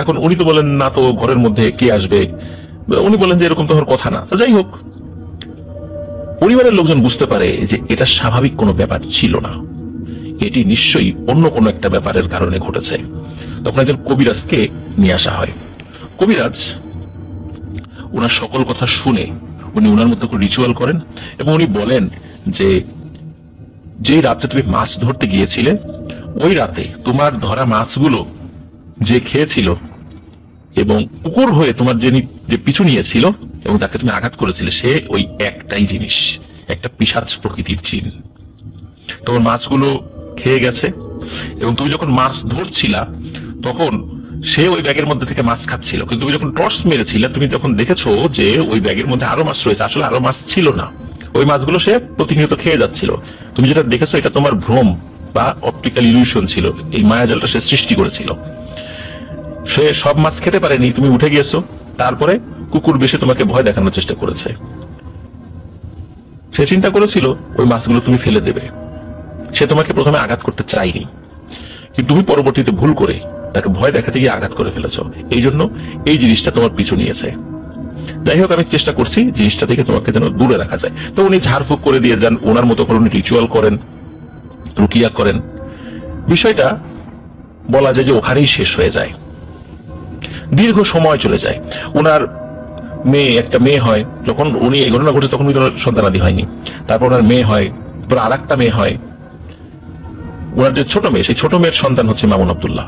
এখন উনি তো বলেন না, তো ঘরের মধ্যে কে আসবে? উনি বলেন যে এরকম তো হওয়ার কথা না। তো যাই হোক, পরিবারের লোকজন বুঝতে পারে যে এটা স্বাভাবিক কোনো ব্যাপার ছিল না, এটি নিশ্চয়ই অন্য কোনো একটা ব্যাপারের কারণে ঘটেছে। তখন একজন কবিরাজকে নিয়ে আসা হয়। কবিরাজ ওনার সকল কথা শুনে উনি ওনার মতো করে রিচুয়াল করেন এবং উনি বলেন যে যেই রাতে তুমি মাছ ধরতে গিয়েছিলে, ওই রাতে তোমার ধরা মাছগুলো যে খেয়েছিল এবং কুকুর হয়ে তোমার যে পিছু নিয়েছিল এবং তাকে তুমি আঘাত করেছিলে, সে ওই একটাই জিনিস, একটা পিশাচ প্রকৃতির জিন। তোমার মাছগুলো খেয়ে গেছে এবং তুমি যখন মাছ ধরছিলা তখন সে ওই ব্যাগের মধ্যে থেকে মাছ খাচ্ছিল, কিন্তু তুমি যখন টর্চ মেরেছিলে তুমি তখন দেখেছো যে ওই ব্যাগের মধ্যে আরো মাছ রয়েছে। আসলে আরো মাছ ছিল না, ওই মাছগুলো সে প্রতিনিয়ত খেয়ে যাচ্ছিল। তুমি যেটা দেখেছো এটা তোমার ভ্রম বা অপটিক্যাল ইলিউশন ছিল, এই মায়াজালটা সে সৃষ্টি করেছিল। সে সব মাছ খেতে পারেনি, তুমি উঠে গিয়েছো, তারপরে কুকুর বেশি তোমাকে ভয় দেখানোর চেষ্টা করেছে। সে চিন্তা করেছিল ওই মাছগুলো তুমি ফেলে দেবে। সে তোমাকে প্রথমে আঘাত করতে চাইনি, কিন্তু তুমি পরবর্তীতে ভুল করে তাকে ভয় দেখাতে গিয়ে আঘাত করে ফেলেছো, এই জন্য এই জিনিসটা তোমার পিছু নিয়েছে। যাই হোক, আমি চেষ্টা করছি জিনিসটা থেকে তোমাকে যেন দূরে রাখা যায়। তো উনি ঝাড়ফুঁক করে দিয়ে যান, ওনার মতো করে উনি রিচুয়াল করেন, রুকিয়া করেন। বিষয়টা বলা যায় যে ওখানেই শেষ হয়ে যায়। দীর্ঘ সময় চলে যায়। ওনার একটা মেয়ে হয়। যখন উনি এই ঘটনা ঘটে তখন সন্তানাদি হয়নি। তারপর ওনার মেয়ে হয়, তারপর আর একটা মেয়ে হয়। ওনার যে ছোট মেয়ে, সেই ছোট মেয়ের সন্তান হচ্ছে মামুন আব্দুল্লাহ।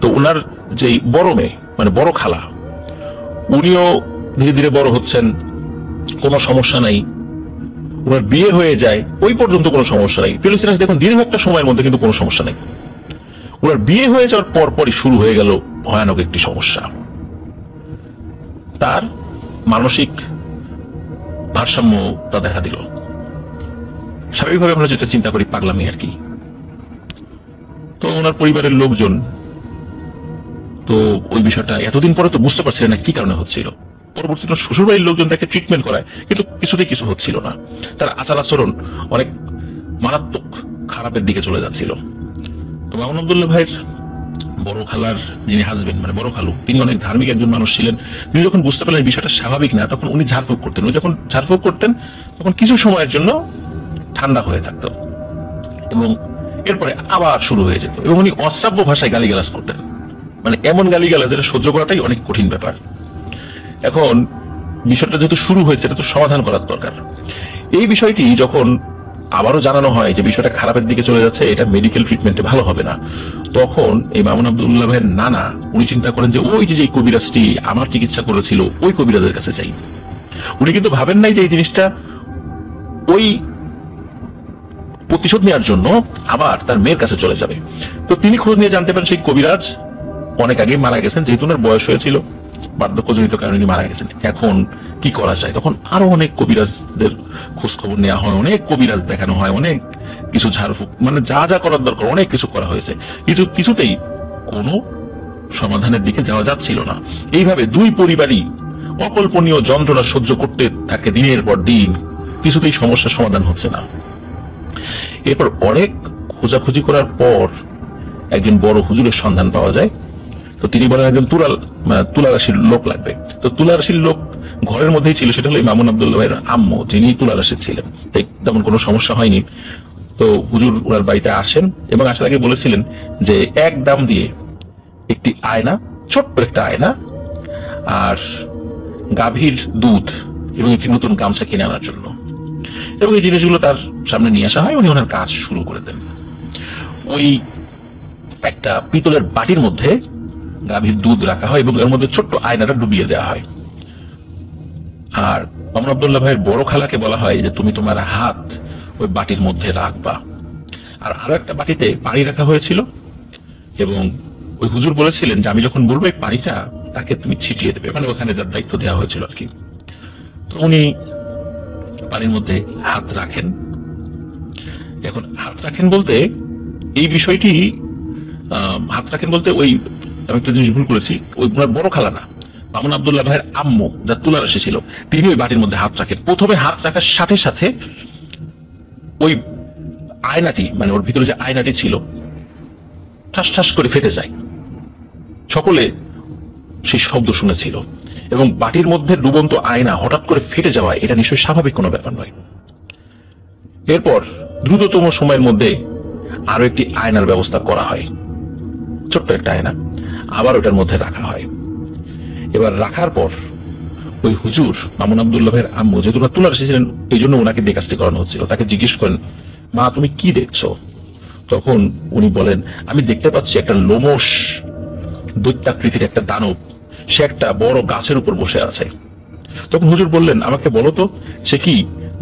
তো ওনার যে বড় মেয়ে মানে বড় খালা, উনিও ধীরে ধীরে বড় হচ্ছেন, কোনো সমস্যা নাই। ওনার বিয়ে হয়ে যায়, ওই পর্যন্ত কোনো সমস্যা নাই। দেখুন, দীর্ঘ একটা সময়ের মধ্যে কিন্তু কোনো সমস্যা নেই। ওনার বিয়ে হয়ে যাওয়ার পরপরই শুরু হয়ে গেল ভয়ানক একটি সমস্যা। তার মানসিক ভারসাম্যতা দেখা দিল। স্বাভাবিকভাবে আমরা যেটা চিন্তা করি পাগলামি আর কি। তো ওনার পরিবারের লোকজন তো ওই বিষয়টা এতদিন পরে তো বুঝতে পারছিলেন না কি কারণে হচ্ছিল। পরবর্তীতে শ্বশুরবাড়ির লোকজন তাকে ট্রিটমেন্ট করায়, কিন্তু কিছুতেই কিছু হচ্ছিল না। তার আচার আচরণ অনেক মারাত্মক খারাপের দিকে চলে যাচ্ছিল। তো মামুন আব্দুল্লাহ ভাইয়ের বড় খালার যিনি হাজবেন্ড মানে বড় খালু, তিনি অনেক ধার্মিক একজন মানুষ ছিলেন। তিনি যখন বুঝতে পারলেন বিষয়টা স্বাভাবিক না, তখন উনি ঝাড়ফুঁক করতেন। উনি যখন ঝাড়ফুঁক করতেন তখন কিছু সময়ের জন্য ঠান্ডা হয়ে থাকতো এবং এরপরে আবার শুরু হয়ে যেত। এবং উনি অশ্রাব্য ভাষায় গালিগালাজ করতেন, মানে এমন গালিগালাজ যেটা সহ্য করাটাই অনেক কঠিন ব্যাপার। এখন বিষয়টা যেহেতু শুরু হয়েছে, এটা তো সমাধান করার দরকার। এই বিষয়টি যখন আবারও জানানো হয় যে বিষয়টা খারাপের দিকে চলে যাচ্ছে, এটা মেডিকেল ট্রিটমেন্টে ভালো হবে না, তখন এই মামুন আব্দুল্লাহ ভাইয়ের নানা উনি চিন্তা করেন যে ওই যে কবিরাজটি আমার চিকিৎসা করেছিল ওই কবিরাজের কাছে যাই। উনি কিন্তু ভাবেন নাই যে এই জিনিসটা ওই প্রতিশোধ নেওয়ার জন্য আবার তার মেয়ের কাছে চলে যাবে। তো তিনি খোঁজ নিয়ে জানতে পারেন সেই কবিরাজ অনেক আগে মারা গেছেন, যেহেতু ওনার বয়স হয়েছিল, বার্ধক্যজনিত কারণে মারা গেছেন। এখন কি করা যায়? তখন আরো অনেক কবিরাজদের খোঁজ খবর নেওয়া হয়, অনেক কবিরাজ দেখানো হয়, অনেক কিছু ঝাড়ফুঁক মানে যা যা করার দরকার অনেক কিছু করা হয়েছে, কিছুতেই কোনো সমাধানের দিকে যাওয়া যাচ্ছিল না। এইভাবে দুই পরিবারই অকল্পনীয় যন্ত্রণা সহ্য করতে থাকে দিনের পর দিন, কিছুতেই সমস্যার সমাধান হচ্ছে না। এরপর অনেক খোঁজাখুঁজি করার পর একজন বড় হুজুরের সন্ধান পাওয়া যায়। তো তিনি বলেন একজন তুলা রাশির লোক লাগবে। তো তুলা রাশির লোক ঘরের মধ্যেই ছিল, সেটা হলো মামুন আব্দুল্লাহ ভাইয়ের আম্মু, যিনি তুলা রাশির ছিলেন। তাই তেমন কোনো সমস্যা হয়নি। তো হুজুর ওনার বাড়িতে আসেন এবং আসার আগে বলেছিলেন যে এক দাম দিয়ে একটি আয়না, ছোট্ট একটা আয়না, আর গাভীর দুধ এবং একটি নতুন গামছা কিনে আনার জন্য। এবং এই জিনিসগুলো তার সামনে নিয়ে আসা হয়, উনি ওনার কাজ শুরু করে দেন। ওই একটা পিতলের বাটির মধ্যে গাভীর দুধ রাখা হয় এবং এর মধ্যে ছোট্ট আয়নাটা ডুবিয়ে দেওয়া হয়। আর মামুন আব্দুল্লাহ ভাইয়ের বড় খালাকে বলা হয় যে তুমি তোমার হাত ওই বাটির মধ্যে রাখবা। আর আরো একটা বাটিতে পানি রাখা হয়েছিল এবং ওই হুজুর বলেছিলেন যে আমি যখন বলবো এই পানিটা তাকে তুমি ছিটিয়ে দেবে, মানে ওখানে যার দায়িত্ব দেওয়া হয়েছিল আর কি। তো উনি পানির মধ্যে হাত রাখেন। এখন হাত রাখেন বলতে এই বিষয়টি হাত রাখেন বলতে ওই আমি একটা জিনিস ভুল করেছি, ওই ওনার বড় খালা না, মামুন আব্দুল্লাহ ভাইয়ের আম্মু যার তুলার রাশি ছিল, তিনি ওই বাটির মধ্যে হাত রাখেন। প্রথমে হাত রাখার সাথে সাথে ওই আয়নাটি, মানে ওর ভিতরে যে আয়নাটি ছিল, ঠাস ঠাস করে ফেটে যায়। সকলে সেই শব্দ শুনেছিল এবং বাটির মধ্যে ডুবন্ত আয়না হঠাৎ করে ফেটে যাওয়া এটা নিশ্চয়ই স্বাভাবিক কোনো ব্যাপার নয়। এরপর দ্রুততম সময়ের মধ্যে আরো একটি আয়নার ব্যবস্থা করা হয়, ছোট্ট একটা আয়না, আবার ওটার মধ্যে রাখা হয়। এবার রাখার পর ওই হুজুর মামুন আব্দুল্লাহ ভাইয়ের আম্মু, যেহেতু ওনার তুলার এসেছিলেন এই জন্য ওনাকে দিয়ে কাজটি করানো হচ্ছিল, তাকে জিজ্ঞেস করেন, মা তুমি কি দেখছো? তখন উনি বলেন, আমি দেখতে পাচ্ছি একটা লোমশ দৈত্যাকৃতির একটা দানব, সে একটা বড় গাছের উপর বসে আছে। তখন হুজুর বললেন, আমাকে বলো তো সে কি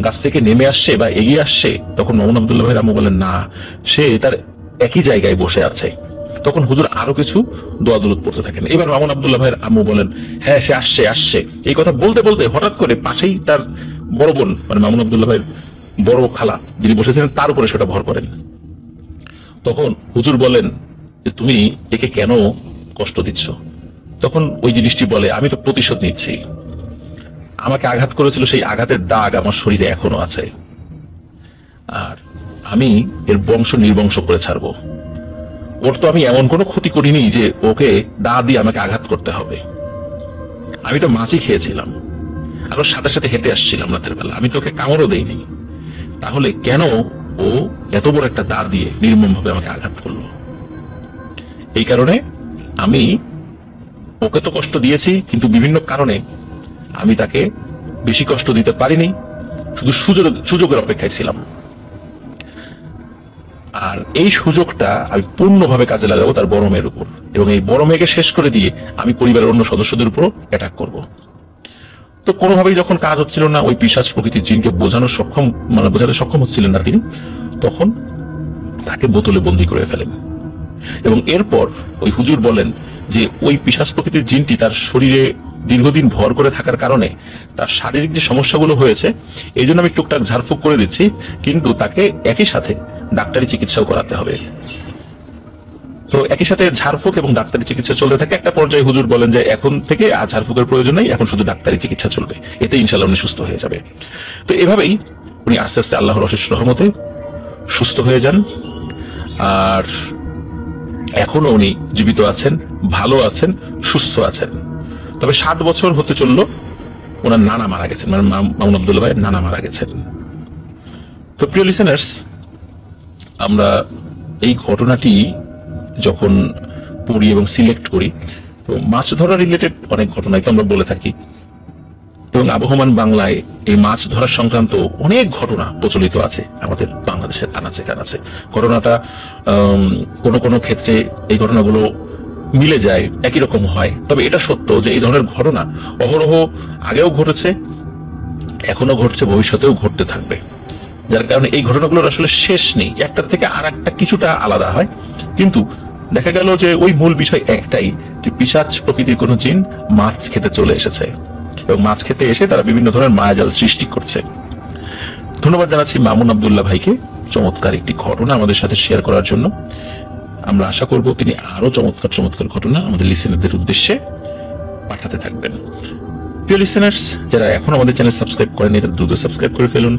গাছ থেকে নেমে আসছে বা এগিয়ে আসছে? তখন মামুন আব্দুল্লাহ ভাইয়ের আম্মু বলেন, না, সে তার একই জায়গায় বসে আছে। তখন হুজুর আরো কিছু দোয়া দুরূদ পড়তে থাকেন। এবার মামুন আব্দুল্লাহ ভাইয়ের আম্মু বলেন, হ্যাঁ সে আসছে আসছে। এই কথা বলতে বলতে হঠাৎ করে পাশেই তার বড় বোন, মানে মামুন আব্দুল্লাহ ভাইয়ের বড় খালা যিনি বসেছিলেন, তার উপরে সেটা ভর করেন। তখন হুজুর বলেন যে তুমি একে কেন কষ্ট দিচ্ছ? তখন ওই জিনিসটি বলে, আমি তো প্রতিশোধ নিচ্ছি, আমাকে আঘাত করেছিল সেই আঘাতের দাগ আমার শরীরে এখনো আছে, আর আমি এর বংশ নির্বংশ করে ছাড়বো। ওর তো আমি এমন কোনো ক্ষতি করিনি যে ওকে দা দিয়ে আমাকে আঘাত করতে হবে। আমি তো মাছই খেয়েছিলাম আর ওর সাথে সাথে হেঁটে আসছিলাম রাতের বেলা, আমি তোকে কামড়ও দেইনি, তাহলে কেন ও এত বড় একটা দা দিয়ে নির্মম ভাবে আমাকে আঘাত করলো? এই কারণে আমি ওকে তো কষ্ট দিয়েছি, কিন্তু বিভিন্ন কারণে আমি তাকে বেশি কষ্ট দিতে পারিনি, শুধু সুযোগের অপেক্ষায় ছিলাম। আর এই সুযোগটা আমি পূর্ণভাবে কাজে লাগাবো তার বড় মেয়ের উপর, এবং এই বড় মেয়েকে শেষ করে দিয়ে আমি পরিবারের অন্য সদস্যদের উপর অ্যাটাক করব। তো কোনোভাবেই যখন কাজ হচ্ছিল না, ওই পিশাচ প্রকৃতির জিনকে বোঝাতে সক্ষম হচ্ছিলেন না তিনি, তখন তাকে বোতলে বন্দি করে ফেলেন। এবং এরপর ওই হুজুর বলেন যে ওই পিশাচ প্রকৃতির জিনটি তার শরীরে দীর্ঘদিন ভর করে থাকার কারণে তার শারীরিক যে সমস্যাগুলো হয়েছে, এই জন্য আমি টুকটাক ঝাড়ফুঁক করে দিচ্ছি, কিন্তু তাকে একই সাথে ডাক্তারি চিকিৎসাও করাতে হবে। তো একই সাথে ঝাড়ফুঁক এবং ডাক্তারি চিকিৎসা চলতে থাকে। একটা পর্যায়ে হুজুর বলেন যে এখন থেকে আর ঝাড়ফুঁকের প্রয়োজন নেই, এখন শুধু ডাক্তারি চিকিৎসা চলবে, এতে ইনশাআল্লাহ উনি সুস্থ হয়ে যাবে। তো এভাবেই উনি আস্তে আস্তে আল্লাহর অশেষ রহমতে সুস্থ হয়ে যান, আর এখনো উনি জীবিত আছেন, ভালো আছেন, সুস্থ আছেন। তবে 7 বছর হতে চললো ওনার নানা মারা গেছেন, মানে মামুন আব্দুল্লাহ ভাইয়ের নানা মারা গেছেন। তো প্রিয় লিসেনার্স, আমরা এই ঘটনাটি যখন পড়ি এবং সিলেক্ট করি, তো মাছ ধরা রিলেটেড অনেক ঘটনাই তো আমরা বলে থাকি, এবং আবহমান বাংলায় এই মাছ ধরা সংক্রান্ত অনেক ঘটনা প্রচলিত আছে আমাদের বাংলাদেশের আনাচে কানাচে। ঘটনাটা কোনো কোনো ক্ষেত্রে এই ঘটনাগুলো মিলে যায়, একই রকম হয়। তবে এটা সত্য যে এই ধরনের ঘটনা অহরহ আগেও ঘটেছে, এখনো ঘটছে, ভবিষ্যতেও ঘটতে থাকবে, যার কারণে এই ঘটনাগুলোর আসলে শেষ নেই। একটা থেকে আর একটা কিছুটা আলাদা হয়, কিন্তু দেখা গেল যে ওই মূল বিষয় একটাই, যে পিশাচ প্রকৃতির কোনো জিন মাছ খেতে চলে এসেছে এবং মাছ খেতে এসে তারা বিভিন্ন ধরনের মায়াজাল সৃষ্টি করছে। ধন্যবাদ জানাচ্ছি মামুন আব্দুল্লাহ ভাইকে চমৎকার একটি ঘটনা আমাদের সাথে শেয়ার করার জন্য। আমরা আশা করব তিনি আরো চমৎকার চমৎকার ঘটনা আমাদের লিসেনারদের উদ্দেশ্যে পাঠাতে থাকবেন। প্রিয় লিসেনার্স, যারা এখন আমাদের চ্যানেল সাবস্ক্রাইব করেনি তারা দ্রুত সাবস্ক্রাইব করে ফেলুন,